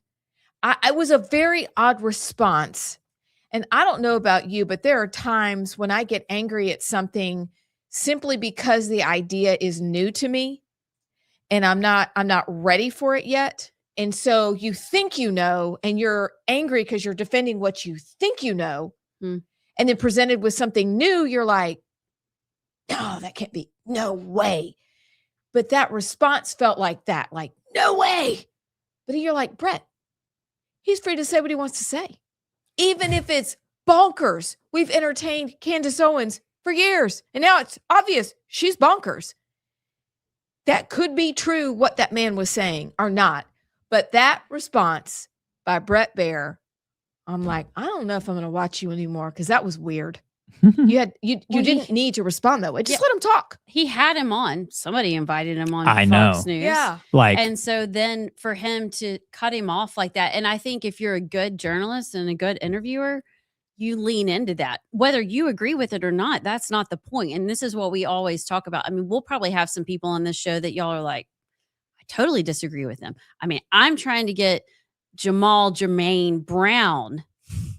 It was a very odd response. And I don't know about you, but there are times when I get angry at something simply because the idea is new to me and I'm not ready for it yet. And so you think you know, and you're angry because you're defending what you think you know. And then presented with something new, you're like, no, that can't be. No way. But that response felt like that, like, no way. But you're like, Brett, he's free to say what he wants to say. Even if it's bonkers. We've entertained Candace Owens for years, and now it's obvious she's bonkers. That could be true, what that man was saying, or not. But that response by Brett Baer, I'm like, I don't know if I'm going to watch you anymore because that was weird. You didn't need to respond that way. Just let him talk. He had him on. Somebody invited him on I Fox know. News. Yeah. And so then for him to cut him off like that, and I think if you're a good journalist and a good interviewer, you lean into that. Whether you agree with it or not, that's not the point. And this is what we always talk about. I mean, we'll probably have some people on this show that y'all are like, I totally disagree with them. I mean, I'm trying to get Jermaine Brown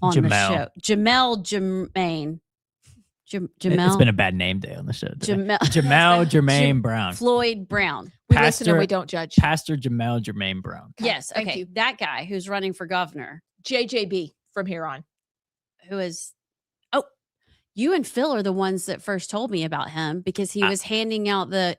on the show. Jermaine. It's been a bad name day on the show today. Jermaine Brown. Floyd Brown. We listen and we don't judge. Pastor Jermaine Brown. Yes. Thank Okay. you. That guy who's running for governor. JJB from here on. Who is, you and Phil are the ones that first told me about him because he was handing out the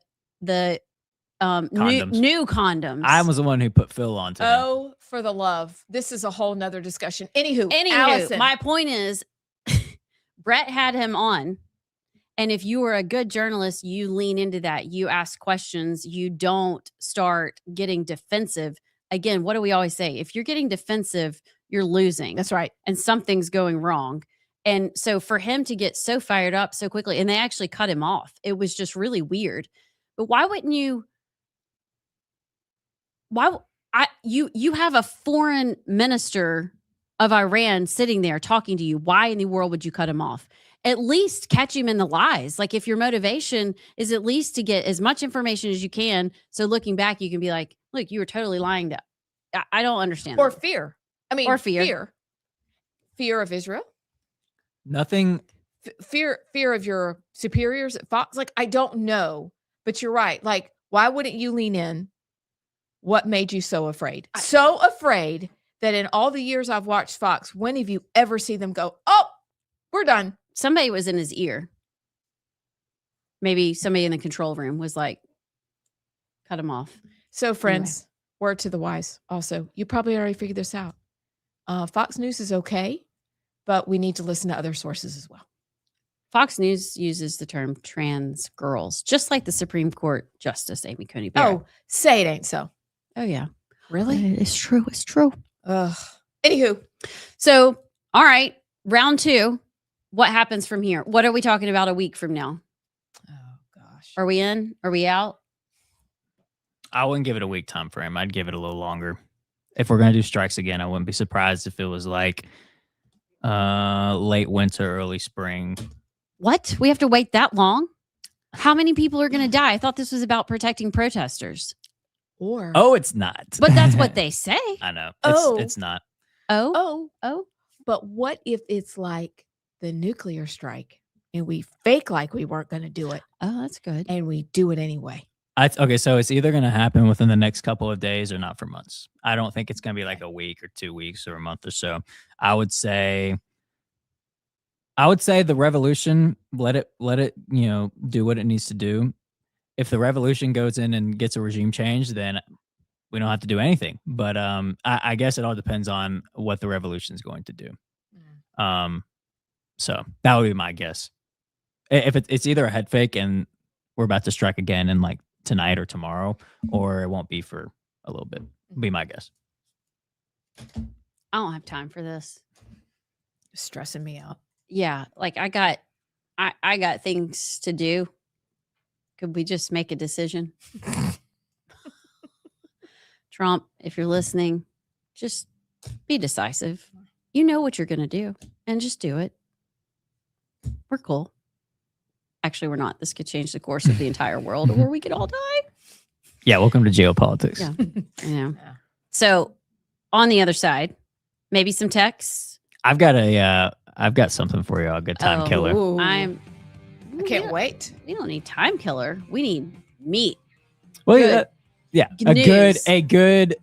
condoms. new condoms. I was the one who put Phil on to him. Oh, for the love. This is a whole nother discussion. Anywho, Allison. My point is, Brett had him on. And if you are a good journalist, you lean into that. You ask questions. You don't start getting defensive. Again, what do we always say? If you're getting defensive, you're losing. That's right. And something's going wrong. And so for him to get so fired up so quickly, and they actually cut him off, it was just really weird. But why wouldn't you? You have a foreign minister of Iran sitting there talking to you. Why in the world would you cut him off? At least catch him in the lies. Like if your motivation is at least to get as much information as you can. So looking back, you can be like, look, you were totally lying to. I don't understand. Or that. fear. I mean, or fear. Fear of Israel. Nothing. Fear of your superiors at Fox. Like, I don't know, but you're right. Like, why wouldn't you lean in? What made you so afraid? So afraid that in all the years I've watched Fox, when have you ever seen them go, oh, we're done? Somebody was in his ear. Maybe somebody in the control room was like, cut him off. So friends, word to the wise. Also, you probably already figured this out. Fox News is okay, but we need to listen to other sources as well. Fox News uses the term trans girls, just like the Supreme Court Justice Amy Coney Barrett. Oh, say it ain't so. Oh, yeah. Really? It's true. It's true. Ugh. Anywho, So, all right, round 2. What happens from here? What are we talking about a week from now? oh gosh, Are we in? Are we out? I wouldn't give it a week time frame. I'd give it a little longer. If we're gonna do strikes again, I wouldn't be surprised if it was like late winter, early spring. What? We have to wait that long? How many people are going to die? I thought this was about protecting protesters. or Oh, it's not. But that's what they say. I know. Oh. It's not. Oh. but what if it's like the nuclear strike and we fake like we weren't going to do it Oh, that's good. and we do it anyway? Okay, so it's either going to happen within the next couple of days or not for months. I don't think it's going to be like a week or 2 weeks or a month or so. I would say the revolution, let it, do what it needs to do. If the revolution goes in and gets a regime change, then we don't have to do anything. But I guess it all depends on what the revolution is going to do. So that would be my guess. If it's either a head fake and we're about to strike again in like tonight or tomorrow, or it won't be for a little bit, would be my guess. I don't have time for this. Stressing me out. Yeah, like I got things to do. Could we just make a decision? Trump, if you're listening, just be decisive. You know what you're going to do and just do it. We're cool. Actually, we're not. This could change the course of the entire world, or we could all die. Yeah, welcome to geopolitics. Yeah, I know. Yeah. So, on the other side, maybe some texts. I've got something for you. A good time killer. Ooh. I can't wait. We don't need time killer. We need meat. Well, Good. yeah, News. a good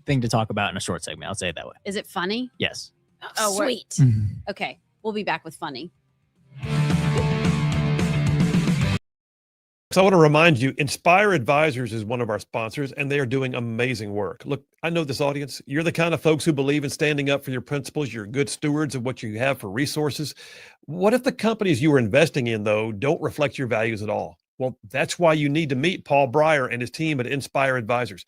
thing to talk about in a short segment. I'll say it that way. Is it funny? Yes. Oh, wait. sweet. Okay, we'll be back with funny. So I want to remind you, Inspire Advisors is one of our sponsors, and they are doing amazing work. Look, I know this audience. You're the kind of folks who believe in standing up for your principles. You're good stewards of what you have for resources. What if the companies you are investing in, though, don't reflect your values at all? Well, that's why you need to meet Paul Breyer and his team at Inspire Advisors.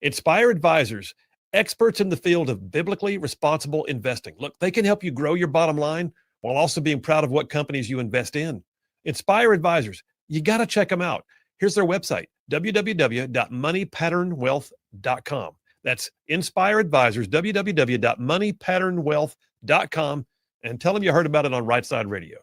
Inspire Advisors, experts in the field of biblically responsible investing. Look, they can help you grow your bottom line while also being proud of what companies you invest in. Inspire Advisors, you got to check them out. Here's their website, www.moneypatternwealth.com. That's Inspire Advisors, www.moneypatternwealth.com, and tell them you heard about it on Rightside Radio.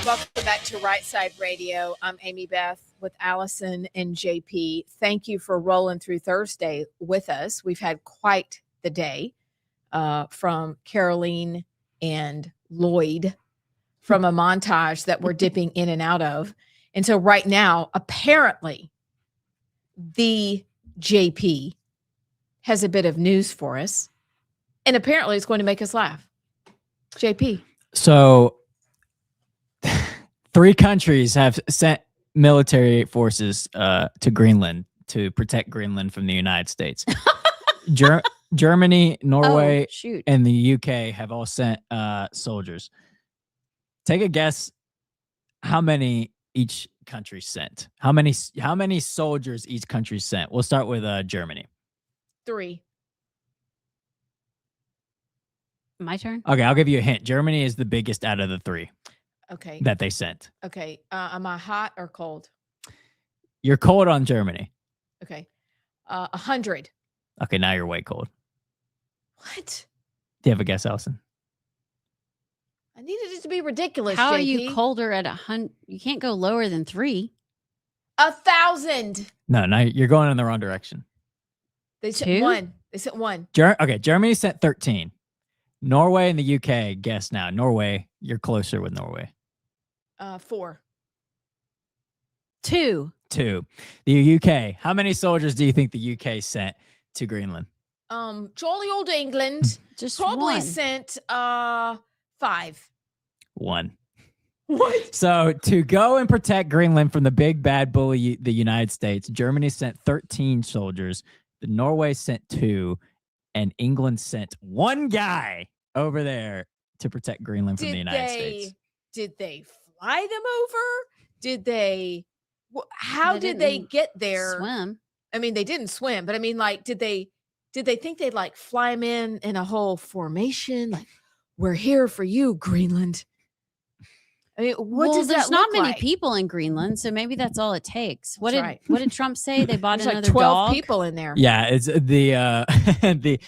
Welcome back to Rightside Radio. I'm Amy Beth with Allison and JP. Thank you for rolling through Thursday with us. We've had quite the day from Caroline and Lloyd from a montage that we're dipping in and out of. And so right now, apparently, the JP has a bit of news for us. And apparently it's going to make us laugh. JP. So 3 countries have sent military forces to Greenland to protect Greenland from the United States. Germany, Norway, and the UK have all sent soldiers. Take a guess how many each country sent. How many soldiers each country sent? We'll start with Germany. 3. My turn? Okay, I'll give you a hint. Germany is the biggest out of the 3. Okay. That they sent. Okay. Am I hot or cold? You're cold on Germany. Okay. 100. Okay, now you're way cold. What? Do you have a guess, Allison? I needed it to be ridiculous. How JP. are you colder at 100? You can't go lower than 3. 1,000. No, now you're going in the wrong direction. They sent 2? 1. They sent 1. Okay, Germany sent 13. Norway and the UK, guess now. Norway, you're closer with Norway. 4. 2. 2. The UK, how many soldiers do you think the UK sent to Greenland? Jolly old England Just probably 1. sent 5. 1. What? So to go and protect Greenland from the big bad bully, the United States, Germany sent 13 soldiers. The Norway sent 2, and England sent 1 guy over there to protect Greenland from the United States. Did they fly them over? Did they? How did they get there? Swim. I mean, they didn't swim, but I mean, like, did they think they'd like fly them in a whole formation? Like, we're here for you, Greenland. I mean, what does that There's not look many like? people in Greenland, so maybe that's all it takes. What That's did right. what did Trump say? They bought There's like another 12 dog. people in there. Yeah, it's the the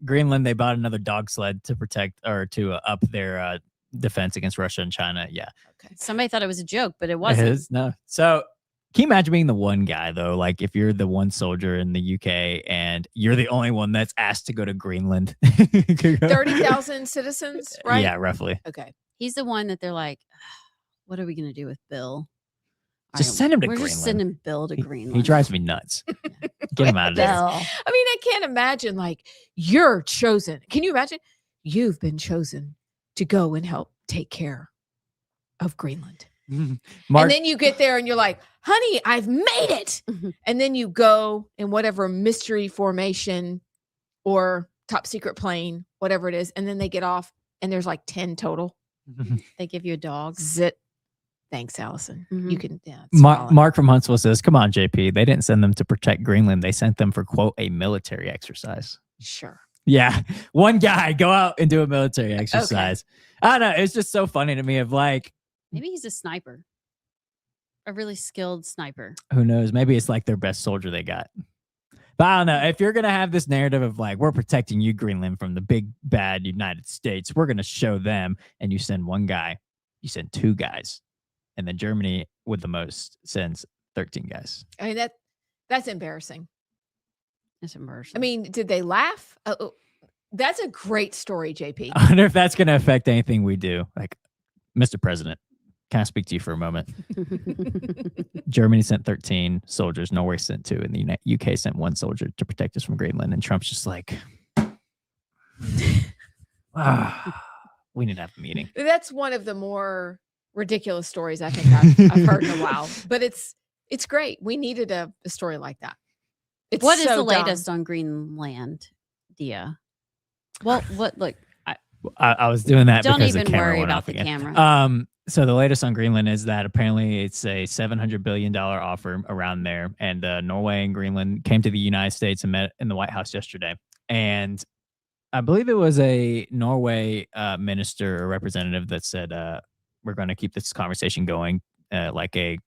Greenland. They bought another dog sled to protect or to up their defense against Russia and China. Yeah, Okay. Somebody thought it was a joke, but it it wasn't. is. No. So can you imagine being the one guy though? Like if you're the one soldier in the UK and you're the only one that's asked to go to Greenland. 30,000 citizens, right? Yeah, roughly. Okay. He's the one that they're like, what are we going to do with Bill? Just send him to We're Greenland. just sending Bill to Greenland. He drives me nuts. Get him out of there. Bill. I mean, I can't imagine like you're chosen. Can you imagine? You've been chosen to go and help take care of Greenland. Mark, And then you get there and you're like, honey, I've made it. And then you go in whatever mystery formation or top secret plane, whatever it is. And then they get off and there's like 10 total. They give you a dog. Zit. Thanks, Allison. You Mhm. can, yeah. it's solid. Mark from Huntsville says, come on, JP. They didn't send them to protect Greenland. They sent them for, quote, a military exercise. Sure. Yeah. One guy go out and do a military exercise. I don't know. It's just so funny to me of like, Maybe he's a sniper. A really skilled sniper. who knows? Maybe it's like their best soldier they got. But I don't know. If you're going to have this narrative of like, we're protecting you, Greenland, from the big bad United States, we're going to show them. And you send 1 guy, you send 2 guys. And then Germany with the most sends 13 guys. I mean, that's embarrassing. It's embarrassing. I mean, did they laugh? That's a great story, JP. I wonder if that's going to affect anything we do. Like, Mr. President, can I speak to you for a moment? Germany sent 13 soldiers. Norway sent 2. And the UK sent 1 soldier to protect us from Greenland. And Trump's just like, we need to have a meeting. That's one of the more ridiculous stories I think I've heard in a while. But it's great. We needed a story like that. It's What is so the dumb. latest on Greenland, Dia? Well, what look, I was doing that don't because even the camera worry went about off the again. camera. So the latest on Greenland is that apparently it's a $700 billion offer around there. And Norway and Greenland came to the United States and met in the White House yesterday. And I believe it was a Norway minister or representative that said, we're going to keep this conversation going, like a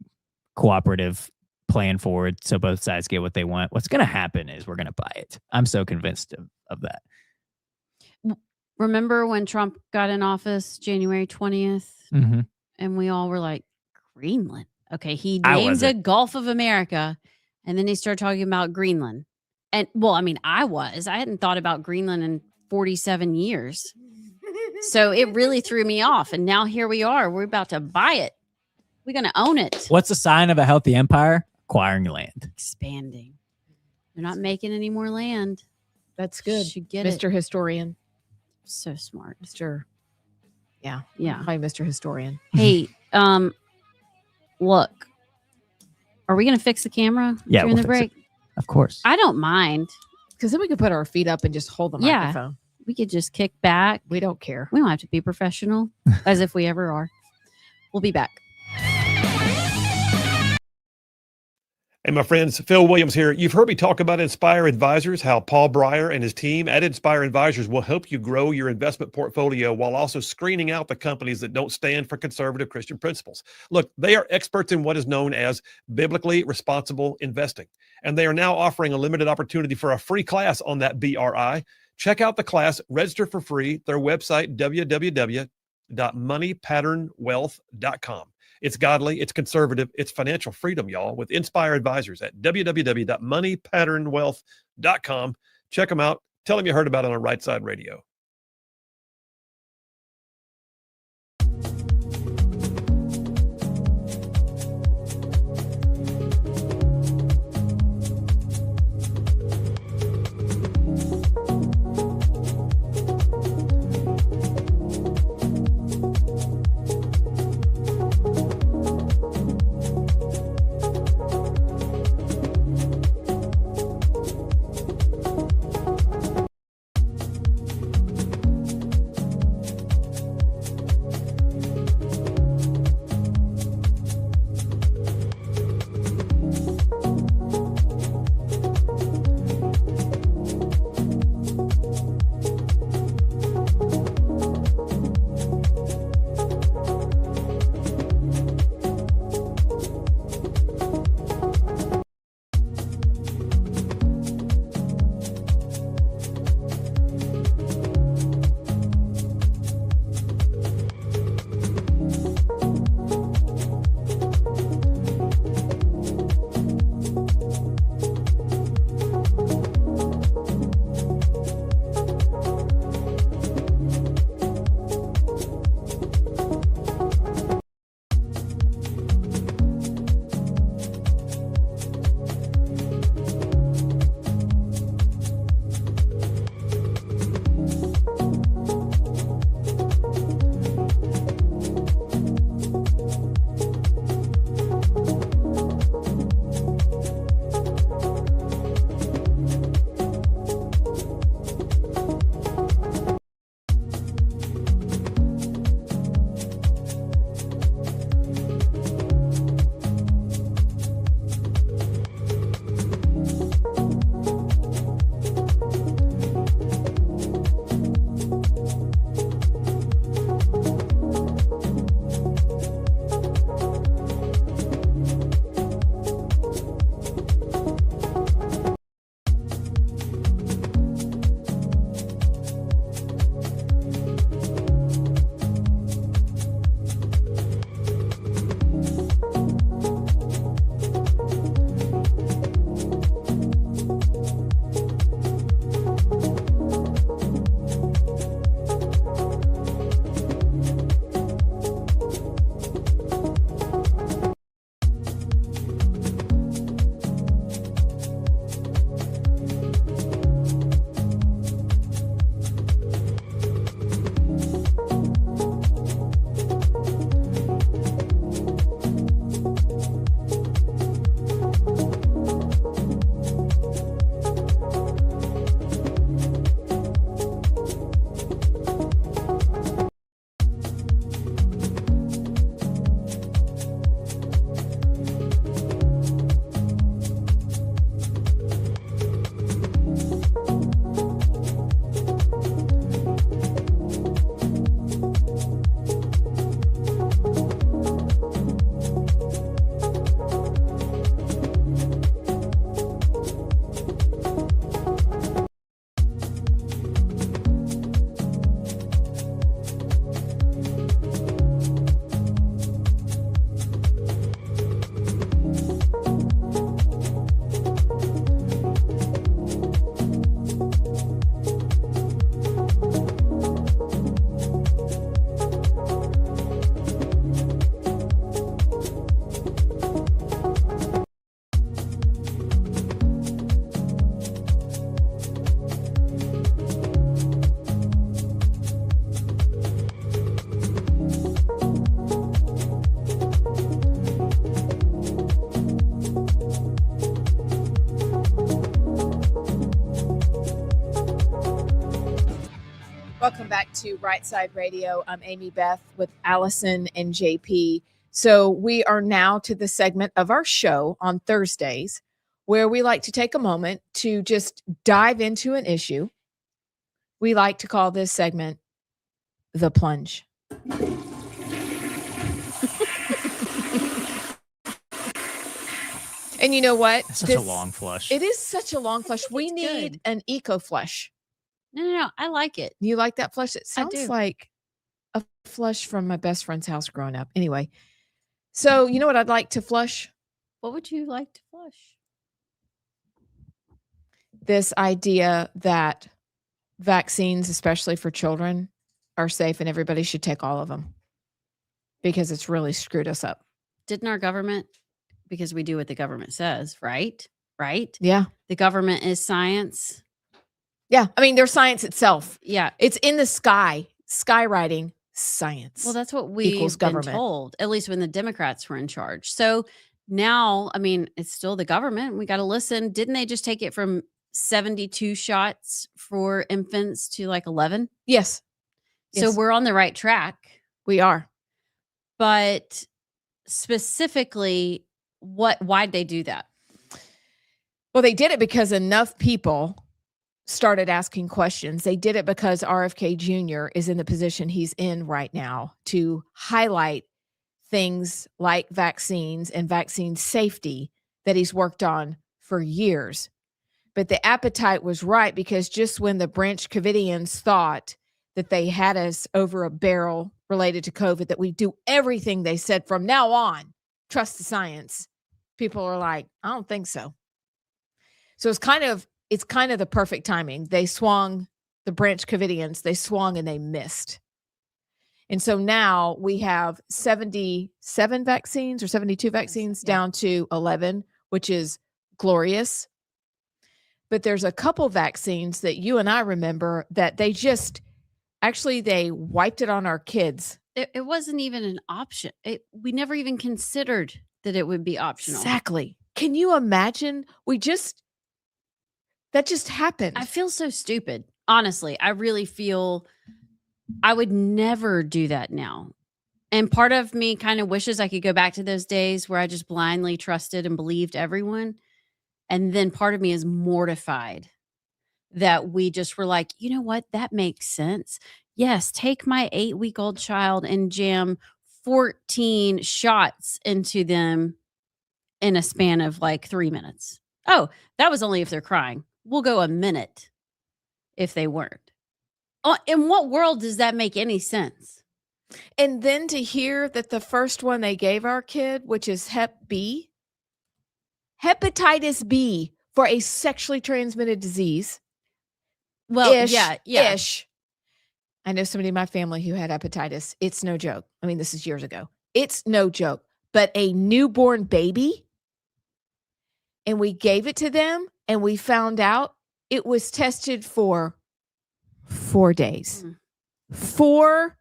cooperative plan forward so both sides get what they want. What's going to happen is we're going to buy it. I'm so convinced of that. Remember when Trump got in office January 20th? Mm-hmm. And we all were like, Greenland. Okay. He I named a wasn't. Gulf of America. And then he started talking about Greenland. And well, I mean, I hadn't thought about Greenland in 47 years. So it really threw me off. And now here we are. We're about to buy it. We're going to own it. What's a sign of a healthy empire? Acquiring land. Expanding. They're not making any more land. That's good. Should get Mr. Historian. So smart. Mr. Yeah. Yeah. Hi, Mr. Historian. Hey, look. Are we going to fix the camera Yeah, during we'll the fix break? Of course. I don't mind. Because then we could put our feet up and just hold the Yeah. microphone. We could just kick back. We don't care. We don't have to be professional, as if we ever are. We'll be back. Hey, my friends, Phil Williams here. You've heard me talk about Inspire Advisors, how Paul Breyer and his team at Inspire Advisors will help you grow your investment portfolio while also screening out the companies that don't stand for conservative Christian principles. Look, they are experts in what is known as biblically responsible investing, and they are now offering a limited opportunity for a free class on that BRI. Check out the class, register for free, their website, www.moneypatternwealth.com. It's godly, it's conservative, it's financial freedom, y'all, with Inspire Advisors at www.moneypatternwealth.com. Check them out. Tell them you heard about it on Rightside Radio. to Rightside Radio. I'm Amy Beth with Allison and JP. So we are now to the segment of our show on Thursdays where we like to take a moment to just dive into an issue. We like to call this segment The Plunge. And you know what? That's such a long flush. It is such a long flush. We need good. an eco flush. No. I like it. You like that flush? It sounds do. like a flush from my best friend's house growing up. Anyway, so you know what I'd like to flush? What would you like to flush? This idea that vaccines, especially for children, are safe and everybody should take all of them because it's really screwed us up. Didn't our government, because we do what the government says, right? Right? Yeah. The government is science. Yeah. I mean, there's science itself. Yeah. It's in the sky, skywriting science. Well, that's what we've equals been government. told, at least when the Democrats were in charge. So now, I mean, it's still the government. We got to listen. Didn't they just take it from 72 shots for infants to like 11? Yes. So Yes. we're on the right track. We are. But specifically, why'd they do that? Well, they did it because enough people started asking questions. They did it because RFK Jr. is in the position he's in right now to highlight things like vaccines and vaccine safety that he's worked on for years. But the appetite was right because just when the Branch Covidians thought that they had us over a barrel related to COVID, that we do everything they said from now on, trust the science, people are like, I don't think so. So it's kind of the perfect timing. They swung, the Branch Covidians, they swung and they missed. And so now we have 77 vaccines or 72 vaccines down to 11, which is glorious. But there's a couple vaccines that you and I remember that they wiped it on our kids. It wasn't even an option. We never even considered that it would be optional. Exactly. Can you imagine? That just happened. I feel so stupid. Honestly, I really feel I would never do that now. And part of me kind of wishes I could go back to those days where I just blindly trusted and believed everyone. And then part of me is mortified that we just were like, you know what? That makes sense. Yes, take my 8-week-old child and jam 14 shots into them in a span of like 3 minutes. Oh, that was only if they're crying. We'll go a minute if they weren't. In what world does that make any sense? And then to hear that the first one they gave our kid, which is Hep B, hepatitis B for a sexually transmitted disease. Well, Ish. yeah. I know somebody in my family who had hepatitis. It's no joke. I mean, this is years ago. It's no joke. But a newborn baby, and we gave it to them, and we found out it was tested for 4 days. 4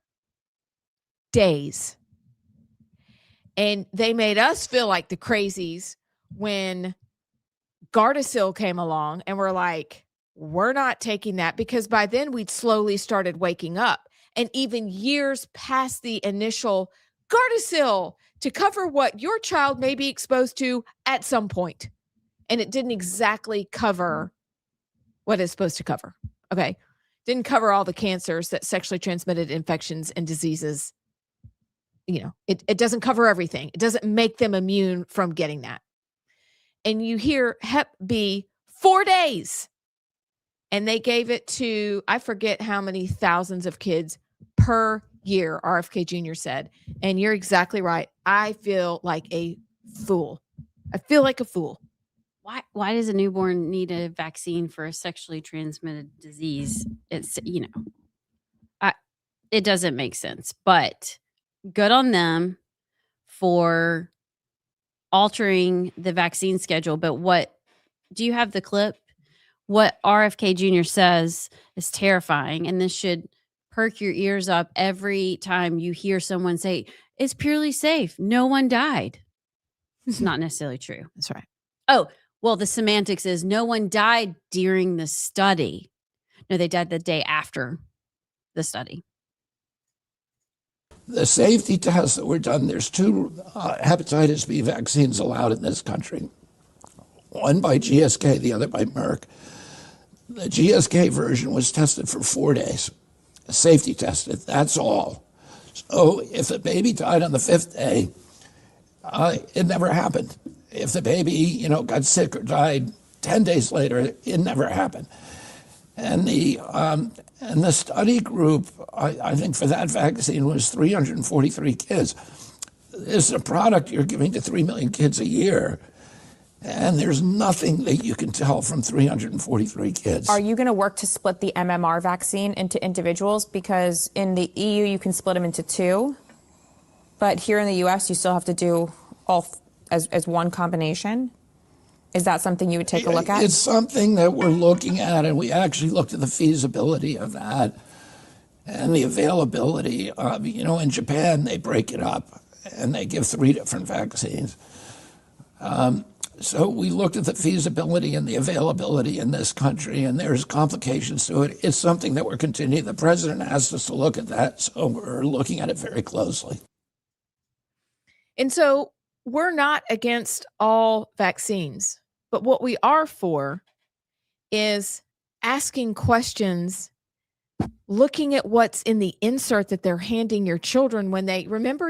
days. And they made us feel like the crazies when Gardasil came along, and we're like, we're not taking that, because by then we'd slowly started waking up. And even years past the initial Gardasil to cover what your child may be exposed to at some point. And it didn't exactly cover what it's supposed to cover. Okay. Didn't cover all the cancers that sexually transmitted infections and diseases. You know, it doesn't cover everything. It doesn't make them immune from getting that. And you hear Hep B 4 days. And they gave it to, I forget how many thousands of kids per year, RFK Jr. said. And you're exactly right. I feel like a fool. I feel like a fool. Why does a newborn need a vaccine for a sexually transmitted disease? It's, it doesn't make sense, but good on them for altering the vaccine schedule. But do you have the clip? What RFK Jr. says is terrifying, and this should perk your ears up every time you hear someone say, it's purely safe. No one died. It's not necessarily true. That's right. Oh, well, the semantics is no one died during the study. No, they died the day after the study. The safety tests that were done, there's two hepatitis B vaccines allowed in this country. One by GSK, the other by Merck. The GSK version was tested for 4 days, safety tested, that's all. So if the baby died on the 5th day, it never happened. If the baby, got sick or died 10 days later, it never happened. And the study group, I think for that vaccine was 343 kids. This is a product you're giving to 3 million kids a year. And there's nothing that you can tell from 343 kids. Are you going to work to split the MMR vaccine into individuals? Because in the EU, you can split them into 2. But here in the US, you still have to do all as one combination. Is that something you would take a look at? It's something that we're looking at, and we actually looked at the feasibility of that and the availability of, in Japan, they break it up and they give 3 different vaccines. So we looked at the feasibility and the availability in this country, and there's complications to it. It's something that we're continuing. The president asked us to look at that, so we're looking at it very closely. And so we're not against all vaccines, but what we are for is asking questions, looking at what's in the insert that they're handing your children when they, remember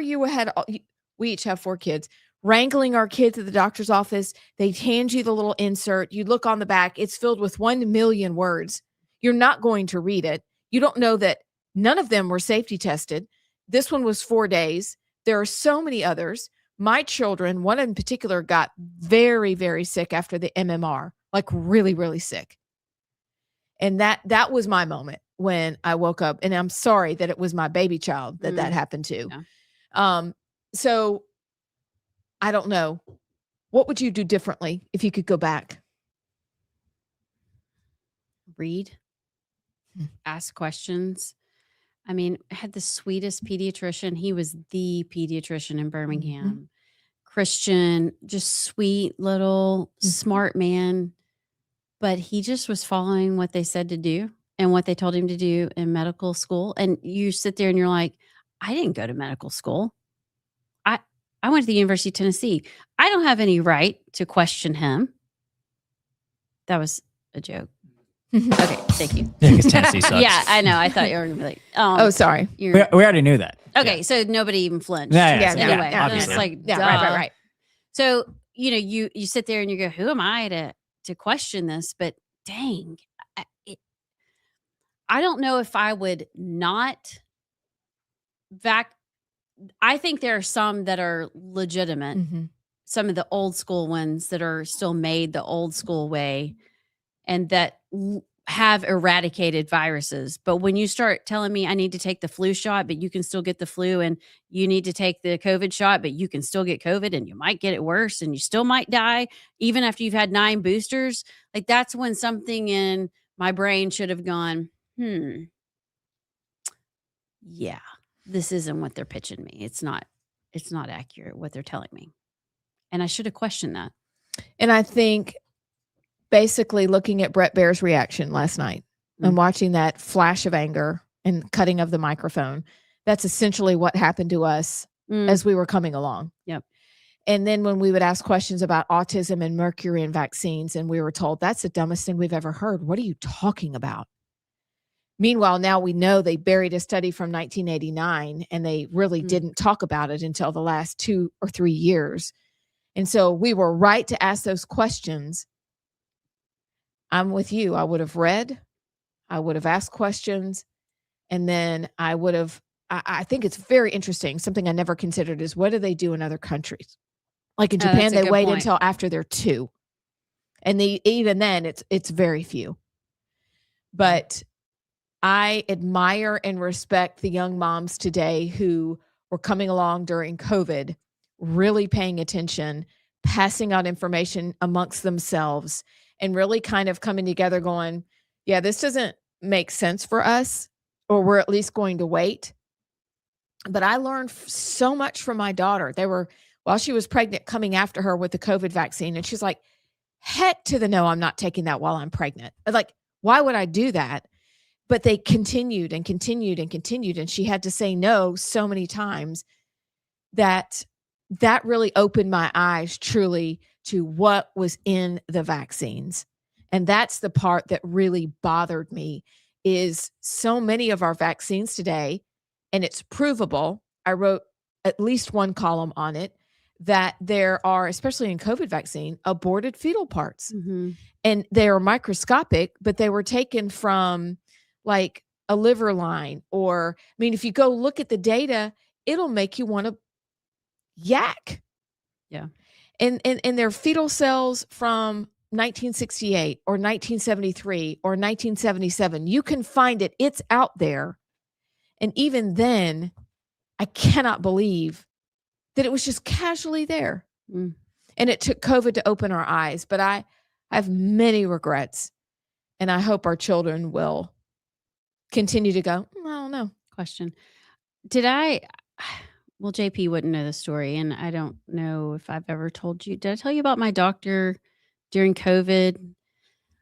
we each have 4 kids, wrangling our kids at the doctor's office. They hand you the little insert. You look on the back. It's filled with 1 million words. You're not going to read it. You don't know that none of them were safety tested. This one was 4 days. There are so many others. My children, one in particular, got very, very sick after the MMR, like really, really sick. And that was my moment when I woke up. And I'm sorry that it was my baby child that happened to. Yeah. So I don't know. What would you do differently if you could go back? Read, ask questions. I mean, I had the sweetest pediatrician. He was the pediatrician in Birmingham. Christian, just sweet little smart man. But he just was following what they said to do and what they told him to do in medical school. And you sit there and you're like, I didn't go to medical school. I went to the University of Tennessee. I don't have any right to question him. That was a joke. Okay, thank you. Yeah, because Tennessee sucks. Yeah, I know. I thought you were going to be like, oh, sorry. We already knew that. Okay, so nobody even flinched. Yeah, Anyway, obviously. it's like, Yeah, duh. right. So, you sit there and you go, who am I to question this? But dang, I don't know if I would not I think there are some that are legitimate. Some of the old school ones that are still made the old school way and that have eradicated viruses. But when you start telling me I need to take the flu shot, but you can still get the flu, and you need to take the COVID shot, but you can still get COVID and you might get it worse and you still might die even after you've had 9 boosters, like that's when something in my brain should have gone, yeah, this isn't what they're pitching me. It's not accurate what they're telling me. And I should have questioned that. And I think basically looking at Brett Baer's reaction last night and watching that flash of anger and cutting of the microphone, that's essentially what happened to us as we were coming along. Yep. And then when we would ask questions about autism and mercury and vaccines, and we were told, that's the dumbest thing we've ever heard. What are you talking about? Meanwhile, now we know they buried a study from 1989 and they really didn't talk about it until the last 2 or 3 years. And so we were right to ask those questions. I'm with you. I would have read, I would have asked questions, and then I would have, I think it's very interesting. Something I never considered is what do they do in other countries? Like in Japan, they wait until after they're 2. And even then it's very few. But I admire and respect the young moms today who were coming along during COVID, really paying attention, passing out information amongst themselves, and really kind of coming together going, yeah, this doesn't make sense for us, or we're at least going to wait. But I learned so much from my daughter. They were, while she was pregnant, coming after her with the COVID vaccine. And she's like, heck to the no, I'm not taking that while I'm pregnant. Like, why would I do that? But they continued and continued and continued. And she had to say no so many times that really opened my eyes truly to what was in the vaccines. And that's the part that really bothered me, is so many of our vaccines today, and it's provable. I wrote at least one column on it, that there are, especially in COVID vaccine, aborted fetal parts. And they are microscopic, but they were taken from like a liver line, or, I mean, if you go look at the data, it'll make you want to yak. Yeah. And they're fetal cells from 1968 or 1973 or 1977. You can find it. It's out there. And even then, I cannot believe that it was just casually there. And it took COVID to open our eyes. But I have many regrets. And I hope our children will continue to go, I don't know. Question. Well, JP wouldn't know the story, and I don't know if I've ever told you. Did I tell you about my doctor during COVID?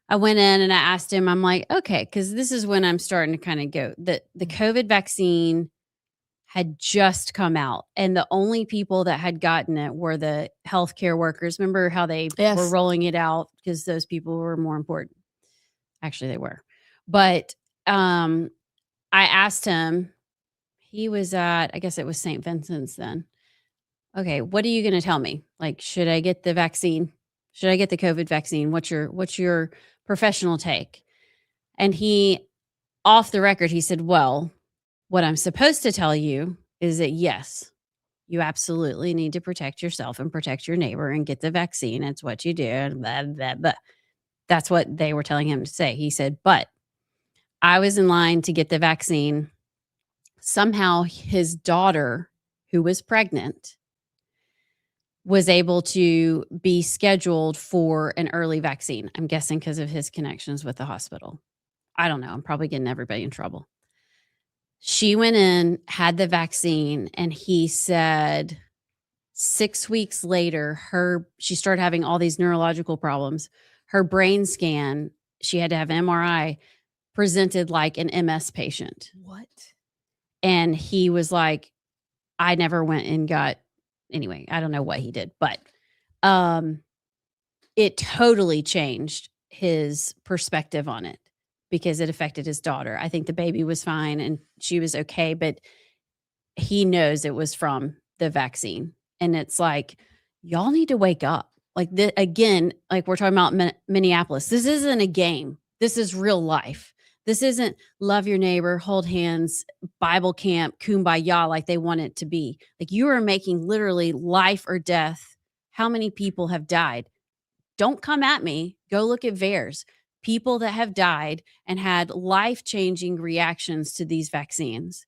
I went in and I asked him, I'm like, okay, because this is when I'm starting to kind of go, the COVID vaccine had just come out, and the only people that had gotten it were the healthcare workers. Remember how they were rolling it out because those people were more important? Actually, they were. But I asked him, he was at, I guess it was St. Vincent's then. Okay, what are you going to tell me? Like, should I get the vaccine? Should I get the COVID vaccine? What's your professional take? And he, off the record, he said, well, what I'm supposed to tell you is that, yes, you absolutely need to protect yourself and protect your neighbor and get the vaccine. It's what you do. And blah, blah, blah. That's what they were telling him to say. He said, but I was in line to get the vaccine. Somehow his daughter, who was pregnant, was able to be scheduled for an early vaccine. I'm guessing because of his connections with the hospital. I don't know. I'm probably getting everybody in trouble. She went in, had the vaccine, and he said 6 weeks later, she started having all these neurological problems. Her brain scan, she had to have MRI, presented like an MS patient. What? And he was like, I never went and got, anyway, I don't know what he did, but it totally changed his perspective on it because it affected his daughter. I think the baby was fine and she was okay, but he knows it was from the vaccine. And it's like, y'all need to wake up. Like, again, like we're talking about Minneapolis. This isn't a game. This is real life. This isn't love your neighbor, hold hands, Bible camp, kumbaya like they want it to be. Like, you are making literally life or death. How many people have died? Don't come at me. Go look at VAERS. People that have died and had life-changing reactions to these vaccines.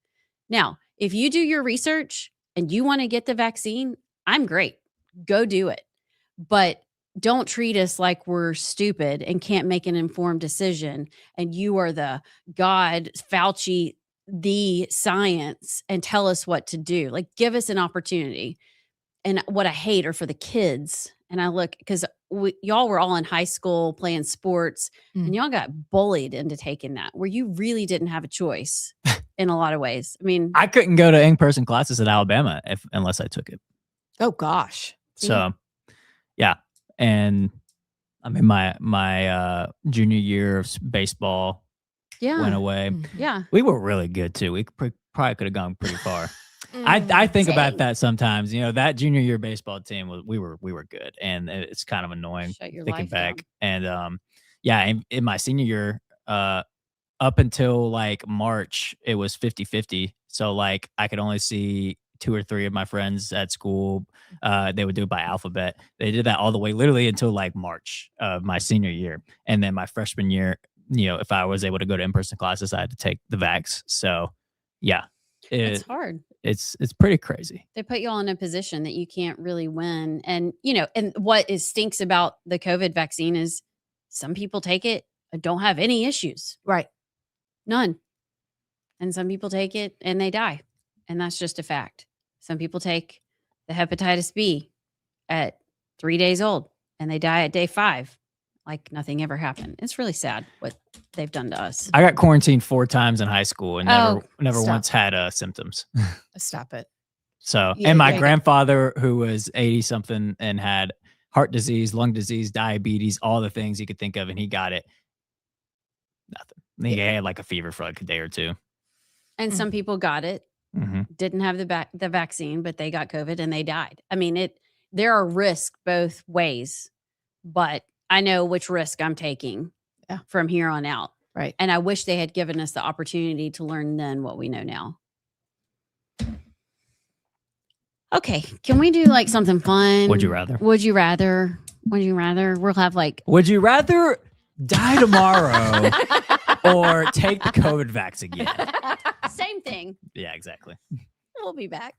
Now, if you do your research and you want to get the vaccine, I'm great. Go do it. But don't treat us like we're stupid and can't make an informed decision. And you are the God, Fauci, the science, and tell us what to do. Like, give us an opportunity. And what I hate are for the kids. And I look, because y'all were all in high school playing sports and y'all got bullied into taking that, where you really didn't have a choice in a lot of ways. I mean, I couldn't go to in-person classes at Alabama unless I took it. Oh gosh. So yeah. And I mean, my junior year of baseball went away. Yeah. We were really good too. We probably could have gone pretty far. I think about that sometimes. You know, that junior year baseball team we were good, and it's kind of annoying thinking back. Down. And yeah, in my senior year, up until like March, it was 50-50. So like I could only see 2 or 3 of my friends at school. They would do it by alphabet. They did that all the way literally until like March of my senior year. And then my freshman year, you know, if I was able to go to in-person classes, I had to take the vax. So yeah, it's hard. It's pretty crazy. They put you all in a position that you can't really win. And, you know, and what stinks about the COVID vaccine is some people take it and don't have any issues. Right. None. And some people take it and they die. And that's just a fact. Some people take the hepatitis B at 3 days old and they die at day 5. like nothing ever happened. It's really sad what they've done to us. I got quarantined 4 times in high school and never stop. once had symptoms. Stop it. So, Yeah, and my yeah. grandfather, who was 80 something and had heart disease, lung disease, diabetes, all the things you could think of, and he got it. Nothing. He had like a fever for like a day or 2. And some people got it, didn't have the vaccine, but they got COVID and they died. I mean, there are risks both ways, but I know which risk I'm taking from here on out. Right. And I wish they had given us the opportunity to learn then what we know now. Okay. Can we do like something fun? Would you rather? Would you rather? Would you rather? We'll have like. Would you rather die tomorrow or take the COVID vax again? Same thing. Yeah, exactly. We'll be back.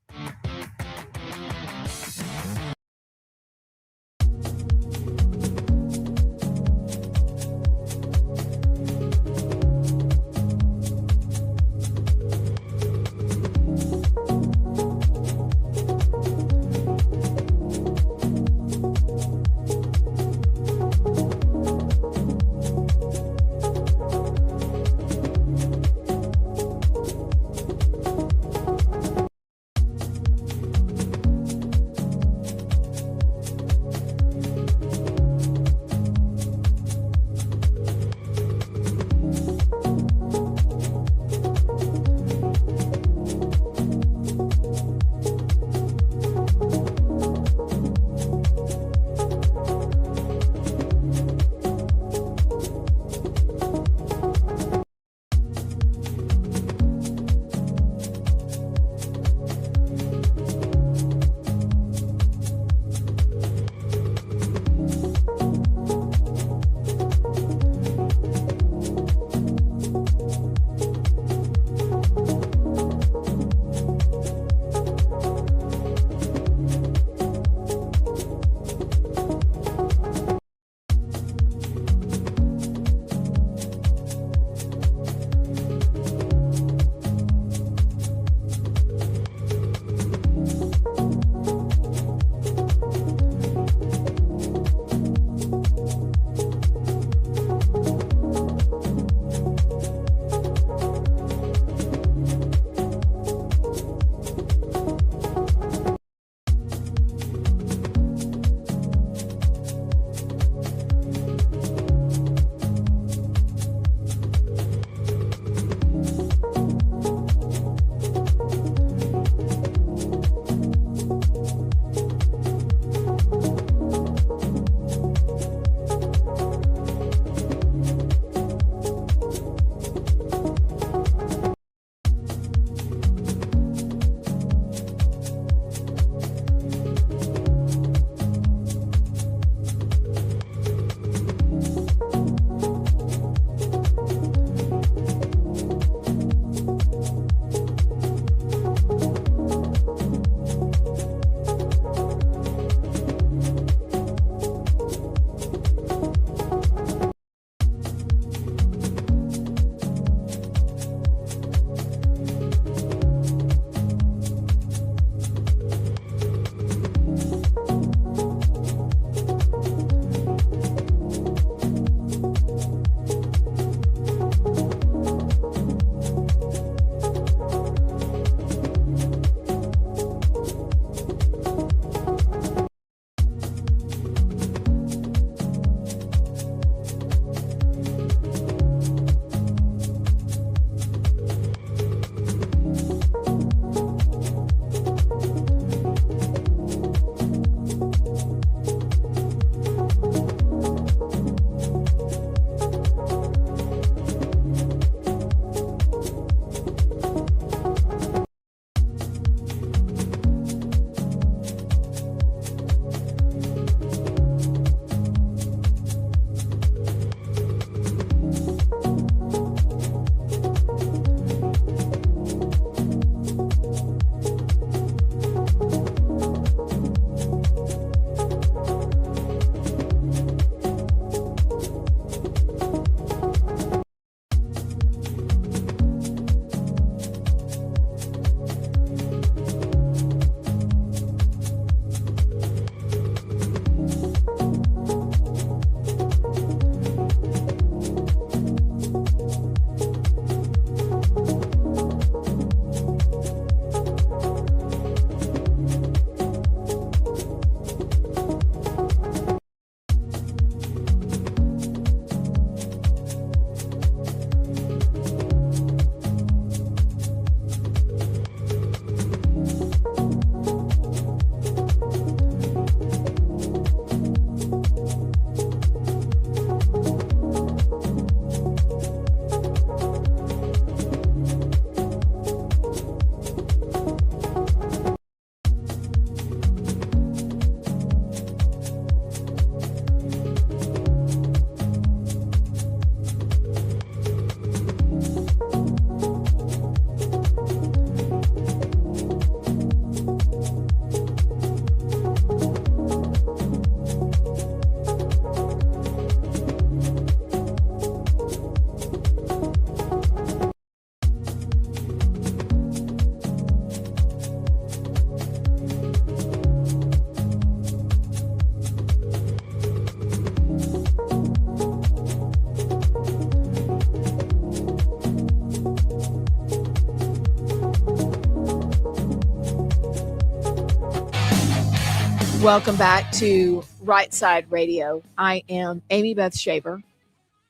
Welcome back to Rightside Radio. I am Amy Beth Shaver.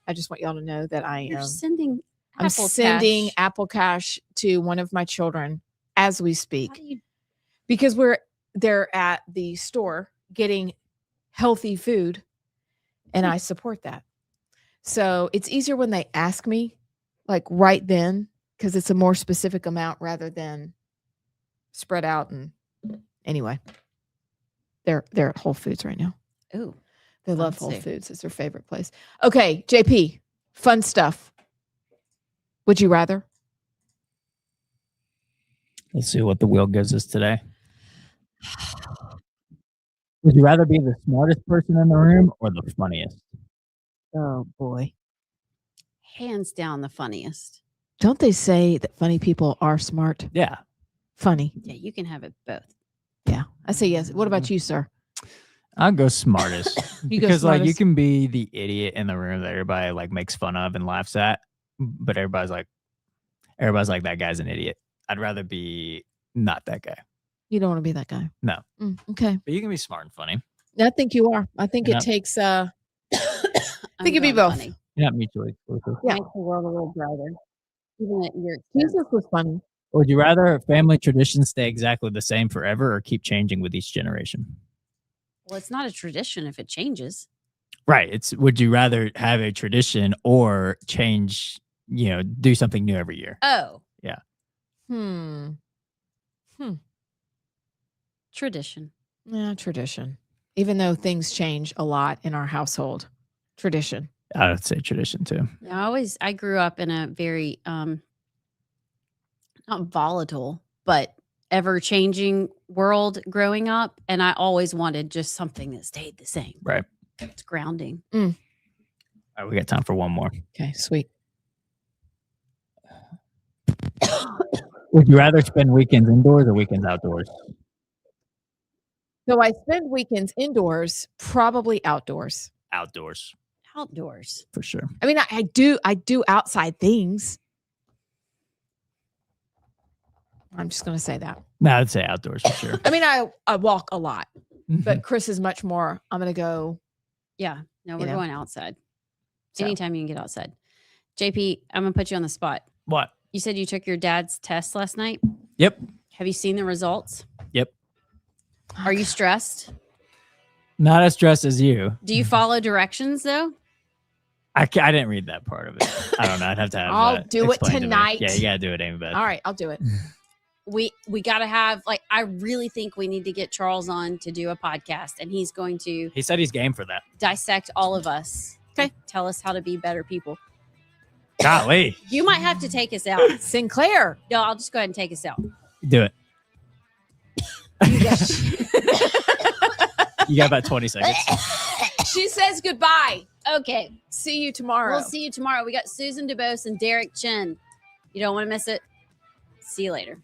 I just want y'all to know that You're sending I'm Apple sending Cash. Apple Cash to one of my children as we How speak do you- because they're at the store getting healthy food, and I support that. So it's easier when they ask me, like right then, because it's a more specific amount rather than spread out. And anyway, they're at Whole Foods right now. Ooh, They love Whole fancy. Foods. It's their favorite place. Okay, JP, fun stuff. Would you rather? Let's see what the wheel gives us today. Would you rather be the smartest person in the room or the funniest? Oh boy. Hands down the funniest. Don't they say that funny people are smart? Yeah. Funny. Yeah, you can have it both. Yeah. I say yes. What about you, sir? I'll go smartest. You go because like you smartest. can be the idiot in the room that everybody like makes fun of and laughs at, but everybody's like that guy's an idiot. I'd rather be not that guy. You don't want to be that guy. No. Okay. But you can be smart and funny. I think you are. I think Yeah. it takes I think it'd be both. You're not mutually exclusive. Yeah. Makes the world a little brighter. Even at your Jesus was funny. Would you rather family traditions stay exactly the same forever or keep changing with each generation? Well, it's not a tradition if it changes. Right. It's would you rather have a tradition or change, do something new every year? Oh, tradition. Yeah, tradition. Even though things change a lot in our household. Tradition. I would say tradition too. I grew up in a very not volatile, but ever changing world growing up. And I always wanted just something that stayed the same. Right. It's grounding. All right, we got time for one more. Okay, sweet. Would you rather spend weekends indoors or weekends outdoors? So I spend weekends indoors, probably outdoors. Outdoors, Outdoors. for sure. I mean, I do outside things. I'm just going to say that. No, I'd say outdoors for sure. I mean, I walk a lot, Mhm. but Chris is much more, I'm going to go. Yeah. No, You we're know. going outside. So. Anytime you can get outside. JP, I'm going to put you on the spot. What? You said you took your dad's test last night. Yep. Have you seen the results? Yep. Are you stressed? Not as stressed as you. Do you follow directions though? I didn't read that part of it. I don't know. I'd have to have. I'll do it explained to me. tonight. Yeah, you gotta do it, Amy Beth. All right, I'll do it. We got to have I really think we need to get Charles on to do a podcast, and he's going to He said he's game for that. dissect all of us. Okay, tell us how to be better people. Golly, You might have to take us out. Sinclair. No, I'll just go ahead and take us out. do it. You got about 20 seconds. She says goodbye. Okay, See you tomorrow. we'll see you tomorrow. We got Susan DeBose and Derek Chin. You don't want to miss it. See you later.